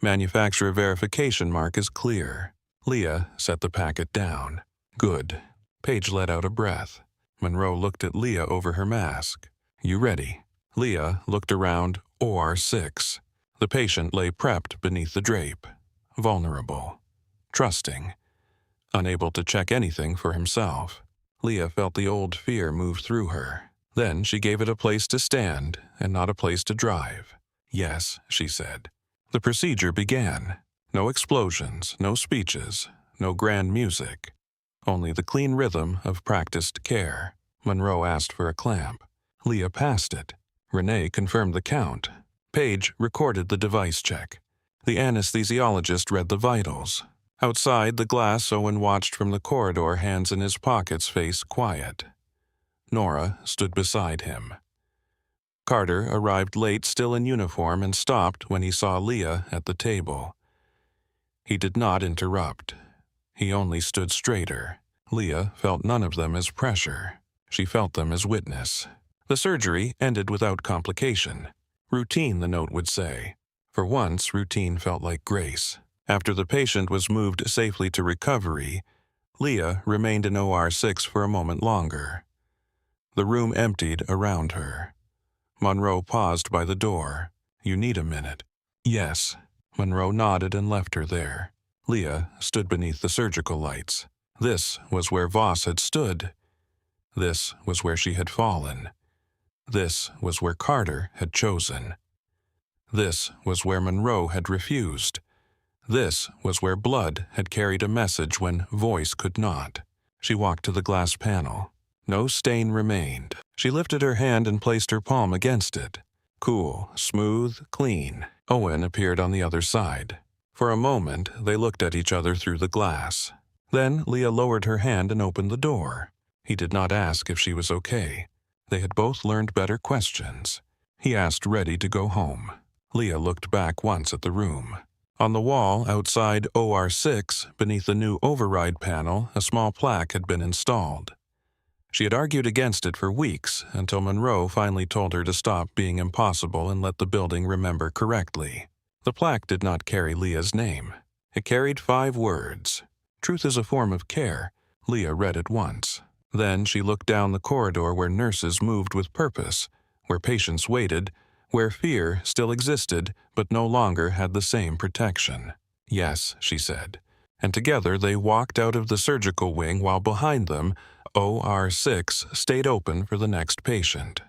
Manufacturer verification mark is clear. Leah set the packet down. Good. Paige let out a breath. Monroe looked at Leah over her mask. You ready? Leah looked around OR6. The patient lay prepped beneath the drape. Vulnerable. Trusting. Unable to check anything for himself. Leah felt the old fear move through her. Then she gave it a place to stand and not a place to drive. Yes, she said. The procedure began. No explosions, no speeches, no grand music. Only the clean rhythm of practiced care. Monroe asked for a clamp. Leah passed it. Renee confirmed the count. Paige recorded the device check. The anesthesiologist read the vitals. Outside the glass, Owen watched from the corridor, hands in his pockets, face quiet. Nora stood beside him. Carter arrived late, still in uniform, and stopped when he saw Leah at the table. He did not interrupt. He only stood straighter. Leah felt none of them as pressure. She felt them as witness. The surgery ended without complication. Routine, the note would say. For once, routine felt like grace. After the patient was moved safely to recovery, Leah remained in OR6 for a moment longer. The room emptied around her. Monroe paused by the door. You need a minute. Yes. Monroe nodded and left her there. Leah stood beneath the surgical lights. This was where Voss had stood. This was where she had fallen. This was where Carter had chosen. This was where Monroe had refused. This was where blood had carried a message when voice could not. She walked to the glass panel. No stain remained. She lifted her hand and placed her palm against it. Cool, smooth, clean. Owen appeared on the other side. For a moment, they looked at each other through the glass. Then Leah lowered her hand and opened the door. He did not ask if she was okay. They had both learned better questions. He asked, ready to go home. Leah looked back once at the room. On the wall outside OR6, beneath the new override panel, a small plaque had been installed. She had argued against it for weeks until Monroe finally told her to stop being impossible and let the building remember correctly. The plaque did not carry Leah's name. It carried 5 words. Truth is a form of care. Leah read it once. Then she looked down the corridor where nurses moved with purpose, where patients waited, where fear still existed but no longer had the same protection. Yes, she said. And together they walked out of the surgical wing while behind them, OR6 stayed open for the next patient.